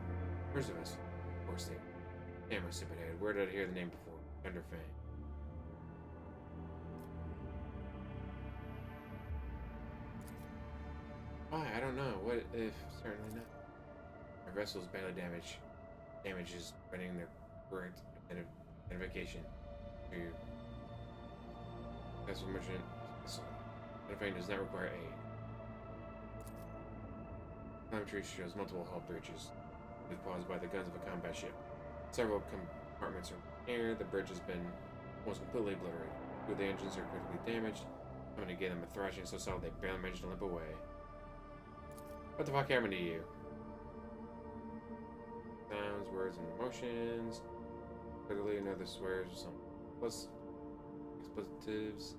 Speaker 1: Where's the vessel? Of course they. Damn, my stupid head. Where did I hear the name before? Thunderfang. Why? I don't know. What if? Certainly not. Our vessel is badly damaged. Damage is running their correct identification. Vessel merchant vessel. Thunderfang does not require aid. Telemetry shows multiple hull breaches, caused by the guns of a combat ship. Several compartments are in air. The bridge has been almost completely obliterated. Two of the engines are critically damaged. Somebody gave them a thrashing so solid they barely managed to limp away. What the fuck happened to you? Sounds, words, and emotions. Literally another swears or something. Plus expletives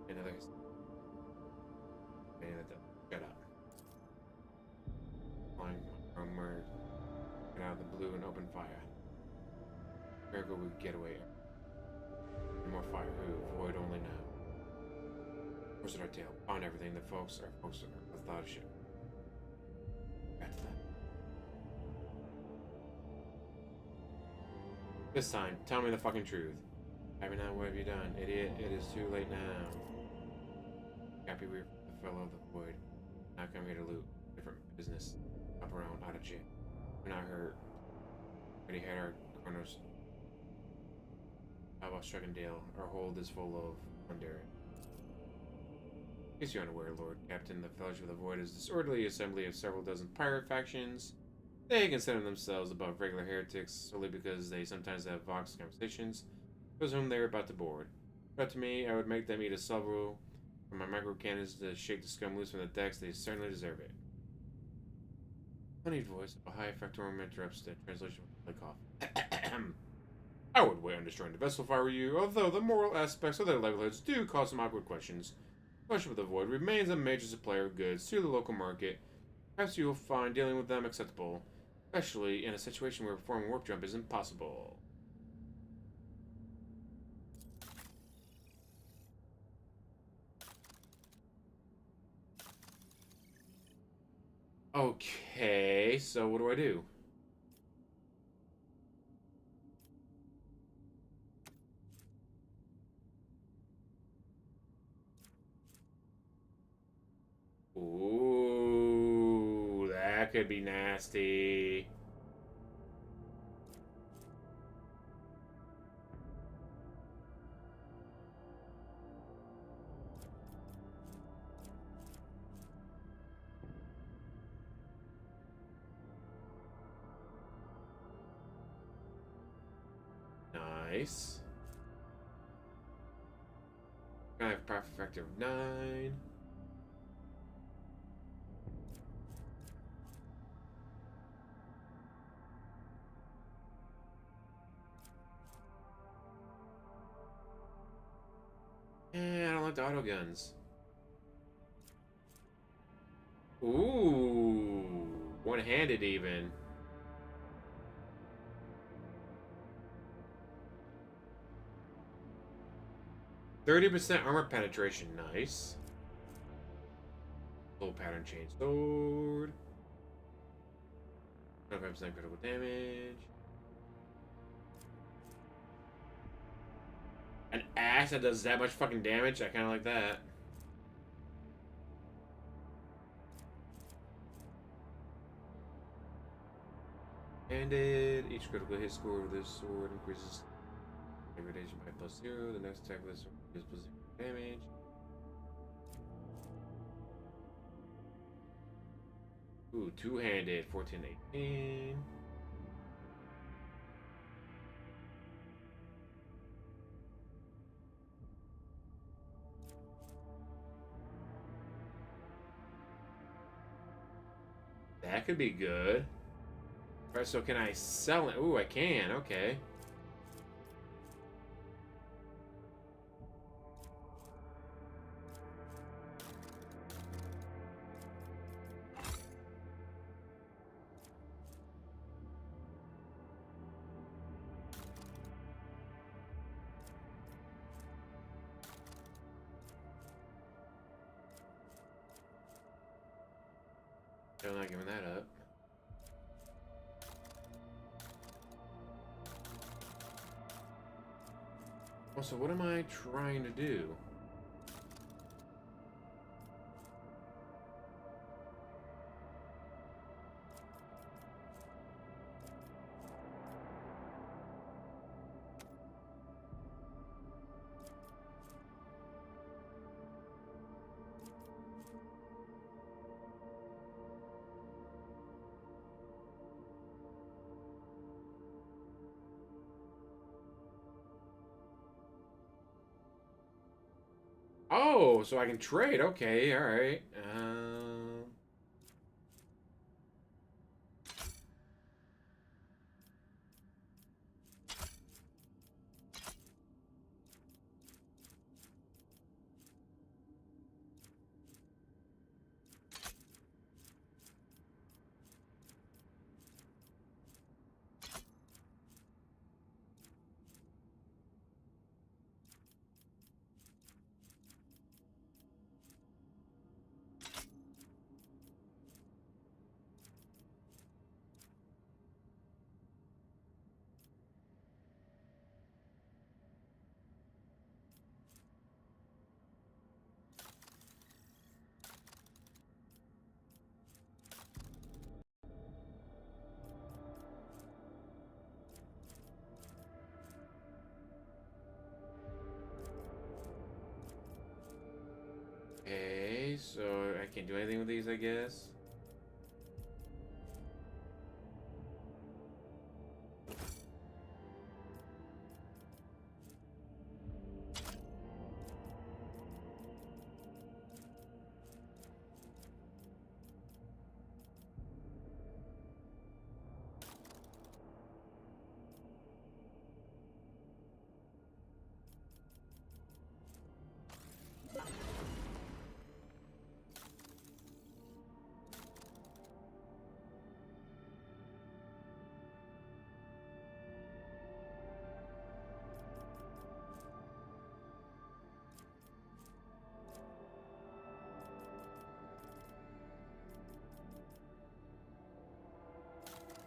Speaker 1: and other. Man, shut up. Flying from word. Get out of the blue and open fire. Miracle we get away. And more fire. Who? Void only now. Where's our tail? Found everything. The folks are without a ship. That's that. This time, tell me the fucking truth. Happy now, what have you done? Idiot, it is too late now. Happy we're the fellow of the void. Not come here to loot. Different business. Up around, out of jail. We're not hurt. Already had our corners. How about Struckendale? Our hold is full of wonder. In case you're unaware, Lord Captain, the Fellowship of the Void is a disorderly assembly of several dozen pirate factions. They consider themselves above regular heretics solely because they sometimes have vox conversations, those whom they are about to board. But to me, I would make them eat a salvo from my micro cannons to shake the scum loose from the decks. They certainly deserve it. Honeyed voice of a high factorum interrupts the translation of the cough. I would wait on destroying the vessel if I were you, although the moral aspects of their livelihoods do cause some awkward questions. Fellowship of the Void remains a major supplier of goods to the local market. Perhaps you will find dealing with them acceptable, especially in a situation where performing warp jump is impossible. Okay, so what do I do? Ooh, that could be nasty. Nice. I have a profit factor of 9. I don't like the auto guns. Ooh, one-handed even. %30 armor penetration, nice. Full pattern chain sword. 25% critical damage. An axe that does that much fucking damage? I kind of like that. Handed. Each critical hit score of this sword increases degradation by +0. The next attack with this sword is +0 damage. Ooh, two-handed. 14, 18. That could be good. Alright, so can I sell it? Ooh, I can. Okay. I'm not giving that up. Also, what am I trying to do? Oh, so I can trade. Okay, all right. Can't do anything with these, I guess.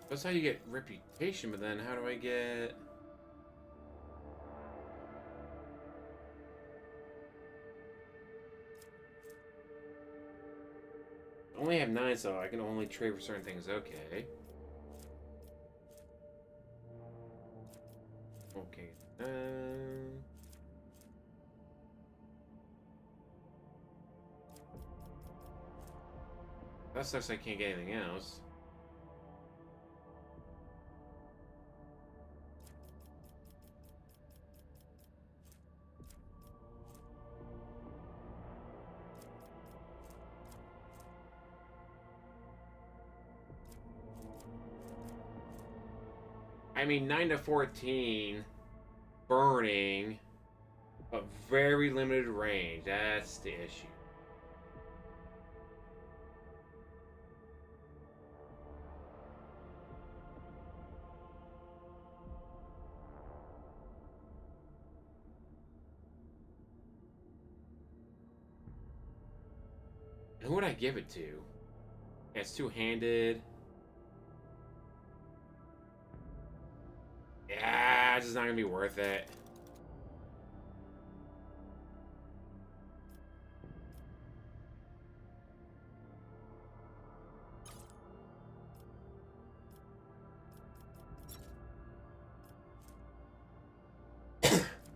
Speaker 1: That's how you get reputation, but then how do I get... I only have 9, so I can only trade for certain things. Okay. Okay. That sucks I can't get anything else. I mean, 9 to 14, burning, a very limited range. That's the issue. And who would I give it to? Yeah, it's two-handed. Yeah, it's just not gonna be worth it.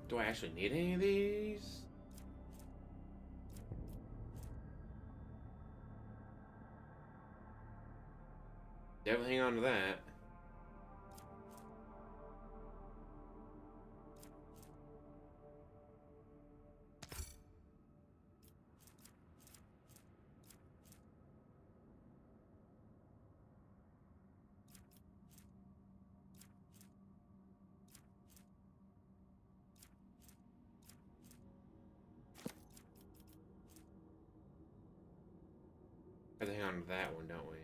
Speaker 1: Do I actually need any of these? Definitely hang on to that. Gotta hang on to that one, don't we?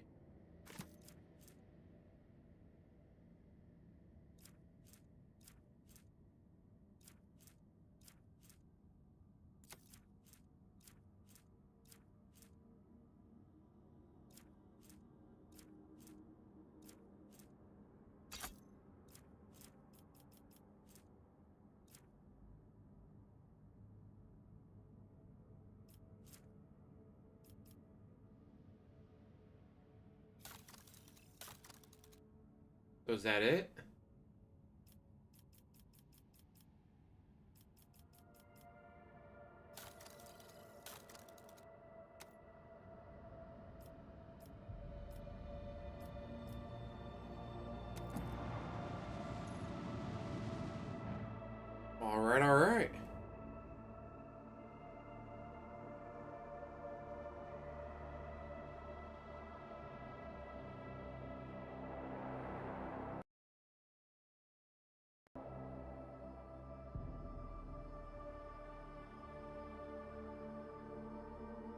Speaker 1: So is that it? All right, all right.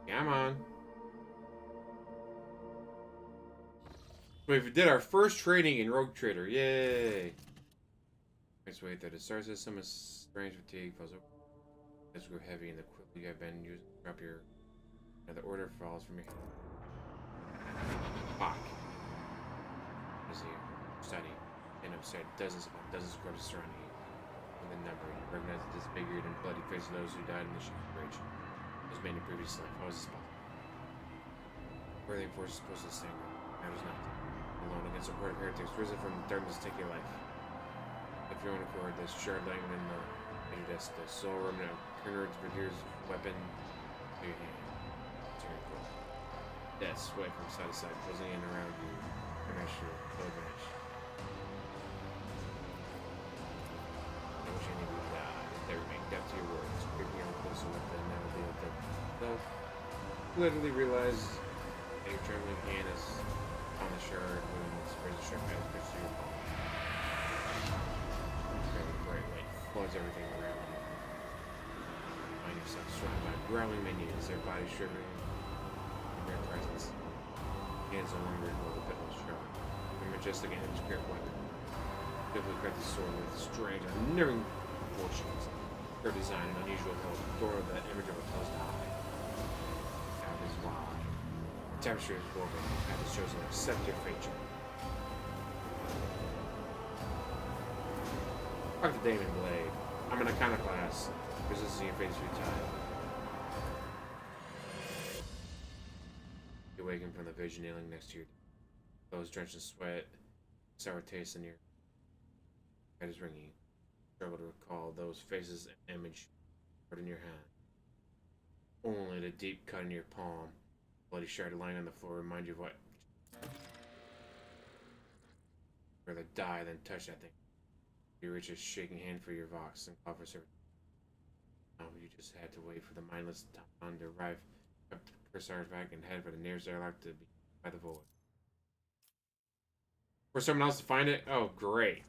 Speaker 1: Come on. We did our first trading in Rogue Trader. Yay! Let's wait that the star system is strange fatigue puzzle. Let's go heavy in the quickly I've been using up here. And the order falls from me. Fuck. As you study and upset dozens upon dozens of corpses surrounding you. With a number, you recognize the disfigured and bloody faces of those who died in the ship bridge. Was made in previous life. How is this possible? Where are the forces supposed to stand? Matters not. Alone against a horde of heretics risen from darkness to take your life. If you're on accord, this shard lying in the desk, the sole remnant of Kernard's Brigadiers weapon to your hand. To your core. That sway from side to side, closing in around you. Mesh your code mesh. I wish I knew you died. They remain deaf to your words, creeping ever closer with them, never deal with them. They'll literally realize that your trembling hand is on the shard when it spreads a sharp edge to your palm. Very bright light floods everything around you. Find yourself surrounded by growling minions, their bodies shivering in their presence. Hands no longer hold the pitiless shard. Your majestic and inscript weapon. Beautifully crafted sword with strange, unnerving proportions. Her design and unusual hilt, door of that image of a closed eye. That is wide. The tapestry is woven, and it shows an accepted feature. Fuck the Demon Blade. I'm an iconoclast. Resisting your fate's futile. You awaken from the vision kneeling next to your clothes drenched in sweat, sour taste in your head is ringing. Struggle to recall those faces and image in your hand. Only the deep cut in your palm, bloody shard lying on the floor, remind you of what. Rather die than touch that thing. You reach a shaking hand for your Vox and call for service. You just had to wait for the mindless time to arrive up the cursed artifact and head for the nearest airlock to be by the void. For someone else to find it? Oh, great.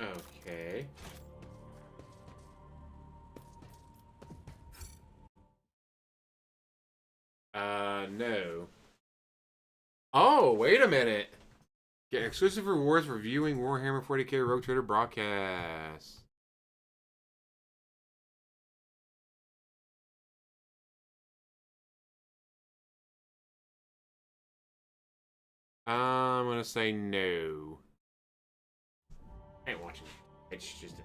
Speaker 1: Okay. No. Oh, wait a minute. Get exclusive rewards for viewing Warhammer 40k Rogue Trader broadcasts. I'm gonna say no. I ain't watching it. It's just a...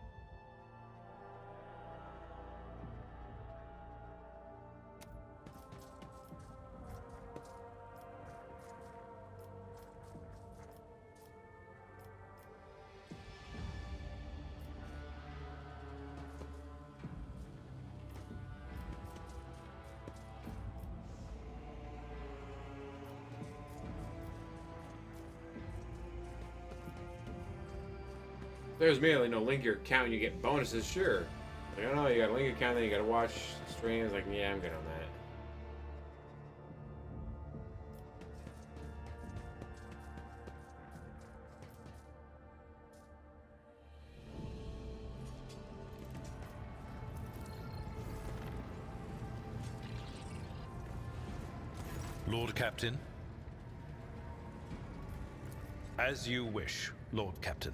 Speaker 1: There's merely no link your account and you get bonuses, sure. Like, I don't know, you got a link account, then you gotta watch streams. Like, yeah, I'm good on that.
Speaker 3: Lord Captain. As you wish, Lord Captain.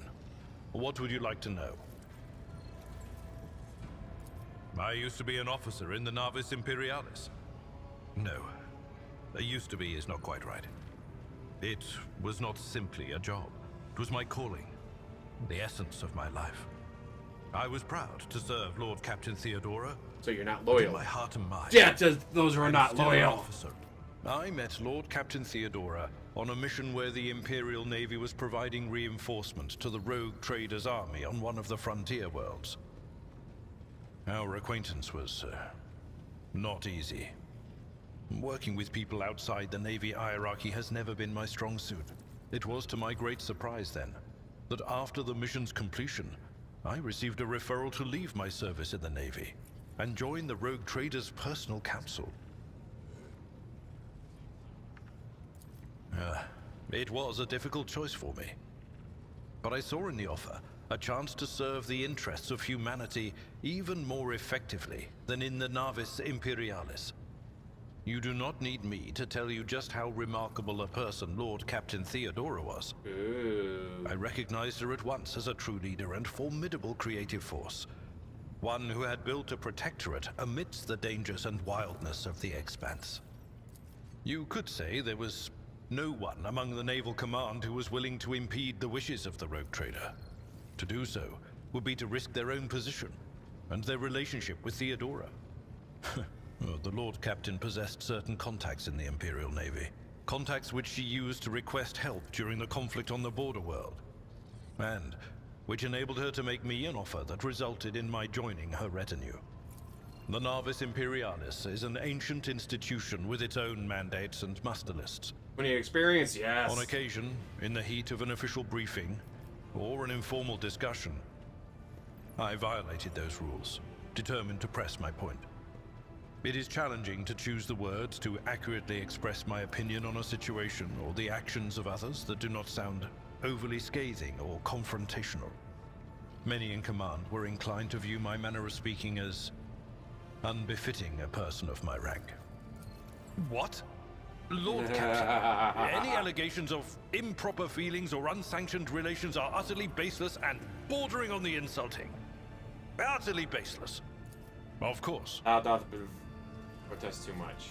Speaker 3: What would you like to know? I used to be an officer in the Navis Imperialis. No, I used to be is not quite right. It was not simply a job. It was my calling, the essence of my life. I was proud to serve Lord Captain Theodora.
Speaker 1: So you're not loyal.
Speaker 3: In my heart and mind.
Speaker 1: Yeah, those who are not
Speaker 3: still
Speaker 1: loyal.
Speaker 3: An officer. I met Lord Captain Theodora on a mission where the Imperial Navy was providing reinforcement to the rogue traders' army on one of the frontier worlds. Our acquaintance was not easy. Working with people outside the Navy hierarchy has never been my strong suit. It was to my great surprise then, that after the mission's completion, I received a referral to leave my service in the Navy and join the rogue traders' personal council. It was a difficult choice for me. But I saw in the offer a chance to serve the interests of humanity even more effectively than in the Navis Imperialis. You do not need me to tell you just how remarkable a person Lord Captain Theodora was.
Speaker 1: Ooh.
Speaker 3: I recognized her at once as a true leader and formidable creative force. One who had built a protectorate amidst the dangers and wildness of the Expanse. You could say there was no one among the naval command who was willing to impede the wishes of the rogue trader. To do so would be to risk their own position and their relationship with Theodora. The Lord Captain possessed certain contacts in the Imperial Navy, contacts which she used to request help during the conflict on the border world, and which enabled her to make me an offer that resulted in my joining her retinue. The Navis Imperialis is an ancient institution with its own mandates and muster lists.
Speaker 1: When you experience, yes.
Speaker 3: On occasion, in the heat of an official briefing, or an informal discussion, I violated those rules, determined to press my point. It is challenging to choose the words to accurately express my opinion on a situation or the actions of others that do not sound overly scathing or confrontational. Many in command were inclined to view my manner of speaking as unbefitting a person of my rank. What? Lord Captain, any allegations of improper feelings or unsanctioned relations are utterly baseless and bordering on the insulting. Utterly baseless. Of course.
Speaker 1: I'll not protest too much.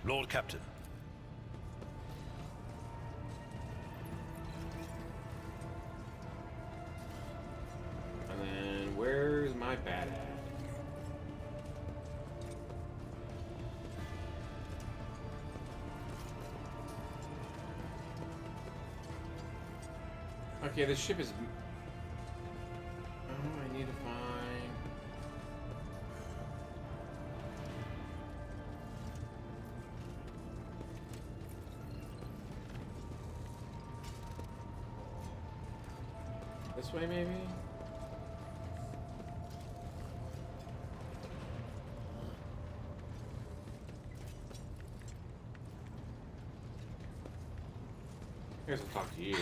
Speaker 3: Lord Captain.
Speaker 1: And then, where's my bad hat? Okay, this ship is... Oh, I need to find... This way, maybe? Here's to talk to you.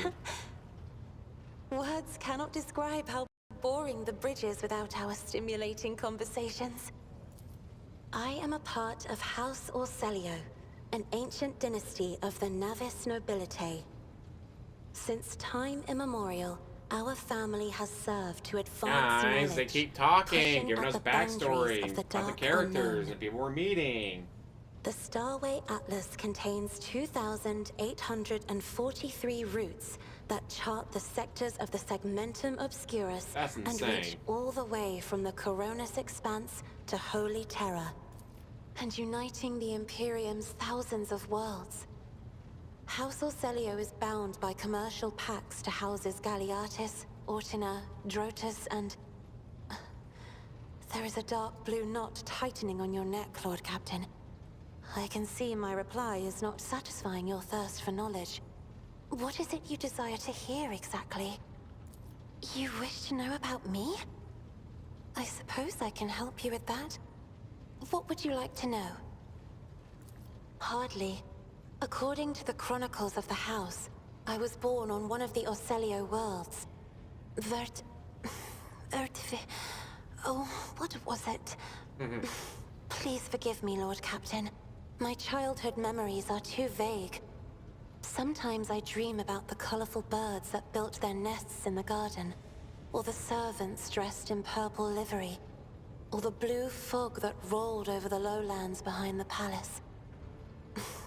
Speaker 2: Words cannot describe how boring the bridge is without our stimulating conversations. I am a part of House Orselio, an ancient dynasty of the Navis nobility. Since time immemorial, our family has served to advance
Speaker 1: Guys,
Speaker 2: knowledge,
Speaker 1: they keep talking,
Speaker 2: pushing
Speaker 1: giving
Speaker 2: at
Speaker 1: us
Speaker 2: the boundaries
Speaker 1: backstory
Speaker 2: of the
Speaker 1: about the
Speaker 2: dark
Speaker 1: characters
Speaker 2: unknown.
Speaker 1: and people we're meeting.
Speaker 2: The Starway Atlas contains 2,843 routes that chart the sectors of the Segmentum Obscurus
Speaker 1: That's
Speaker 2: and
Speaker 1: insane.
Speaker 2: reach all the way from the Coronis Expanse to Holy Terra, and uniting the Imperium's thousands of worlds. House Orselio is bound by commercial pacts to houses Galeatis, Ortina, Drotus, and... There is a dark blue knot tightening on your neck, Lord Captain. I can see my reply is not satisfying your thirst for knowledge. What is it you desire to hear exactly? You wish to know about me? I suppose I can help you with that. What would you like to know? Hardly. According to the chronicles of the house, I was born on one of the Orselio worlds. Oh, what was it? Please forgive me, Lord Captain. My childhood memories are too vague. Sometimes I dream about the colorful birds that built their nests in the garden, or the servants dressed in purple livery, or the blue fog that rolled over the lowlands behind the palace.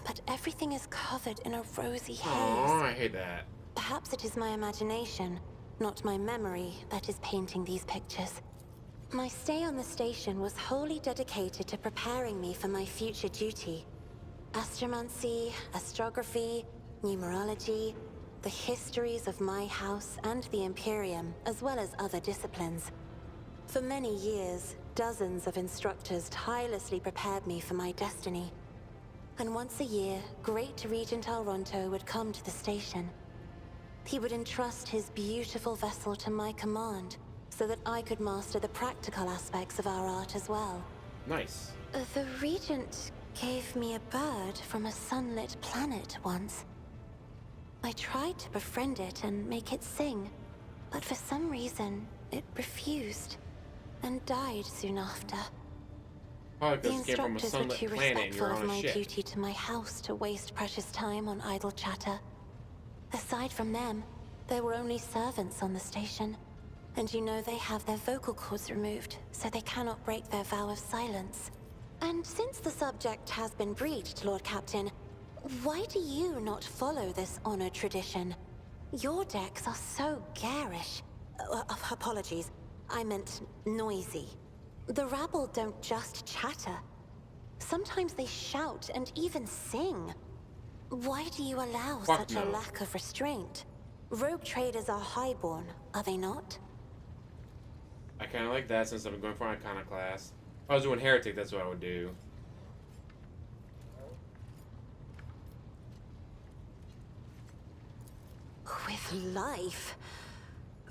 Speaker 2: But everything is covered in a rosy haze.
Speaker 1: Oh, I hate that.
Speaker 2: Perhaps it is my imagination, not my memory, that is painting these pictures. My stay on the station was wholly dedicated to preparing me for my future duty. Astromancy, astrography, numerology, the histories of my house and the Imperium, as well as other disciplines. For many years, dozens of instructors tirelessly prepared me for my destiny. And once a year, Great Regent Alronto would come to the station. He would entrust his beautiful vessel to my command, so that I could master the practical aspects of our art as well.
Speaker 1: Nice.
Speaker 2: The Regent gave me a bird from a sunlit planet once. I tried to befriend it and make it sing, but for some reason, it refused, and died soon after.
Speaker 1: Probably
Speaker 2: The
Speaker 1: because it came from a
Speaker 2: instructors were
Speaker 1: sunlit
Speaker 2: too
Speaker 1: planet and
Speaker 2: respectful
Speaker 1: you're
Speaker 2: of
Speaker 1: on a
Speaker 2: my
Speaker 1: ship.
Speaker 2: duty to my house to waste precious time on idle chatter. Aside from them, there were only servants on the station. And you know they have their vocal cords removed, so they cannot break their vow of silence. And since the subject has been breached, Lord Captain, why do you not follow this honored tradition? Your decks are so garish. Apologies, I meant noisy. The rabble don't just chatter. Sometimes they shout and even sing. Why do you allow
Speaker 1: Fuck
Speaker 2: such a
Speaker 1: no.
Speaker 2: lack of restraint? Rogue traders are highborn, are they not?
Speaker 1: I kind of like that since I've been going for Iconoclast. If I was doing Heretic, that's what I would do.
Speaker 2: With life?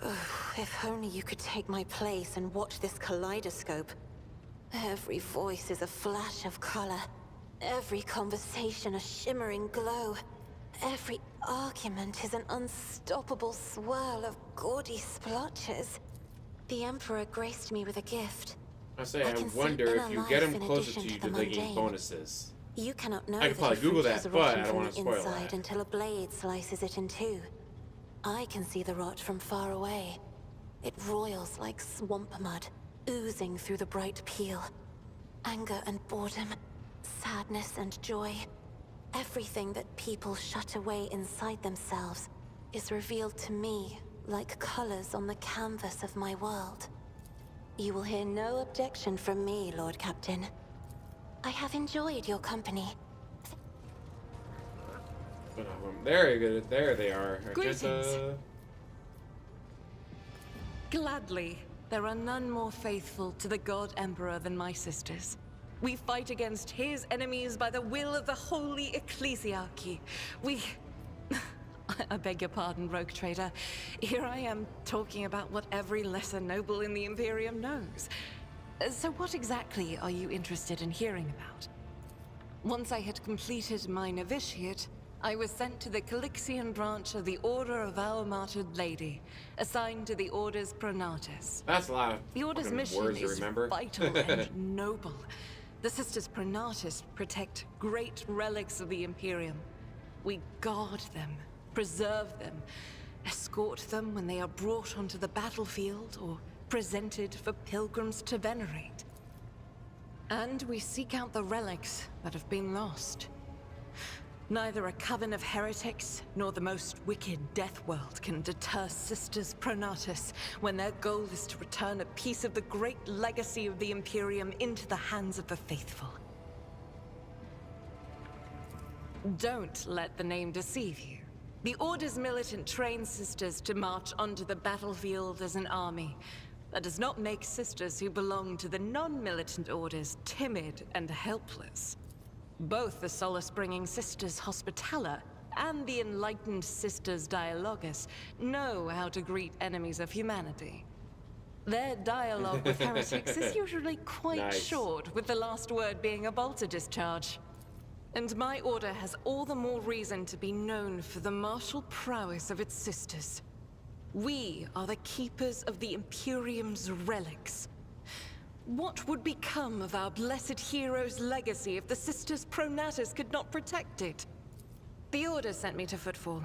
Speaker 2: Ugh, if only you could take my place and watch this kaleidoscope. Every voice is a flash of color. Every conversation a shimmering glow. Every argument is an unstoppable swirl of gaudy splotches. The Emperor graced me with a gift.
Speaker 1: I say, I
Speaker 2: can see
Speaker 1: wonder if
Speaker 2: inner
Speaker 1: you
Speaker 2: life
Speaker 1: get him
Speaker 2: in
Speaker 1: closer
Speaker 2: addition
Speaker 1: to you,
Speaker 2: to the
Speaker 1: do they gain
Speaker 2: mundane.
Speaker 1: bonuses?
Speaker 2: You cannot know
Speaker 1: I could
Speaker 2: that
Speaker 1: probably
Speaker 2: a
Speaker 1: Google
Speaker 2: fruit
Speaker 1: that,
Speaker 2: has
Speaker 1: but
Speaker 2: rotten
Speaker 1: I don't
Speaker 2: from
Speaker 1: want
Speaker 2: the
Speaker 1: to spoil
Speaker 2: inside
Speaker 1: that.
Speaker 2: until a blade slices it in two. I can see the rot from far away. It roils like swamp mud, oozing through the bright peel. Anger and boredom, sadness and joy. Everything that people shut away inside themselves is revealed to me like colors on the canvas of my world. You will hear no objection from me, Lord Captain. I have enjoyed your company.
Speaker 1: There, good. There they are.
Speaker 4: Greetings.
Speaker 1: Argenta.
Speaker 4: Gladly, there are none more faithful to the God Emperor than my sisters. We fight against his enemies by the will of the Holy Ecclesiarchy. We... I beg your pardon, Rogue Trader. Here I am talking about what every lesser noble in the Imperium knows. So what exactly are you interested in hearing about? Once I had completed my novitiate, I was sent to the Calixian branch of the Order of Our Martyred Lady, assigned to the Order's Pronatus.
Speaker 1: That's a lot of
Speaker 4: The Order's
Speaker 1: fucking
Speaker 4: mission
Speaker 1: words to
Speaker 4: is
Speaker 1: remember.
Speaker 4: vital and noble. The Sisters Pronatus protect great relics of the Imperium. We guard them, preserve them, escort them when they are brought onto the battlefield or presented for pilgrims to venerate. And we seek out the relics that have been lost. Neither a coven of heretics nor the most wicked death world can deter Sisters Pronatus when their goal is to return a piece of the great legacy of the Imperium into the hands of the faithful. Don't let the name deceive you. The Order's militant trains sisters to march onto the battlefield as an army. That does not make sisters who belong to the non-militant orders timid and helpless. Both the solace-bringing Sisters Hospitaller and the enlightened Sisters Dialogus know how to greet enemies of humanity. Their dialogue with heretics is usually quite
Speaker 1: Nice.
Speaker 4: short, with the last word being a bolter discharge. And my order has all the more reason to be known for the martial prowess of its sisters. We are the keepers of the Imperium's relics. What would become of our blessed hero's legacy if the Sisters Pronatus could not protect it? The Order sent me to Footfall.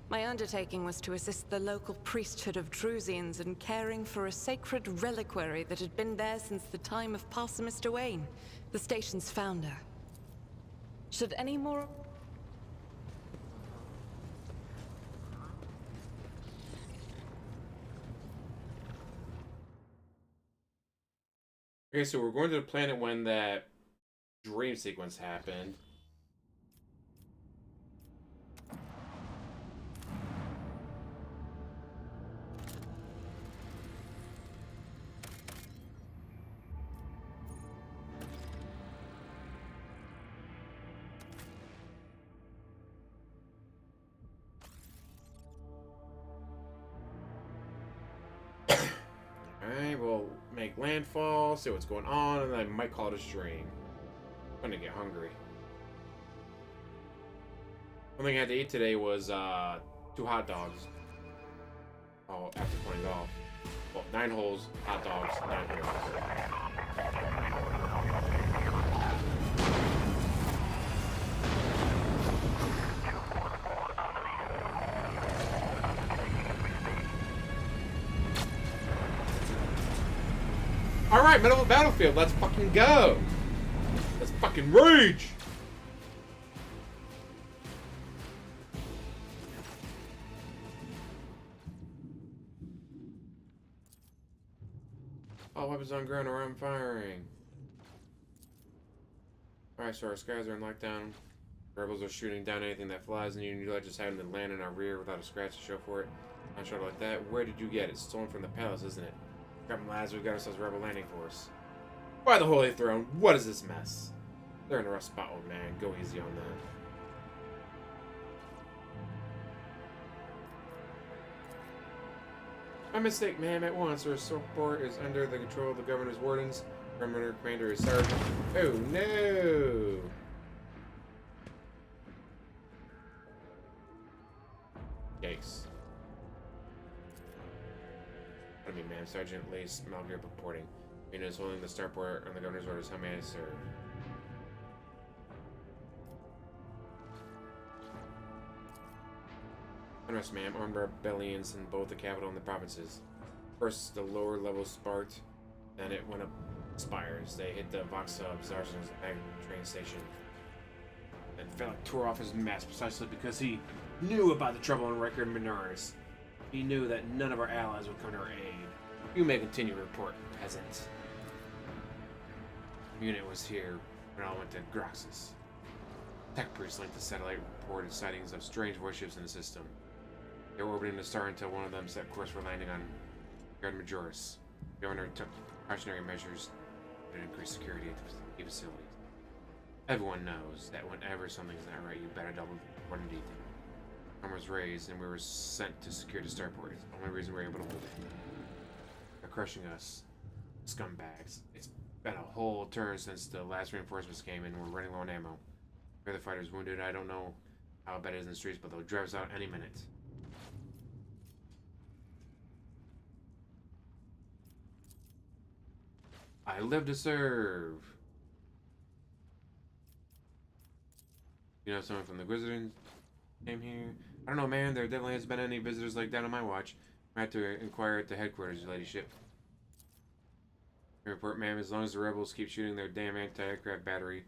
Speaker 4: My undertaking was to assist the local priesthood of Drusians in caring for a sacred reliquary that had been there since the time of Parson Mr. Wayne, the station's founder. Should any more...
Speaker 1: Okay, so we're going to the planet when that dream sequence happened. Alright, we'll make landfall, see what's going on, and I might call it a stream. I'm gonna get hungry. One thing I had to eat today was 2 hot dogs. Oh, after playing golf. Well, 9 holes, hot dogs, 9 holes. Alright, middle of the battlefield, let's fucking go! Let's fucking rage! All weapons on ground or I'm firing. Alright, so our skies are in lockdown. Rebels are shooting down anything that flies, and you just having to land in our rear without a scratch to show for it. On a shuttle like that, where did you get it? Stolen from the palace, isn't it? Grab them, lads. We've got ourselves a rebel landing force. By the Holy Throne, what is this mess? They're in a rough spot, old man. Go easy on that. My mistake, ma'am. At once, our support is under the control of the governor's wardens. Perimeter commander is Sergeant. Oh no! Yikes. Pardon me, ma'am. Sergeant Lace Malgrip reporting. Mina is holding the starport on the governor's orders. How may I serve? Unrest, ma'am. Armed rebellions in both the capital and the provinces. First, the lower level sparked, then it went up spires. They hit the Vox Zarzan's train station. And Felix tore off his mask precisely because he knew about the trouble on record in Benares. He knew that none of our allies would come to our aid. You may continue to report, peasant. The unit was here when I went to Graxus. Tech priest linked the satellite reported sightings of strange warships in the system. They were orbiting the star until one of them set course for landing on Guard Majoris. The governor took precautionary measures to increase security at the facilities. Everyone knows that whenever something's not right, you better double what indeed. The arm was raised and we were sent to secure the starport. It's the only reason we were able to hold it. They're crushing us, scumbags. It's been a whole turn since the last reinforcements came in. We're running low on ammo. The other fighters wounded. I don't know how bad it is in the streets, but they'll drive us out any minute. I live to serve. You know someone from the Wizards came here? I don't know, man. There definitely hasn't been any visitors like that on my watch. I have to inquire at the headquarters, Your Ladyship. Report, ma'am. As long as the rebels keep shooting their damn anti-aircraft battery,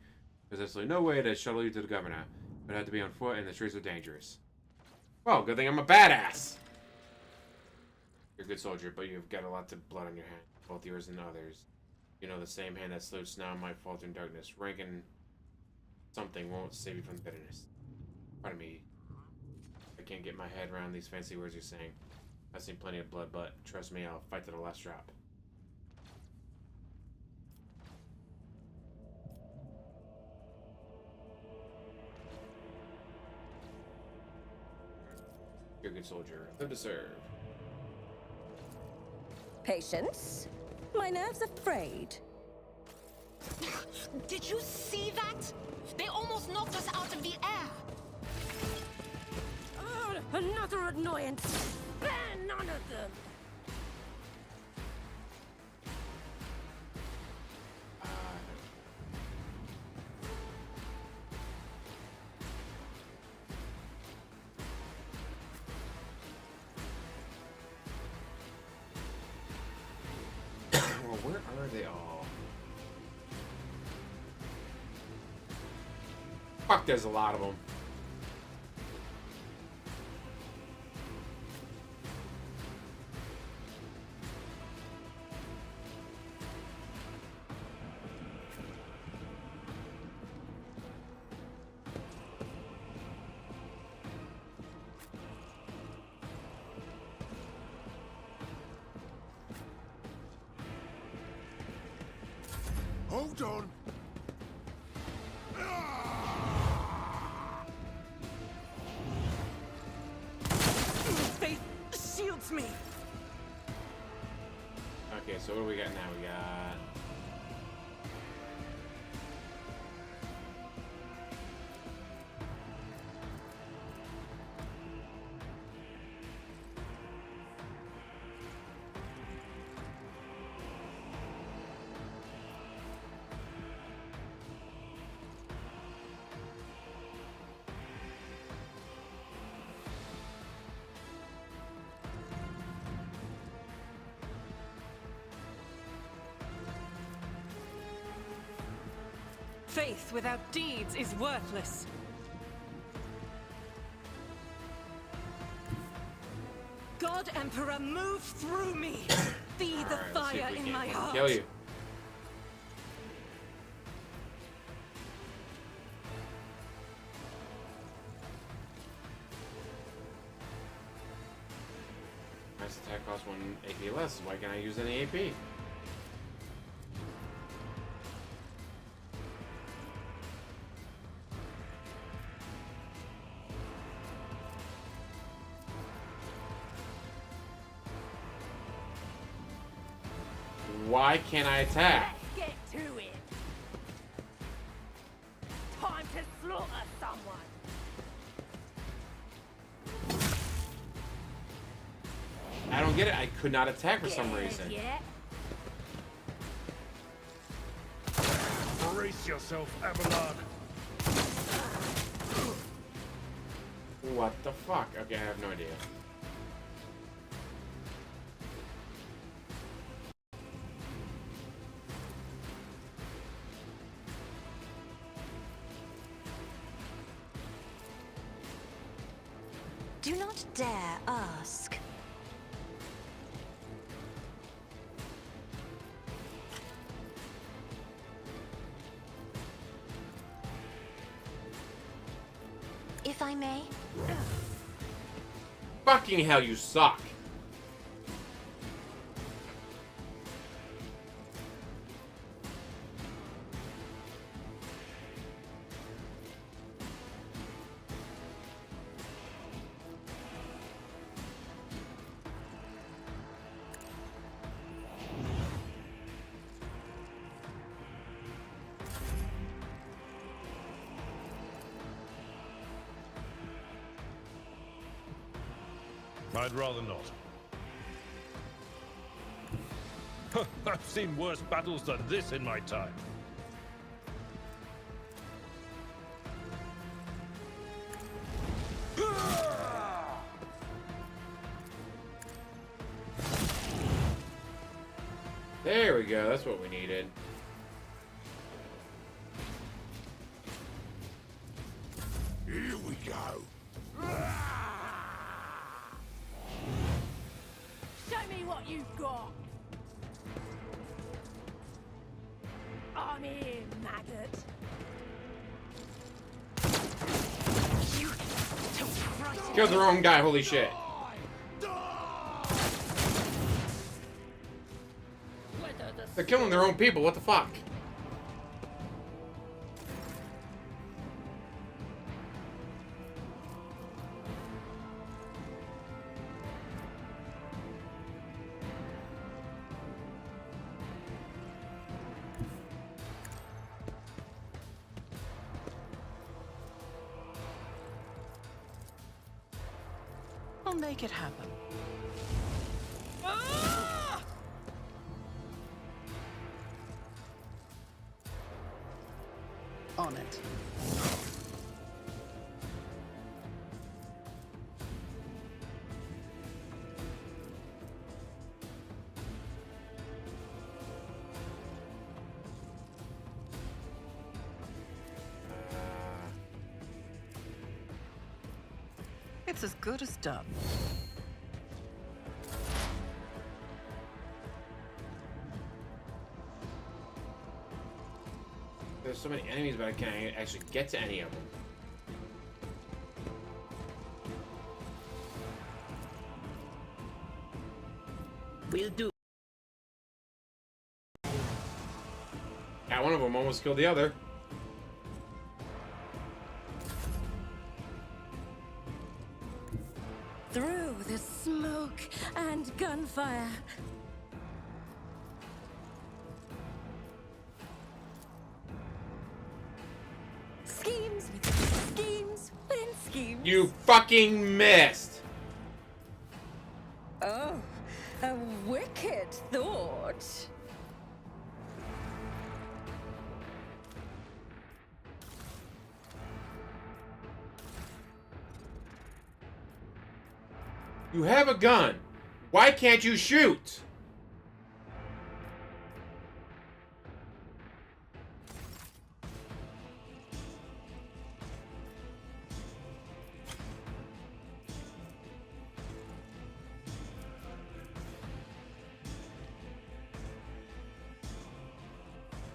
Speaker 1: there's absolutely no way to shuttle you to the governor. But I have to be on foot, and the streets are dangerous. Well, good thing I'm a badass. You're a good soldier, but you've got a lot of blood on your hand, both yours and others. You know, the same hand that salutes now might falter in darkness. Ranking something won't save you from bitterness. Pardon me. I can't get my head around these fancy words you're saying. I've seen plenty of blood, but trust me, I'll fight to the last drop. You're a good soldier. Live to serve.
Speaker 8: Patience? My nerves are frayed.
Speaker 9: Did you see that? They almost knocked us out of the air.
Speaker 8: Oh, another annoyance. Spare none of them.
Speaker 1: Where are they all? Fuck, there's a lot of them.
Speaker 5: Hold on.
Speaker 4: Faith shields me.
Speaker 1: Okay, so what do we got now? We got...
Speaker 4: Faith without deeds is worthless. God Emperor, move through me. Be the fire in my heart.
Speaker 1: Kill you. that costs 1 AP less. Why can't I use any AP? Why can't I attack?
Speaker 8: Let's get to it. Time to slaughter someone.
Speaker 1: I don't get it. I could not attack for some reason.
Speaker 8: Yeah.
Speaker 3: Brace yourself, Abelard.
Speaker 1: What the fuck? Okay, I have no idea.
Speaker 2: Do not dare ask. If I may.
Speaker 1: Fucking hell, you suck.
Speaker 3: I'd rather not. I've seen worse battles than this in my time.
Speaker 1: There we go. That's what we needed.
Speaker 5: Here we go.
Speaker 8: Show me what you've got. I'm here, maggot.
Speaker 1: Killed the wrong guy. Holy shit. They're killing their own people. What the fuck?
Speaker 10: I'll make it happen. On it. It's as good as done.
Speaker 1: There's so many enemies, but I can't actually get to any of them.
Speaker 9: We'll do.
Speaker 1: Yeah, one of them almost killed the other.
Speaker 8: Through the smoke and gunfire. Schemes within schemes within schemes.
Speaker 1: You fucking missed.
Speaker 8: Oh, a wicked thought.
Speaker 1: You have a gun. Why can't you shoot?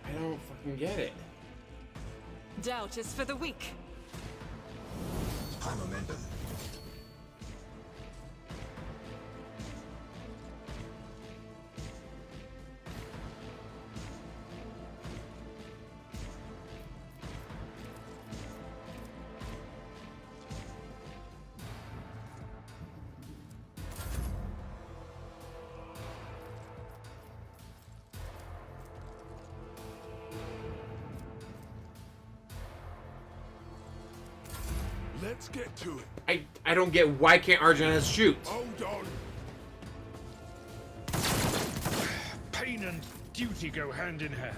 Speaker 1: I don't fucking get it.
Speaker 4: Doubt is for the weak.
Speaker 5: High momentum.
Speaker 6: Let's get to it.
Speaker 1: I don't get why can't Argenta shoot?
Speaker 6: Hold on.
Speaker 3: Pain and duty go hand in hand.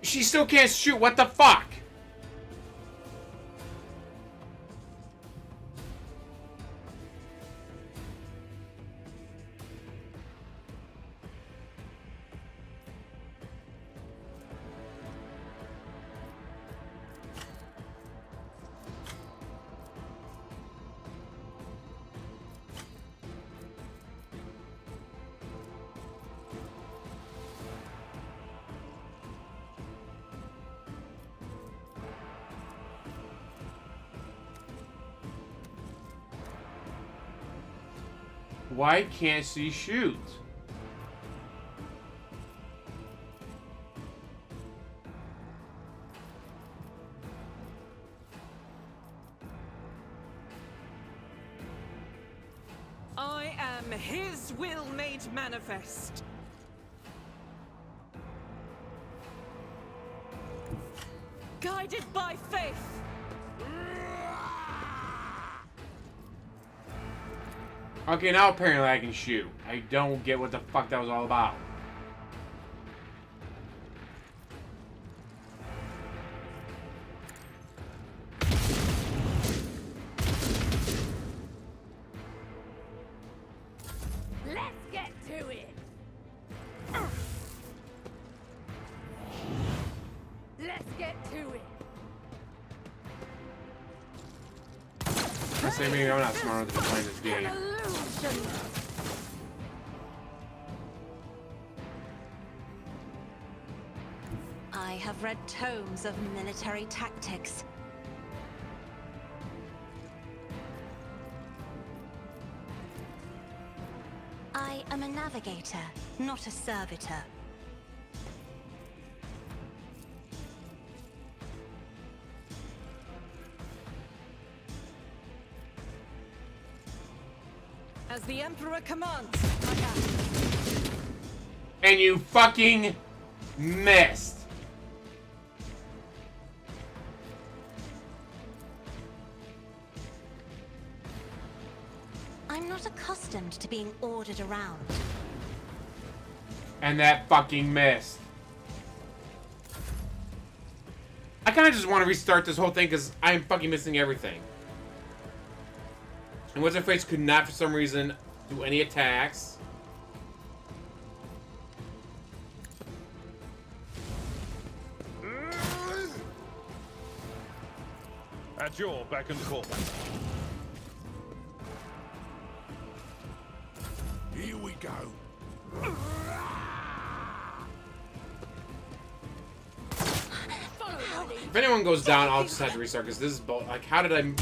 Speaker 1: She still can't shoot. What the fuck? Why can't she shoot?
Speaker 4: I am his will made manifest. Guided by faith.
Speaker 1: Okay, now apparently I can shoot. I don't get what the fuck that was all about.
Speaker 8: Let's get to it. Let's get to it.
Speaker 1: I say maybe I'm not smart enough to play this game.
Speaker 2: I have read tomes of military tactics. I am a navigator, not a servitor.
Speaker 4: As the Emperor commands, I act.
Speaker 1: And you fucking missed.
Speaker 2: I'm not accustomed to being ordered around.
Speaker 1: And that fucking missed. I kind of just want to restart this whole thing because I'm fucking missing everything. And What's Her Face could not, for some reason, do any attacks.
Speaker 3: At your beck and call.
Speaker 6: Here we go.
Speaker 1: If anyone goes down, I'll just have to restart because this is like, how did I?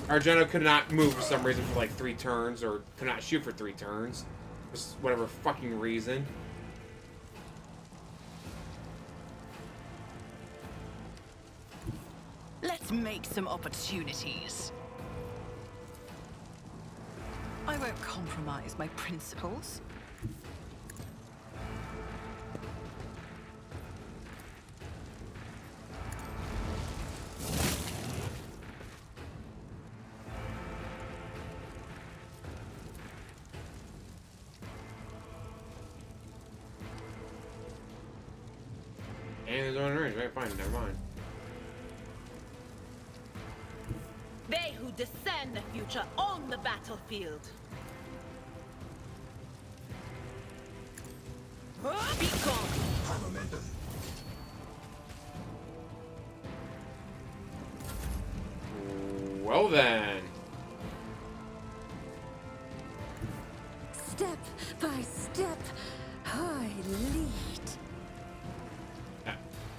Speaker 1: Argento could not move for some reason for like 3 turns, or could not shoot for 3 turns, for whatever fucking reason.
Speaker 10: Let's make some opportunities. I won't compromise my principles.
Speaker 1: And there's no range, right? Fine, never mind.
Speaker 9: They who discern the future own the battlefield. Be gone.
Speaker 1: Well then.
Speaker 8: Step by step, I lead.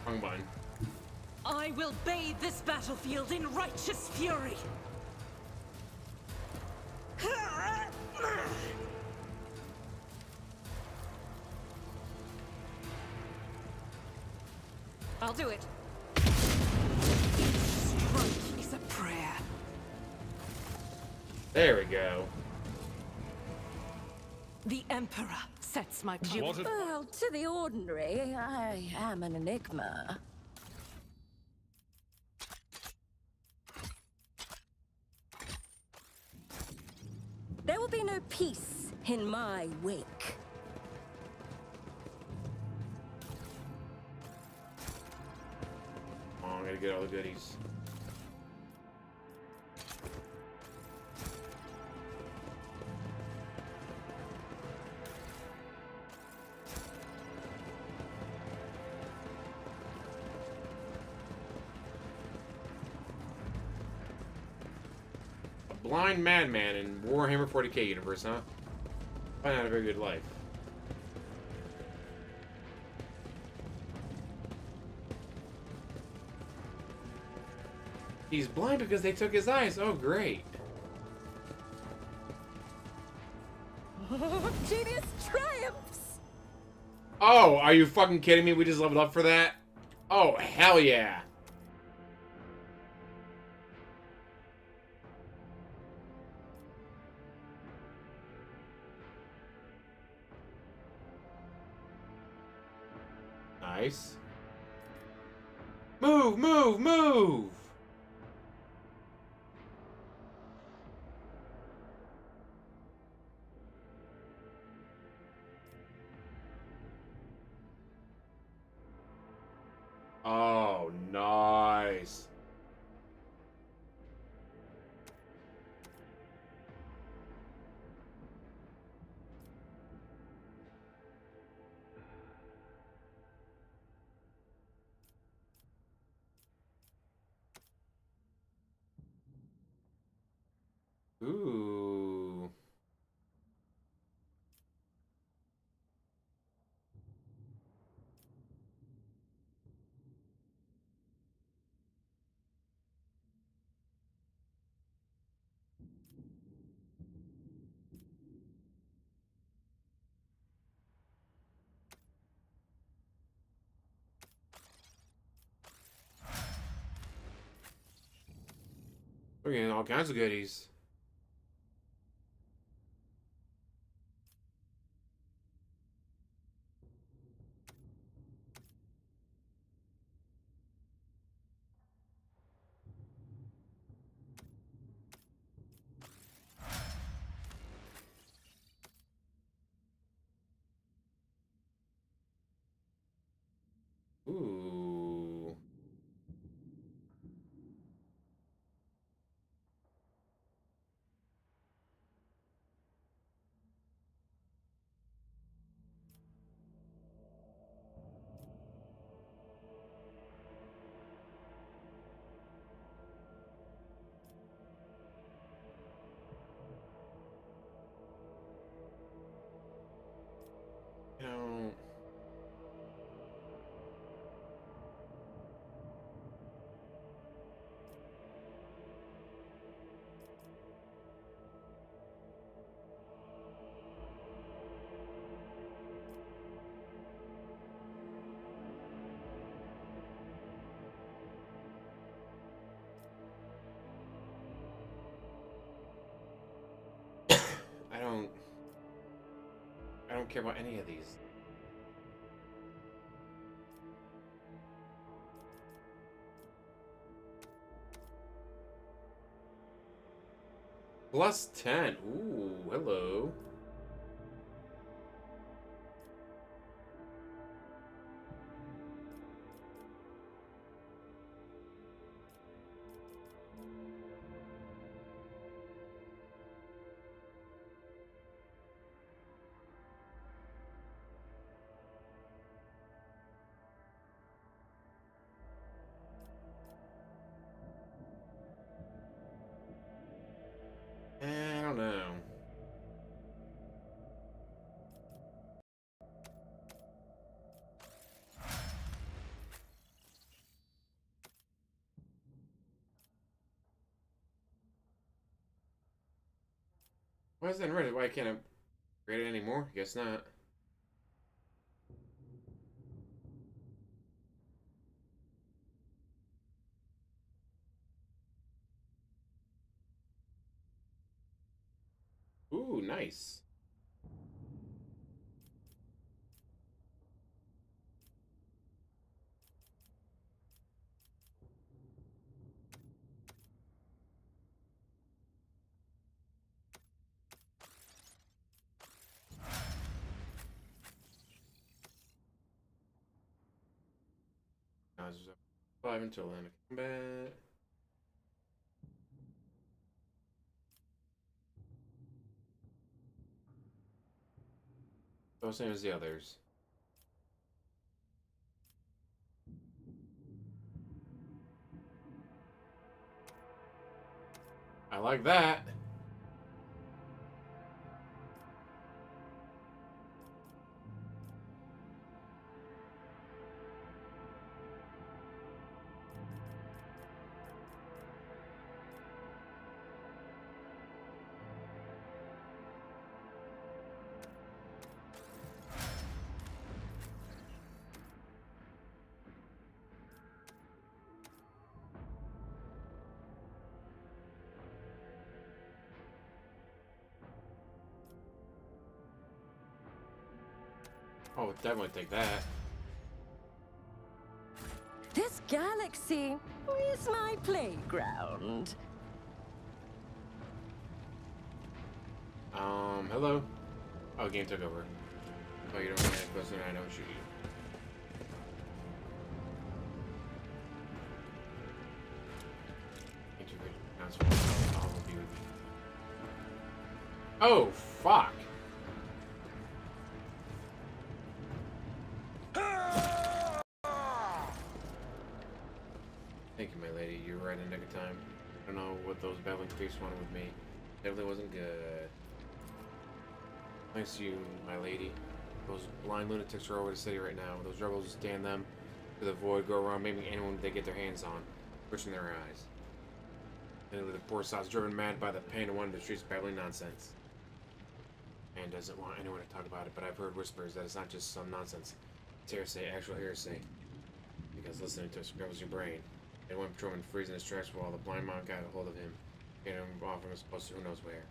Speaker 1: Wrong button.
Speaker 4: I will bathe this battlefield in righteous fury. I'll do it. Strike is a prayer.
Speaker 1: There we go.
Speaker 4: The Emperor sets my path.
Speaker 8: Well, to the ordinary, I am an enigma. There will be no peace in my wake.
Speaker 1: Oh, I gotta get all the goodies. Blind madman in Warhammer 40k universe, huh? Probably not a very good life. He's blind because they took his eyes. Oh, great.
Speaker 8: Genius triumphs!
Speaker 1: Oh, are you fucking kidding me? We just leveled up for that? Oh, hell yeah. Nice. Move, move, move! Oh, nice. Ooh. We're getting all kinds of goodies. Ooh. You know... I don't care about any of these. Plus 10. Ooh, hello. I don't know. Why is that in red? Why can't I upgrade it anymore? Guess not. Ooh, nice. 5 until end of combat. Oh, same as the others. I like that. Oh, definitely take that.
Speaker 8: This galaxy is my playground.
Speaker 1: Hello? Oh, game took over. Oh, you don't want to close, I don't shoot you. Oh, fuck! Thank you, my lady. You were right in the nick of time. I don't know what those babbling creeps wanted with me. Definitely wasn't good. Thanks to you, my lady. Those blind lunatics are over the city right now. Those rebels just stand them to the void, go around maiming anyone they get their hands on, pushing their eyes. And the poor sod's driven mad by the pain and wander the streets babbling nonsense. And doesn't want anyone to talk about it, but I've heard whispers that it's not just some nonsense. It's hearsay, actual hearsay. Because listening to it scrambles your brain. And one patrolman freezing his tracks while the blind monk got a hold of him, getting him off from his post to who knows where.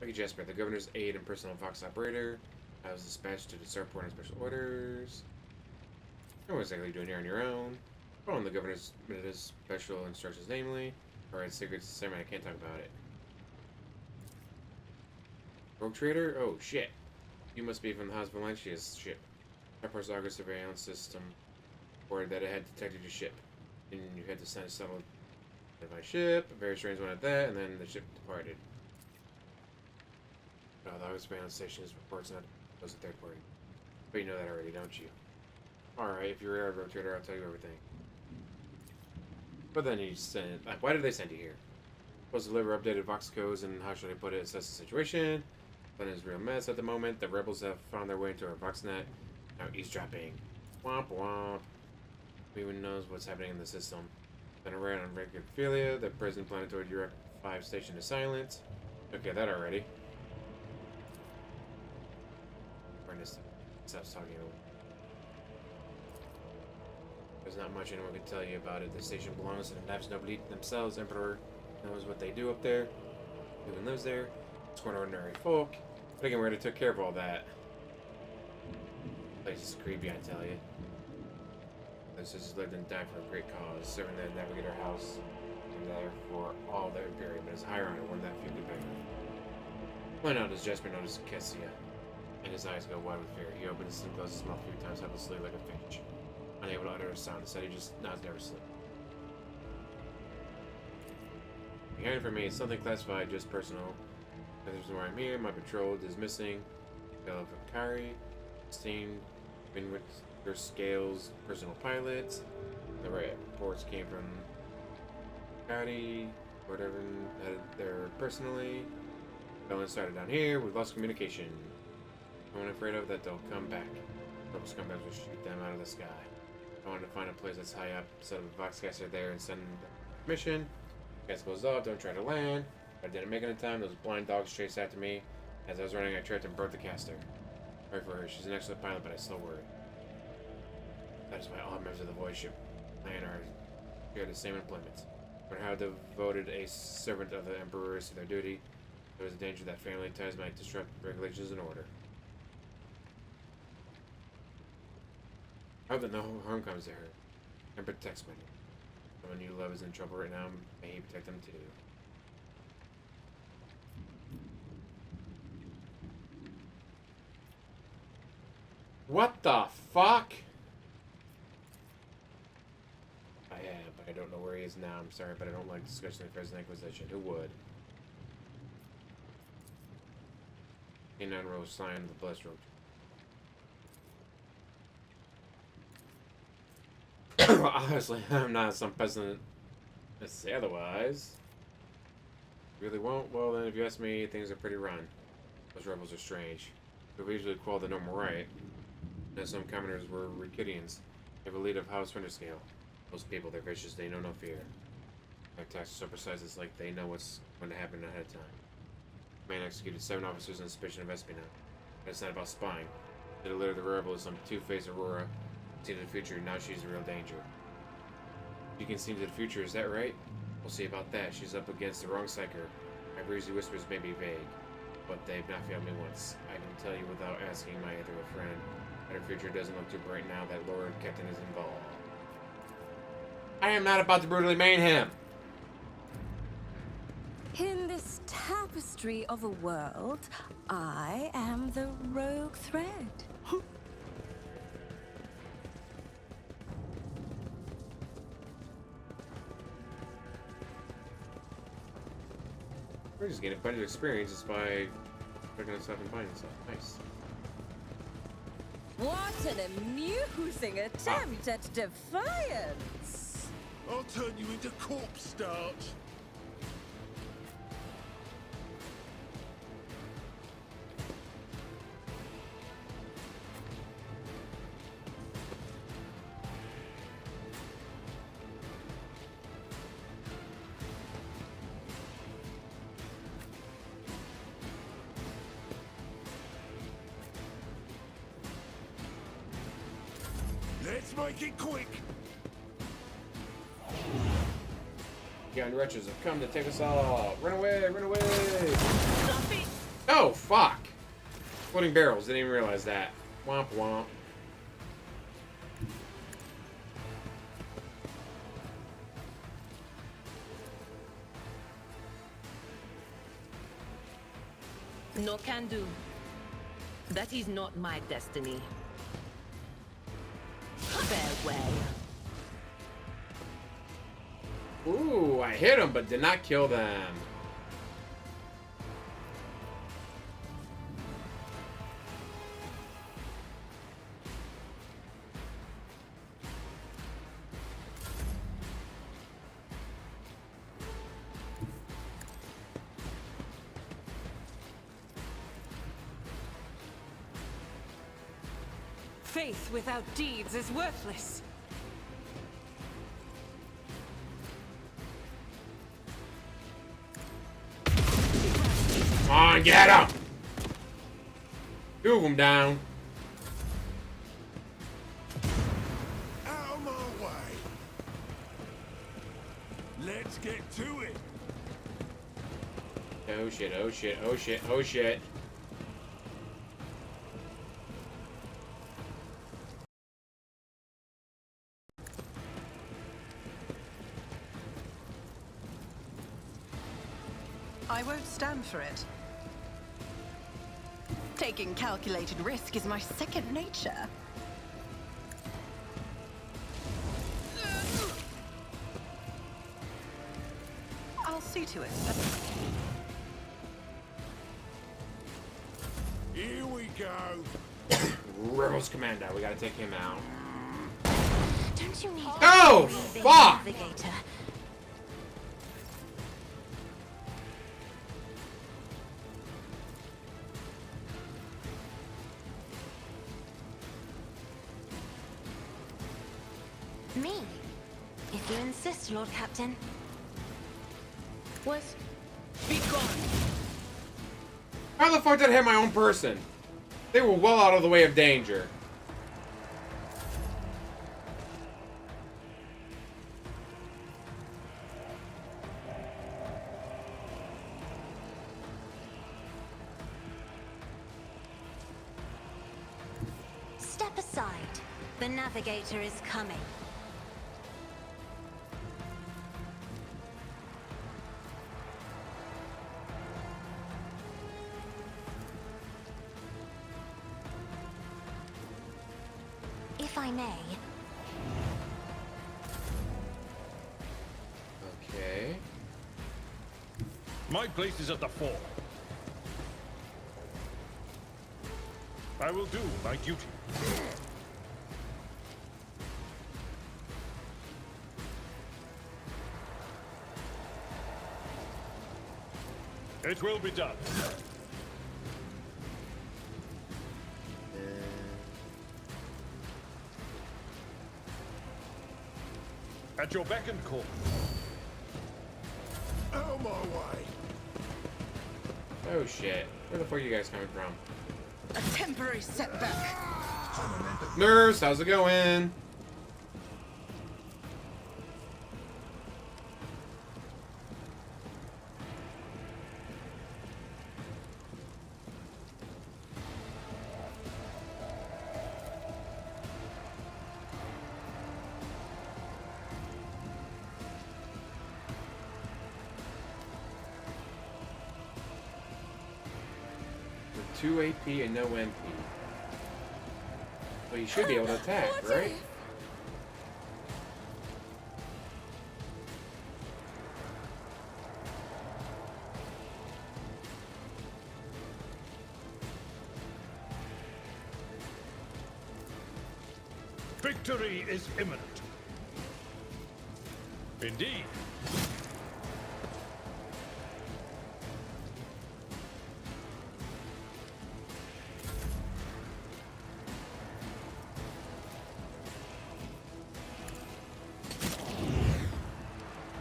Speaker 1: Lucky Jasper, the governor's aide and personal Vox operator. I was dispatched to the Starport on special orders. Know what exactly you're doing here on your own. Following the governor's special instructions, namely. Alright, secrets, Simon, I can't talk about it. Rogue trader? Oh, shit. You must be from the House of Valencia's ship. Starport's auger surveillance system reported that it had detected your ship. And you had to send a settle to my ship. A very strange one at that, and then the ship departed. No, the auger surveillance station is reports not was a third party. But you know that already, don't you? Alright, if you're a rogue trader, I'll tell you everything. But then you send... Like, why did they send you here? Supposed to deliver updated Vox codes and how should I put it, assess the situation. But it's a real mess at the moment. The rebels have found their way into our VoxNet. Now eavesdropping. Womp womp. Who even knows what's happening in the system. Been around on regular Ophelia. The present planetoid Europe 5 station is silent. Okay, that already. Ernest stops talking. There's not much anyone can tell you about it. The station belongs to the Nabs Nobility themselves. Emperor knows what they do up there. Who even lives there. It's quite ordinary folk. But again, we already took care of all that. Place is creepy, I tell you. This has lived and died for a great cause, serving the Navigator House and there for all their Imperium, but his higher honor one that few could bear. Why not does Jasper notice Kessia? And his eyes go wide with fear. He opens and closes his mouth a few times, helplessly like a finch. Unable to utter a sound, instead he just nods never sleep. Behind for me is something classified, just personal. There's why I'm here. My betrothed is missing. Bella Vakari, Steen, Winwit, their scales, personal pilots. The right reports came from Gotti, whatever, headed there personally. Bella started down here. We've lost communication. I'm afraid of that they'll come back. Rebel scumbags will shoot them out of the sky. I wanted to find a place that's high up, set up a Voxcaster there, and send a mission. Gas goes off, don't try to land. I didn't make it in time. Those blind dogs chased after me. As I was running, I tripped and broke the caster. Sorry for her. She's an excellent pilot, but I still worry. That is why all members of the Void ship clan share the same employments. No matter how devoted a servant of the Emperor is to their duty, there is a danger that family ties might disrupt regulations and order. I hope that no harm comes to her. And protects me. Someone you love is in trouble right now. May he protect them too. What the fuck? I don't know where he is now. I'm sorry, but I don't like discussing the present Inquisition. Who would? Canine Rose, Scion of the Blessed Road. Honestly, I'm not some peasant to say otherwise. Really won't? Well, then, if you ask me, things are pretty rotten. Those rebels are strange. They usually quell the normal right. And some commoners were Rikidians. They have a lead of House Winterscale. Those people, they're vicious, they know no fear. Their attacks are so precise, it's like they know what's going to happen ahead of time. The man executed 7 officers on suspicion of espionage. But it's not about spying. The leader of the rebel is some two-faced Aurora. Seen in the future, now she's a real danger. You can see into the future, is that right? We'll see about that. She's up against the wrong psyker. My breezy whispers may be vague, but they've not failed me once. I can tell you without asking my other friend that her future doesn't look too bright now that Lord Captain is involved. I am not about to brutally maim him!
Speaker 8: In this tapestry of a world, I am the rogue thread.
Speaker 1: We're just getting a bunch of experience just by picking stuff and finding stuff. Nice.
Speaker 8: What an amusing attempt at defiance!
Speaker 5: I'll turn you into corpse starch. Let's make it quick.
Speaker 1: Young wretches have come to take us all. Run away, run away! Oh, fuck! Floating barrels, didn't even realize that. Womp womp.
Speaker 12: No can do. That is not my destiny. Farewell.
Speaker 1: Ooh, I hit them, but did not kill them.
Speaker 4: Faith without deeds is worthless.
Speaker 1: Come on, get him! 2 of them down.
Speaker 5: Out of my way. Let's get to it.
Speaker 1: Oh shit, oh shit, oh shit, oh shit.
Speaker 10: I won't stand for it. Taking calculated risk is my second nature. I'll see to it.
Speaker 5: Here we go.
Speaker 1: Rebels Commando, we gotta take him out.
Speaker 2: Don't you need
Speaker 1: Oh, fuck!
Speaker 2: navigator? Me? If you insist, Lord Captain.
Speaker 9: Was... Be gone!
Speaker 1: How the fuck did I hit my own person? They were well out of the way of danger.
Speaker 2: Step aside. The navigator is coming. If I may.
Speaker 1: Okay.
Speaker 3: My place is at the fore. I will do my duty. It will be done. At your beck and call.
Speaker 5: On my way.
Speaker 1: Oh shit. Where the fuck are you guys coming from?
Speaker 11: A temporary setback.
Speaker 1: Nurse, how's it going? With 2 AP and no MP. Well, you should be able to attack, right?
Speaker 3: Victory is imminent. Indeed.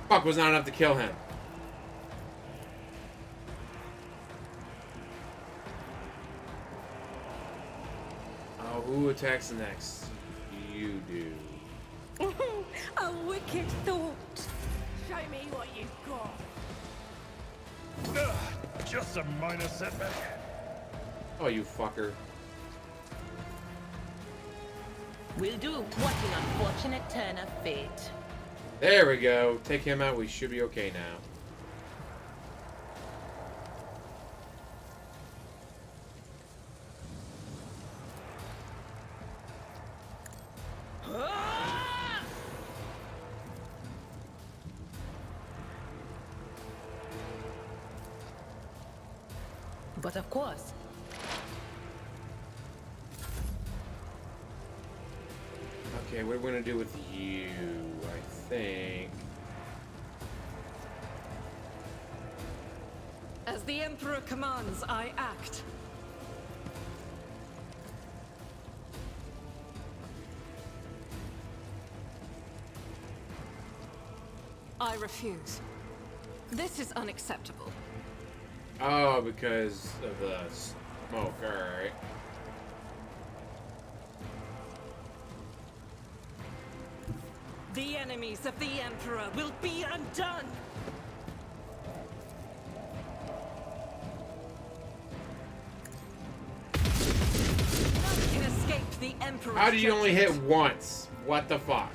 Speaker 1: Fuck, was not enough to kill him. Oh, who attacks next? You do.
Speaker 8: A wicked thought.
Speaker 11: Show me what you've got.
Speaker 3: Just a minor setback.
Speaker 1: Oh, you fucker.
Speaker 12: Will do. What an unfortunate turn of fate.
Speaker 1: There we go. Take him out. We should be okay now.
Speaker 12: But of course.
Speaker 1: Okay, what are we gonna do with you? I think.
Speaker 4: As the Emperor commands, I act. I refuse. This is unacceptable.
Speaker 1: Oh, because of the smoke. Alright.
Speaker 4: The enemies of the Emperor will be undone! None can escape the Emperor's
Speaker 1: How do you only hit
Speaker 4: judgment.
Speaker 1: once? What the fuck?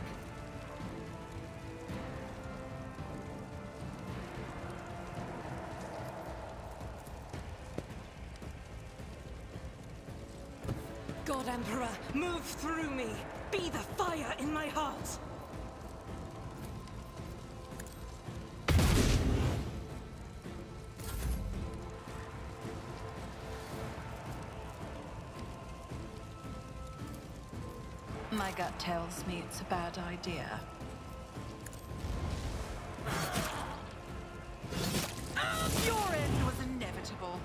Speaker 4: God Emperor, move through me! Be the fire in my heart!
Speaker 10: My gut tells me it's a bad idea. Your end was inevitable.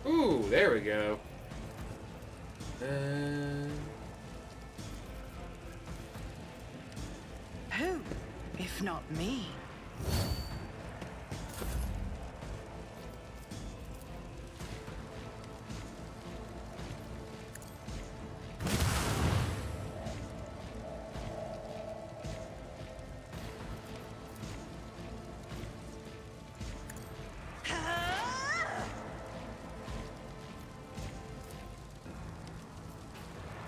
Speaker 1: Ooh, there we go.
Speaker 10: Who, if not me?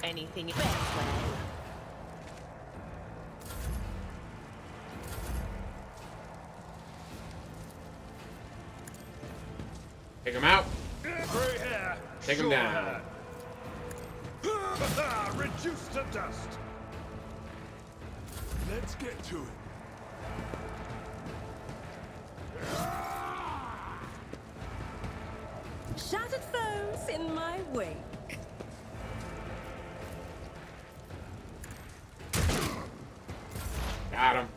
Speaker 12: Anything very well.
Speaker 1: Take him out.
Speaker 3: Gray hair.
Speaker 1: Take him
Speaker 3: short
Speaker 1: down.
Speaker 3: hair.
Speaker 13: reduced to dust. Let's get to it.
Speaker 8: Shattered foes in my wake.
Speaker 1: Got him.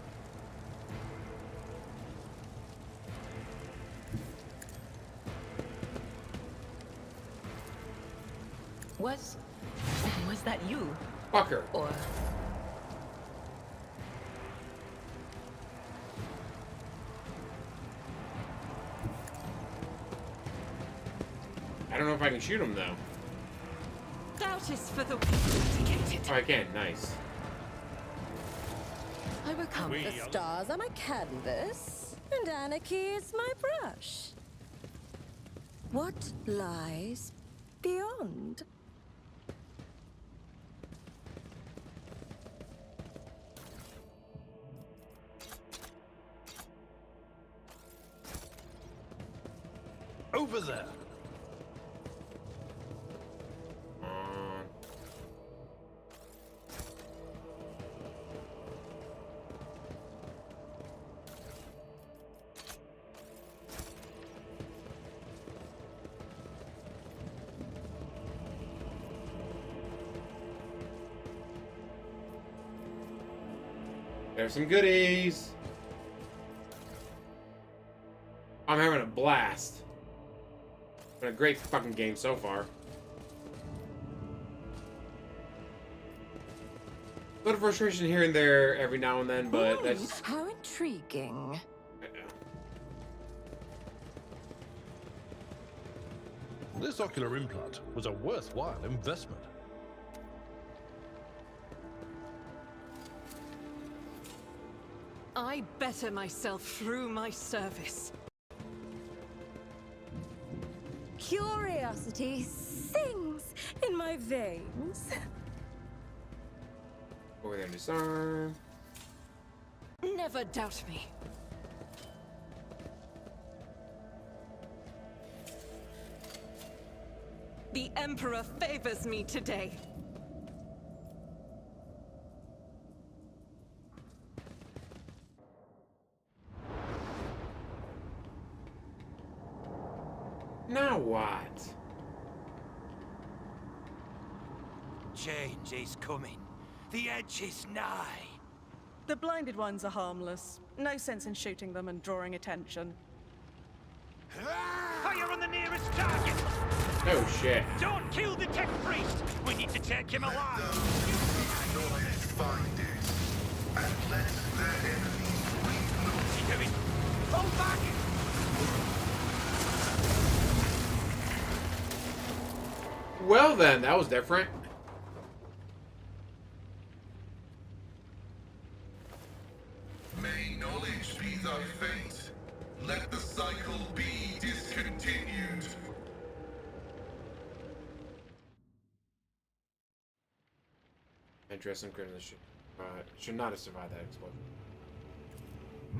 Speaker 12: Was that you?
Speaker 1: Fucker.
Speaker 12: Or
Speaker 1: I don't know if I can shoot him though.
Speaker 4: Doubt is for the weak.
Speaker 1: Oh, I can. Nice.
Speaker 8: I will count the stars on my canvas, and anarchy is my brush. What lies beyond?
Speaker 3: Over there.
Speaker 1: There's some goodies. I'm having a blast. Been a great fucking game so far. A little frustration here and there every now and then, but that's...
Speaker 8: How intriguing.
Speaker 3: This ocular implant was a worthwhile investment.
Speaker 4: I better myself through my service.
Speaker 8: Curiosity sings in my veins.
Speaker 1: Over there, disarm.
Speaker 4: Never doubt me. The Emperor favors me today.
Speaker 1: Now what?
Speaker 7: Change is coming. The edge is nigh.
Speaker 10: The blinded ones are harmless. No sense in shooting them and drawing attention.
Speaker 7: Fire on the nearest target!
Speaker 1: Oh shit.
Speaker 7: Don't kill the tech priest! We need to take him alive!
Speaker 5: Knowledge finders, and let their enemies reload.
Speaker 7: What's he doing? Fall back!
Speaker 1: Well then, that was different.
Speaker 5: May knowledge be thy fate. Let the cycle be discontinued.
Speaker 1: Address and crimson should not have survived that explosion.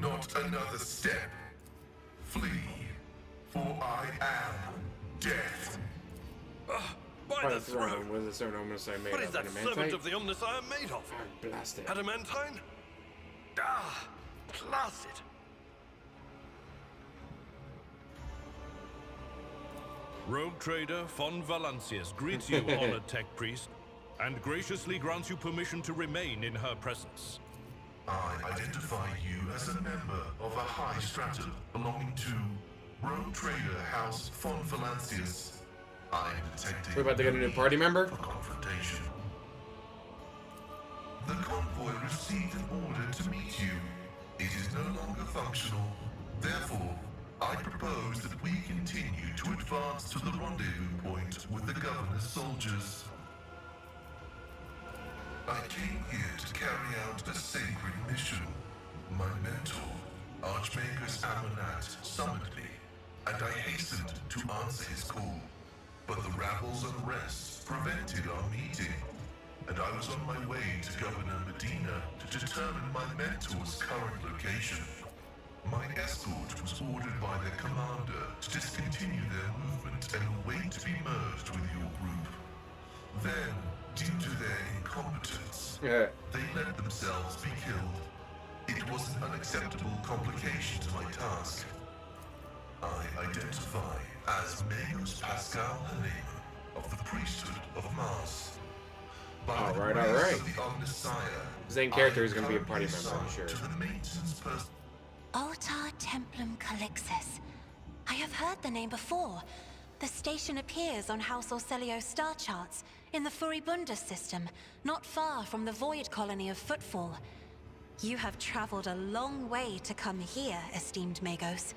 Speaker 5: Not another step. Flee, for I am death.
Speaker 3: By the throat!
Speaker 1: What is the servant omnis made
Speaker 3: What
Speaker 1: of?
Speaker 3: is that
Speaker 1: Adamantite?
Speaker 3: servant of the Omnis I am made of?
Speaker 1: Blast it.
Speaker 3: Adamantine? Ah, class it. Rogue trader Von Valancius greets you, honored tech priest, and graciously grants you permission to remain in her presence.
Speaker 5: I identify you as a member of a high stratum belonging to Rogue Trader House Von Valancius. I am detecting...
Speaker 1: We're about to get a new party member?
Speaker 5: ...for confrontation. The convoy received an order to meet you. It is no longer functional. Therefore, I propose that we continue to advance to the rendezvous point with the governor's soldiers. I came here to carry out a sacred mission. My mentor, Archmagus Amonat, summoned me, and I hastened to answer his call. But the rabble's unrest prevented our meeting, and I was on my way to Governor Medina to determine my mentor's current location. My escort was ordered by their commander to discontinue their movement and await to be merged with your group. Then, Due to their incompetence,
Speaker 1: Yeah.
Speaker 5: they let themselves be killed. It was an unacceptable complication to my task. I identify as Magus Pascal Helena of the priesthood of Mars. By the
Speaker 1: Alright,
Speaker 5: grace
Speaker 1: alright.
Speaker 5: of the Omnissiah,
Speaker 1: The same character
Speaker 5: I
Speaker 1: is going to be a party
Speaker 5: currently
Speaker 1: member, I'm
Speaker 5: assigned
Speaker 1: sure.
Speaker 5: to the maintenance person.
Speaker 2: Altar Templum Calixis. I have heard the name before. The station appears on House Orselio's star charts in the Furibunda system, not far from the void colony of Footfall. You have traveled a long way to come here, esteemed Magos.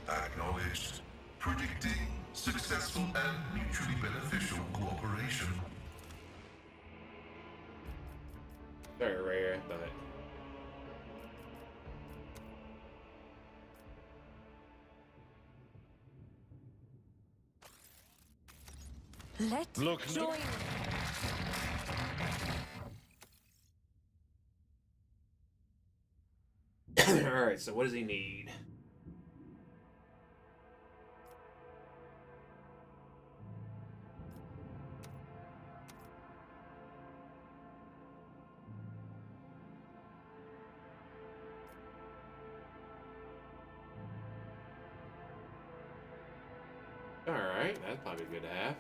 Speaker 5: Acknowledged. Predicting successful and mutually beneficial cooperation.
Speaker 1: Very rare, but
Speaker 8: Let's
Speaker 3: Look,
Speaker 8: join.
Speaker 1: alright, so what does he need? Alright, that's probably good to have.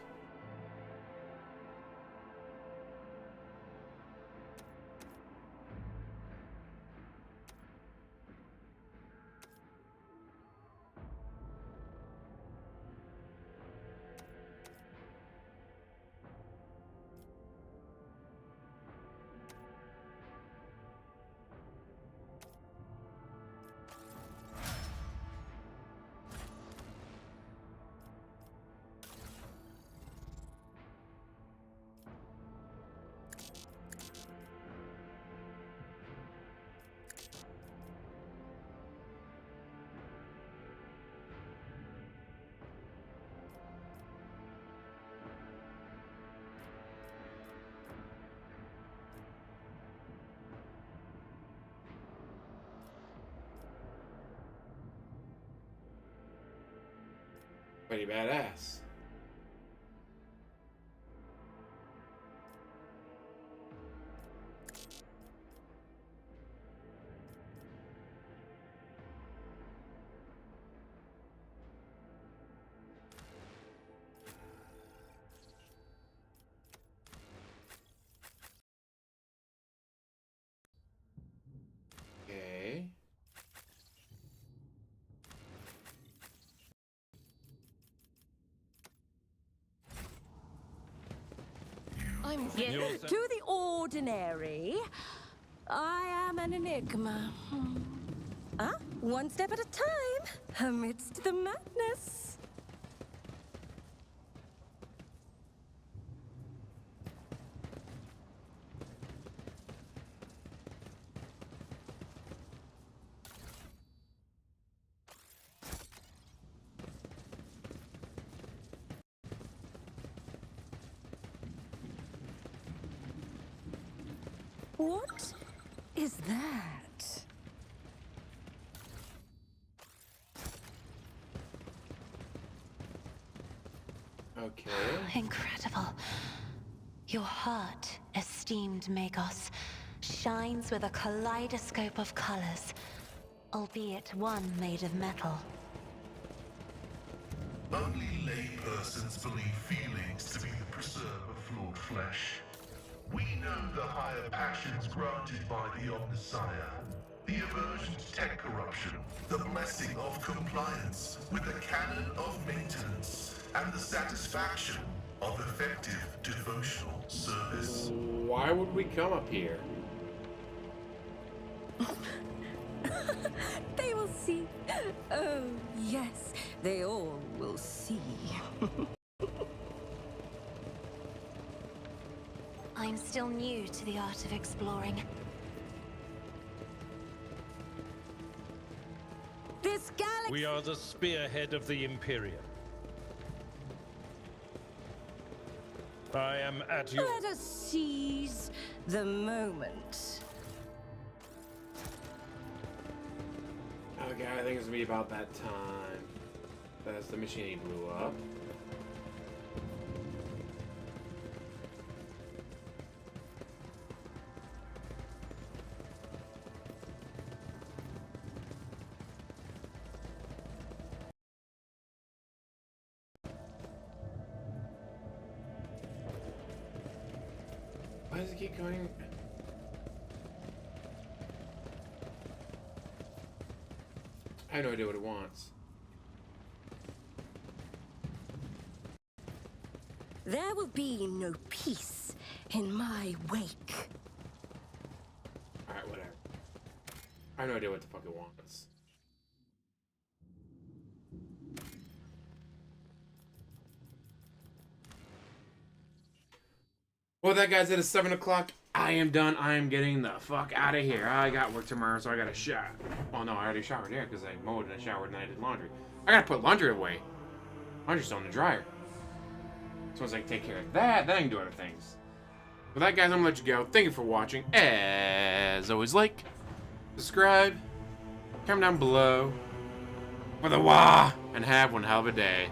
Speaker 1: Pretty badass. Okay.
Speaker 8: I'm
Speaker 12: Yes.
Speaker 8: to the ordinary. I am an enigma. One step at a time, amidst the madness. What is that?
Speaker 1: Okay.
Speaker 2: Incredible. Your heart, esteemed Magos, shines with a kaleidoscope of colors, albeit one made of metal.
Speaker 5: Only laypersons believe feelings to be the preserve of flawed flesh. We know the higher passions granted by the Omnissiah, the aversion to tech corruption, the blessing of compliance with the canon of maintenance, and the satisfaction of effective devotional service.
Speaker 1: Why would we come up here?
Speaker 8: They will see. Oh, yes, they all will see.
Speaker 2: I'm still new to the art of exploring.
Speaker 8: This galaxy.
Speaker 3: We are the spearhead of the Imperium. I am at your...
Speaker 8: Let us seize the moment.
Speaker 1: Okay, I think it's gonna be about that time. That's the machine blew up. Why does it keep going? I have no idea what it wants.
Speaker 8: There will be no peace in my wake.
Speaker 1: Alright, whatever. I have no idea what the fuck it wants. Well, that guys, it is 7 o'clock. I am done. I am getting the fuck out of here. I got work tomorrow, so I got to shower. Well, no, I already showered here because I mowed and I showered and I did laundry. I got to put laundry away. Laundry's still in the dryer. So once I can take care of that, then I can do other things. With that, guys, I'm going to let you go. Thank you for watching. As always, like, subscribe, comment down below for the wah, and have one hell of a day.